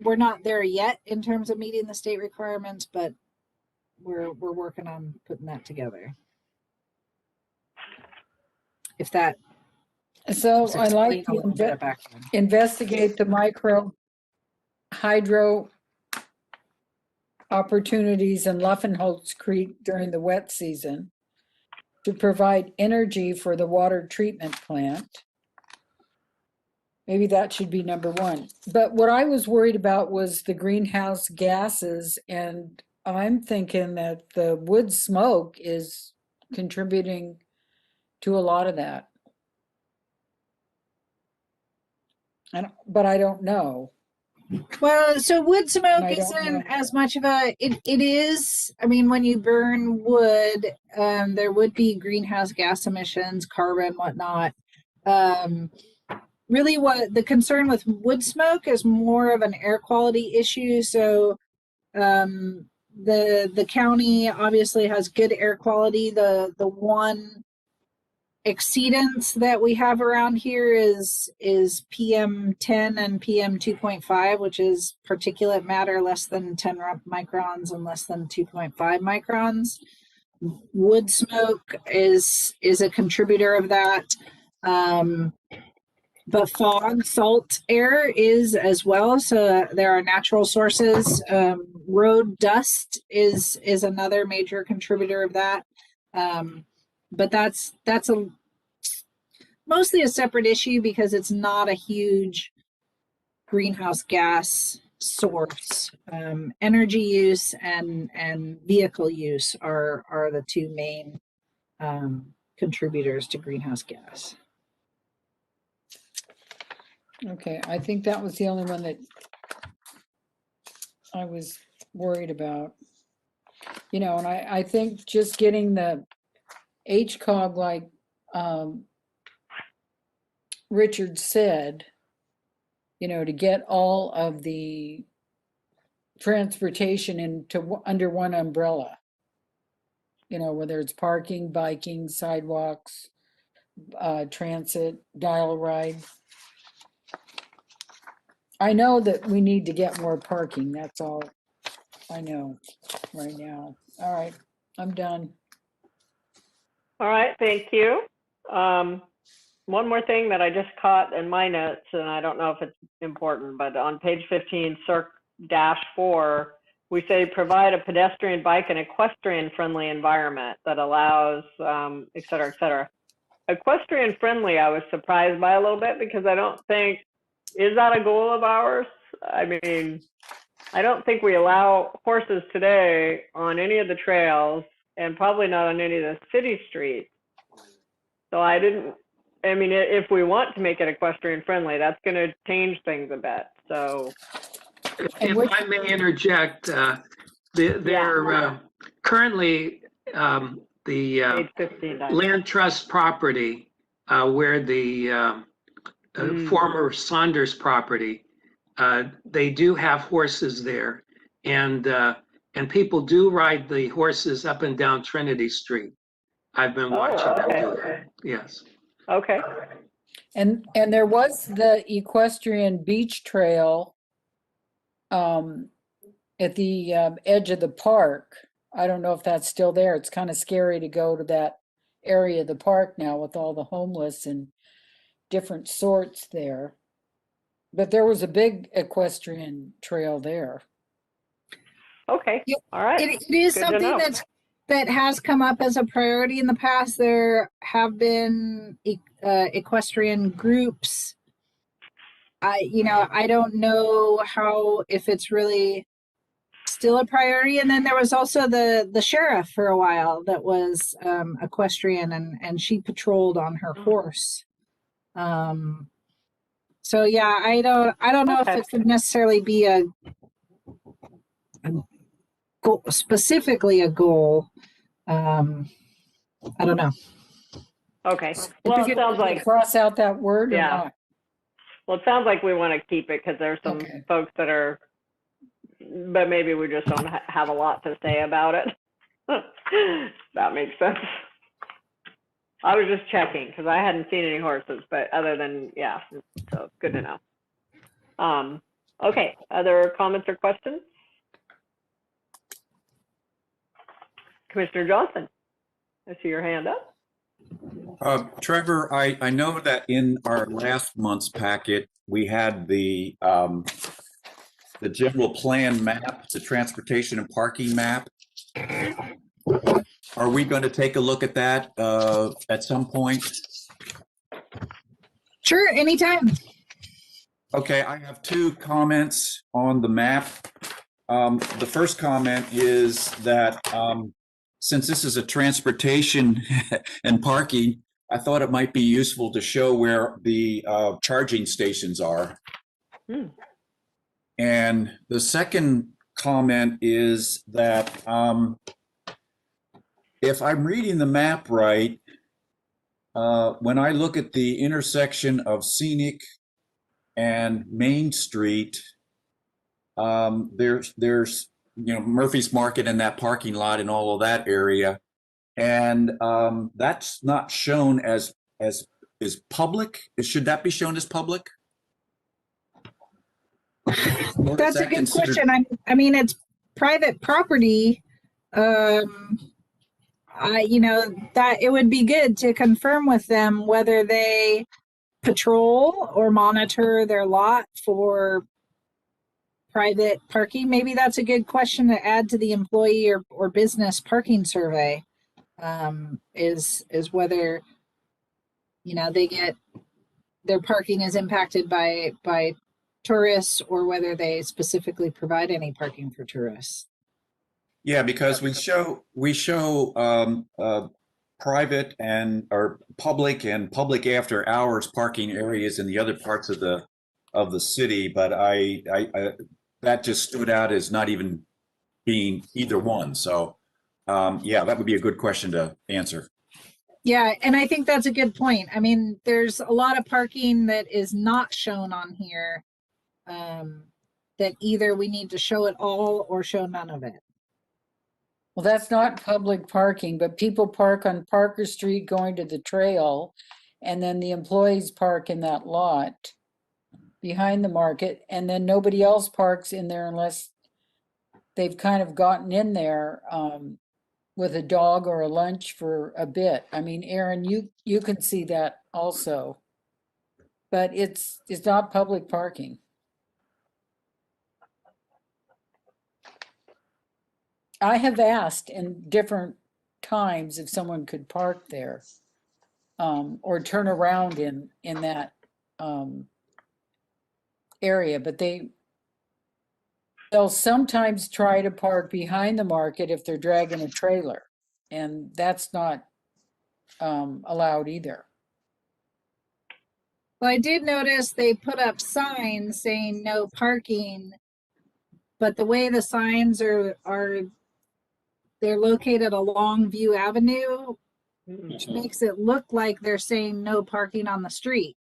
We're not there yet in terms of meeting the state requirements, but we're working on putting that together. If that. So I like to investigate the micro hydro opportunities in Luffenholtz Creek during the wet season to provide energy for the water treatment plant. Maybe that should be number one. But what I was worried about was the greenhouse gases, and I'm thinking that the wood smoke is contributing to a lot of that. But I don't know. Well, so wood smoke isn't as much of it is. I mean, when you burn wood, there would be greenhouse gas emissions, carbon, whatnot. Really what the concern with wood smoke is more of an air quality issue. So the county obviously has good air quality. The one exceedance that we have around here is PM10 and PM2.5, which is particulate matter less than 10 microns and less than 2.5 microns. Wood smoke is a contributor of that. But fog, salt air is as well. So there are natural sources. Road dust is another major contributor of that. But that's mostly a separate issue because it's not a huge greenhouse gas source. Energy use and vehicle use are the two main contributors to greenhouse gas. Okay, I think that was the only one that I was worried about. And I think just getting the HCOG, like Richard said, you know, to get all of the transportation into under one umbrella. You know, whether it's parking, biking, sidewalks, transit, dial ride. I know that we need to get more parking. That's all I know right now. All right, I'm done. All right, thank you. One more thing that I just caught in my notes, and I don't know if it's important, but on page 15, circ-4, we say provide a pedestrian, bike, and equestrian friendly environment that allows, et cetera, et cetera. Equestrian friendly, I was surprised by a little bit because I don't think, is that a goal of ours? I mean, I don't think we allow horses today on any of the trails and probably not on any of the city streets. So I mean, if we want to make it equestrian friendly, that's going to change things a bit. So If I may interject, they're currently the page 15, land trust property where the former Saunders property, they do have horses there, and people do ride the horses up and down Trinity Street. I've been watching them do that. Yes. Okay. And there was the equestrian beach trail at the edge of the park. I don't know if that's still there. It's kind of scary to go to that area of the park now with all the homeless and different sorts there. But there was a big equestrian trail there. Okay. Yeah, All right. It is Good to something know. that has come up as a priority in the past. There have been equestrian groups. I don't know if it's really still a priority. And then there was also the sheriff for a while that was equestrian, and she patrolled on her horse. So yeah, I don't know if it could necessarily be a goal, specifically a goal. I don't know. Okay. Well, it sounds like, cross out that word or Yeah. not? well, it sounds like we want to keep it because there's some Okay. folks that are, but maybe we just don't have a lot to say about it. That makes sense. I was just checking because I hadn't seen any horses, but other than, yeah, so it's good to know. Okay, other comments or questions? Commissioner Johnson, I see your hand up. Trevor, I know that in our last month's packet, we had the general plan map, the transportation and parking map. Are we going to take a look at that at some point? Sure, anytime. Okay, I have two comments on the map. The first comment is that since this is a transportation and parking, I thought it might be useful to show where the charging stations are. And the second comment is that if I'm reading the map right, when I look at the intersection of Scenic and Main Street, there's Murphy's Market and that parking lot and all of that area, and that's not shown as public. Should that be shown as public? That's a good question. I mean, it's private property. That it would be good to confirm with them whether they patrol or monitor their lot for private parking. Maybe that's a good question to add to the employee or business parking survey. Is whether they get their parking is impacted by tourists, or whether they specifically provide any parking for tourists. Yeah, because we show private or public and public after hours parking areas in the other parts of the city, but I that just stood out as not even being either one. So yeah, that would be a good question to answer. Yeah, and I think that's a good point. I mean, there's a lot of parking that is not shown on here that either we need to show it all or show none of it. Well, that's not public parking, but people park on Parker Street going to the trail, and then the employees park in that lot behind the market, and then nobody else parks in there unless they've kind of gotten in there with a dog or a lunch for a bit. I mean, Aaron, you can see that also, but it's not public parking. I have asked in different times if someone could park there or turn around in that area, but they'll sometimes try to park behind the market if they're dragging a trailer, and that's not allowed either. Well, I did notice they put up signs saying no parking, but the way the signs are they're located along View Avenue, which makes it look like they're saying no parking on the street,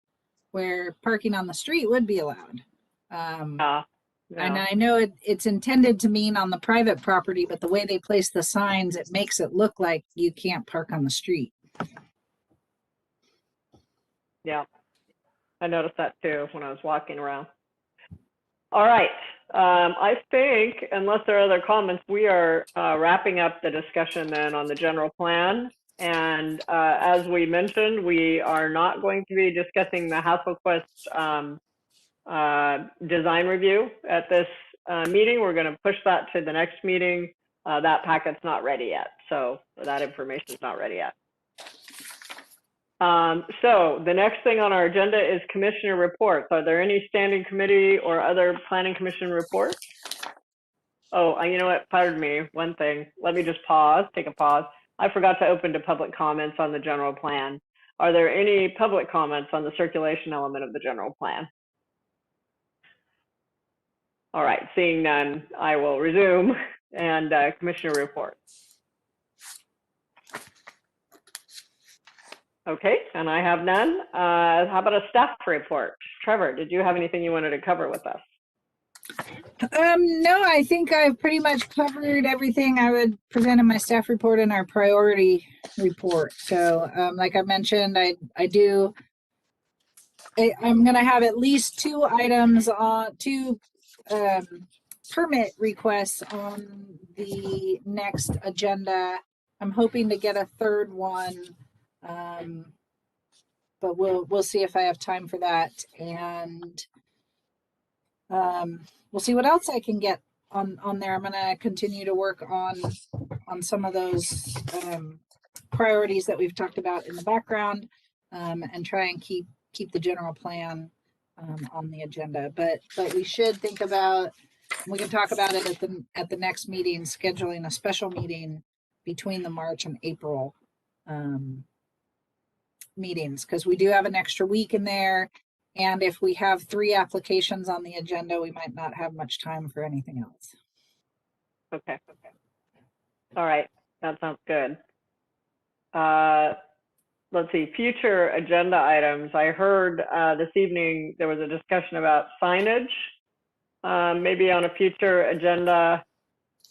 where parking on the street would be allowed. And I know it's intended to mean on the private property, but the way they place the signs, it makes it look like you can't park on the street. Yeah, I noticed that too when I was walking around. All right, I think unless there are other comments, we are wrapping up the discussion then on the general plan. And as we mentioned, we are not going to be discussing the Hasselquist design review at this meeting. We're going to push that to the next meeting. That packet's not ready yet, so that information is not ready yet. So the next thing on our agenda is commissioner reports. Are there any standing committee or other planning commission reports? Oh, you know what? Pardon me. One thing. Let me just pause, take a pause. I forgot to open to public comments on the general plan. Are there any public comments on the circulation element of the general plan? All right, seeing none, I will resume and commissioner reports. Okay, and I have none. How about a staff report? Trevor, did you have anything you wanted to cover with us? No, I think I've pretty much covered everything I would present in my staff report and our priority report. So like I mentioned, I'm going to have at least 2 items on 2 permit requests on the next agenda. I'm hoping to get a 3rd one, but we'll see if I have time for that, and we'll see what else I can get on there. I'm going to continue to work on some of those priorities that we've talked about in the background, and try and keep the general plan on the agenda. But we should think about, we can talk about it at the next meeting, scheduling a special meeting between the March and April meetings, because we do have an extra week in there. And if we have 3 applications on the agenda, we might not have much time for anything else. Okay. All right, that sounds good. Let's see, future agenda items. I heard this evening there was a discussion about signage, maybe on a future agenda.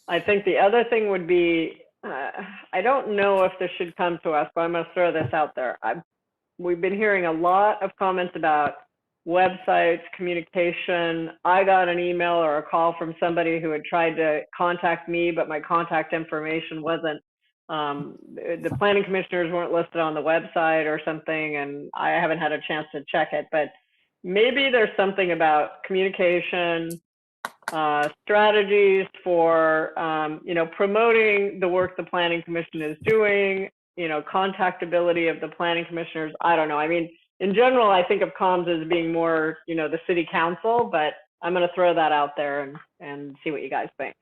I think the other thing would be, I don't know if this should come to us, but I'm going to throw this out there. We've been hearing a lot of comments about websites, communication. I got an email or a call from somebody who had tried to contact me, but my contact information wasn't, the planning commissioners weren't listed on the website or something, and I haven't had a chance to check it, but maybe there's something about communication, strategies for, promoting the work the planning commission is doing, contactability of the planning commissioners. I don't know. I mean, in general, I think of comms as being more, the city council, but I'm going to throw that out there and see what you guys think.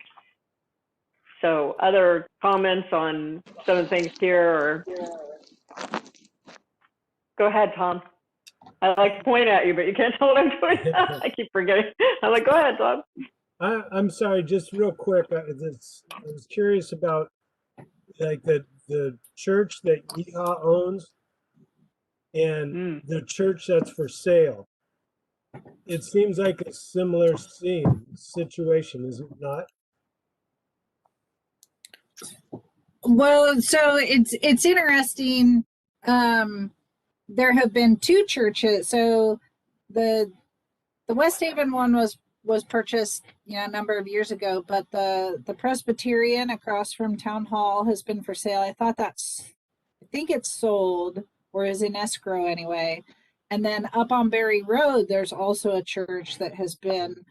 So other comments on some of the things here, or go ahead, Tom. I like to point at you, but you can't tell what I'm doing. I keep forgetting. I'm like, go ahead, Tom. I'm sorry, just real quick. I was curious about like the church that EHA owns and the church that's for sale. it seems like a similar situation, is it not? Well, so it's interesting. There have been two churches. So the West Haven one was purchased, a number of years ago, but the Presbyterian across from Town Hall has been for sale. I think it's sold or is in escrow anyway. And then up on Berry Road, there's also a church that has been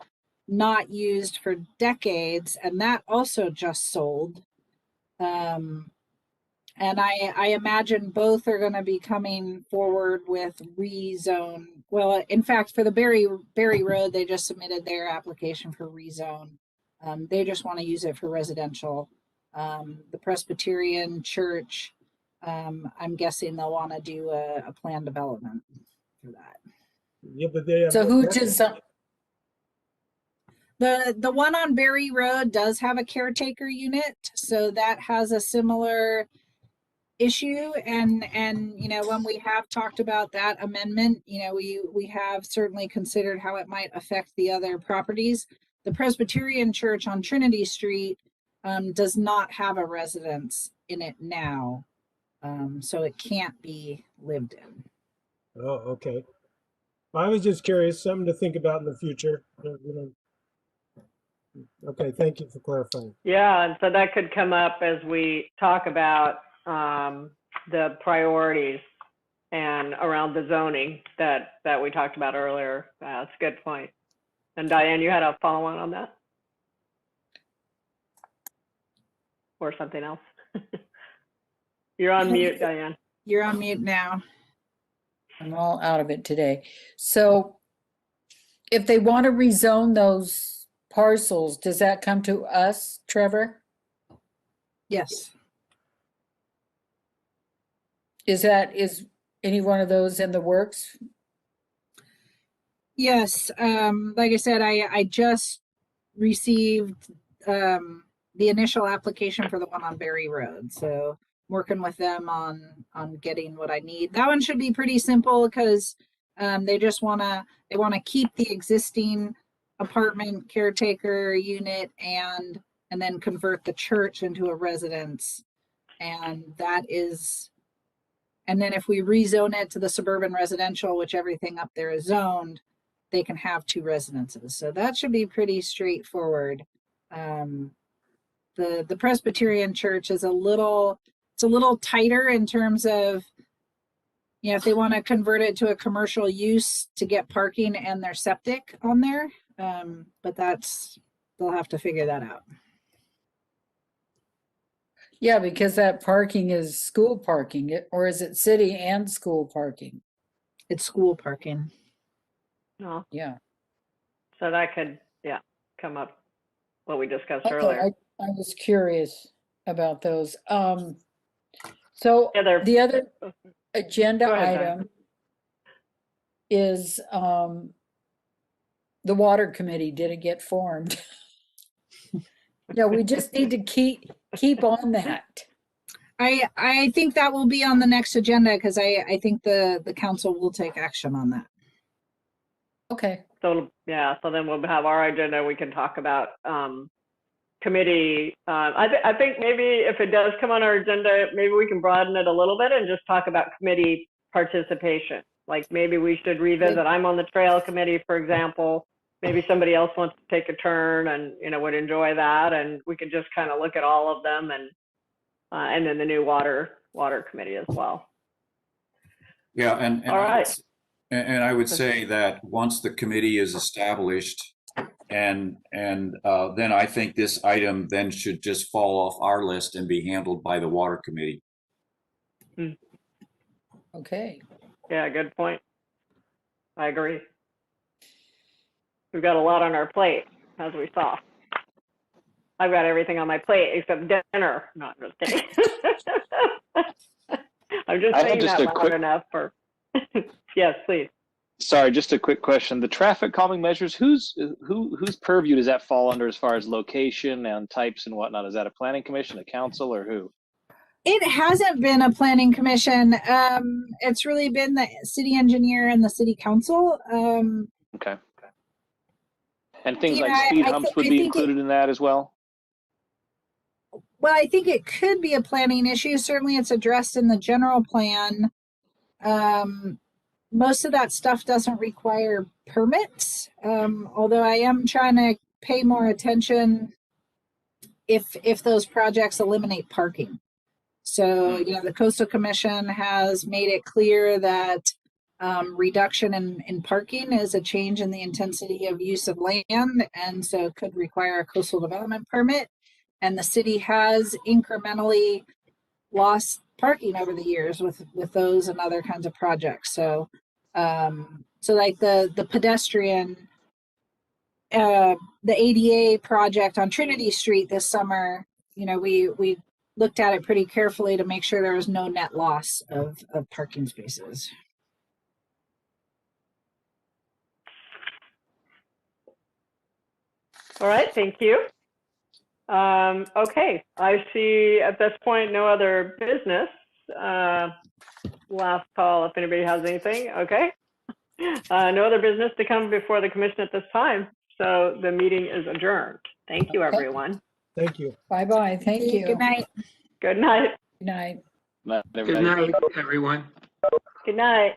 not used for decades, and that also just sold. And I imagine both are going to be coming forward with rezone. Well, in fact, for the Berry Road, they just submitted their application for rezone. They just want to use it for residential. The Presbyterian Church, I'm guessing they'll want to do a planned development for that. Yeah, but they have. So who just, The one on Berry Road does have a caretaker unit, so that has a similar issue. And when we have talked about that amendment, we have certainly considered how it might affect the other properties. The Presbyterian Church on Trinity Street does not have a residence in it now, so it can't be lived in. Oh, okay. I was just curious, something to think about in the future. Okay, thank you for clarifying. Yeah, and so that could come up as we talk about the priorities and around the zoning that we talked about earlier. That's a good point. And Diane, you had a follow-on on that? Or something else? You're on mute, Diane. You're on mute now. I'm all out of it today. So if they want to rezone those parcels, does that come to us, Trevor? Yes. Is any one of those in the works? Yes. Like I said, I just received the initial application for the one on Berry Road. So working with them on getting what I need. That one should be pretty simple because they just want to keep the existing apartment caretaker unit and then convert the church into a residence. And then if we rezone it to the suburban residential, which everything up there is zoned, they can have two residences. So that should be pretty straightforward. The Presbyterian Church is a little tighter in terms of, if they want to convert it to a commercial use to get parking and their septic on there. But they'll have to figure that out. Yeah, because that parking is school parking, or is it city and school parking? It's school parking. No. Yeah. So that could, come up what we discussed Okay, earlier. I was curious about those. So Yeah, the other agenda Go ahead, Diane. item is the water committee. Did it get formed? Yeah, we just need to keep on that. I think that will be on the next agenda because I think the council will take action on that. Okay. So then we'll have our agenda. We can talk about committee. I think maybe if it does come on our agenda, maybe we can broaden it a little bit and just talk about committee participation. Like maybe we should revisit. I'm on the trail committee, for example. Maybe somebody else wants to take a turn and would enjoy that, and we could just kind of look at all of them and then the new water committee as well. Yeah, and All right. And I would say that once the committee is established, and then I think this item then should just fall off our list and be handled by the water committee. Okay. Yeah, good point. I agree. We've got a lot on our plate, as we saw. I've got everything on my plate except dinner. Not just kidding. I'm just saying that loud enough for. Yes, please. Sorry, just a quick question. The traffic calming measures, whose purview does that fall under as far as location and types and whatnot? Is that a planning commission, a council, or who? It hasn't been a planning commission. It's really been the city engineer and the city council. Okay. And things You know, like speed I humps thi- would I be think it- included in that as well? Well, I think it could be a planning issue. Certainly it's addressed in the general plan. Most of that stuff doesn't require permits. Although I am trying to pay more attention if those projects eliminate parking. So, you know, the Coastal Commission has made it clear that reduction in parking is a change in the intensity of use of land, and so it could require a coastal development permit. And the city has incrementally lost parking over the years with those and other kinds of projects. So, so like the pedestrian, the ADA project on Trinity Street this summer, you know, we looked at it pretty carefully to make sure there was no net loss of parking spaces. All right, thank you. Okay, I see at this point no other business. Last call if anybody has anything. Okay. No other business to come before the commission at this time. So the meeting is adjourned. Thank you, Okay. everyone. Thank you. Bye-bye. Thank you. Good night. Good night. Good night. Not Good everybody. night, everyone. Good night.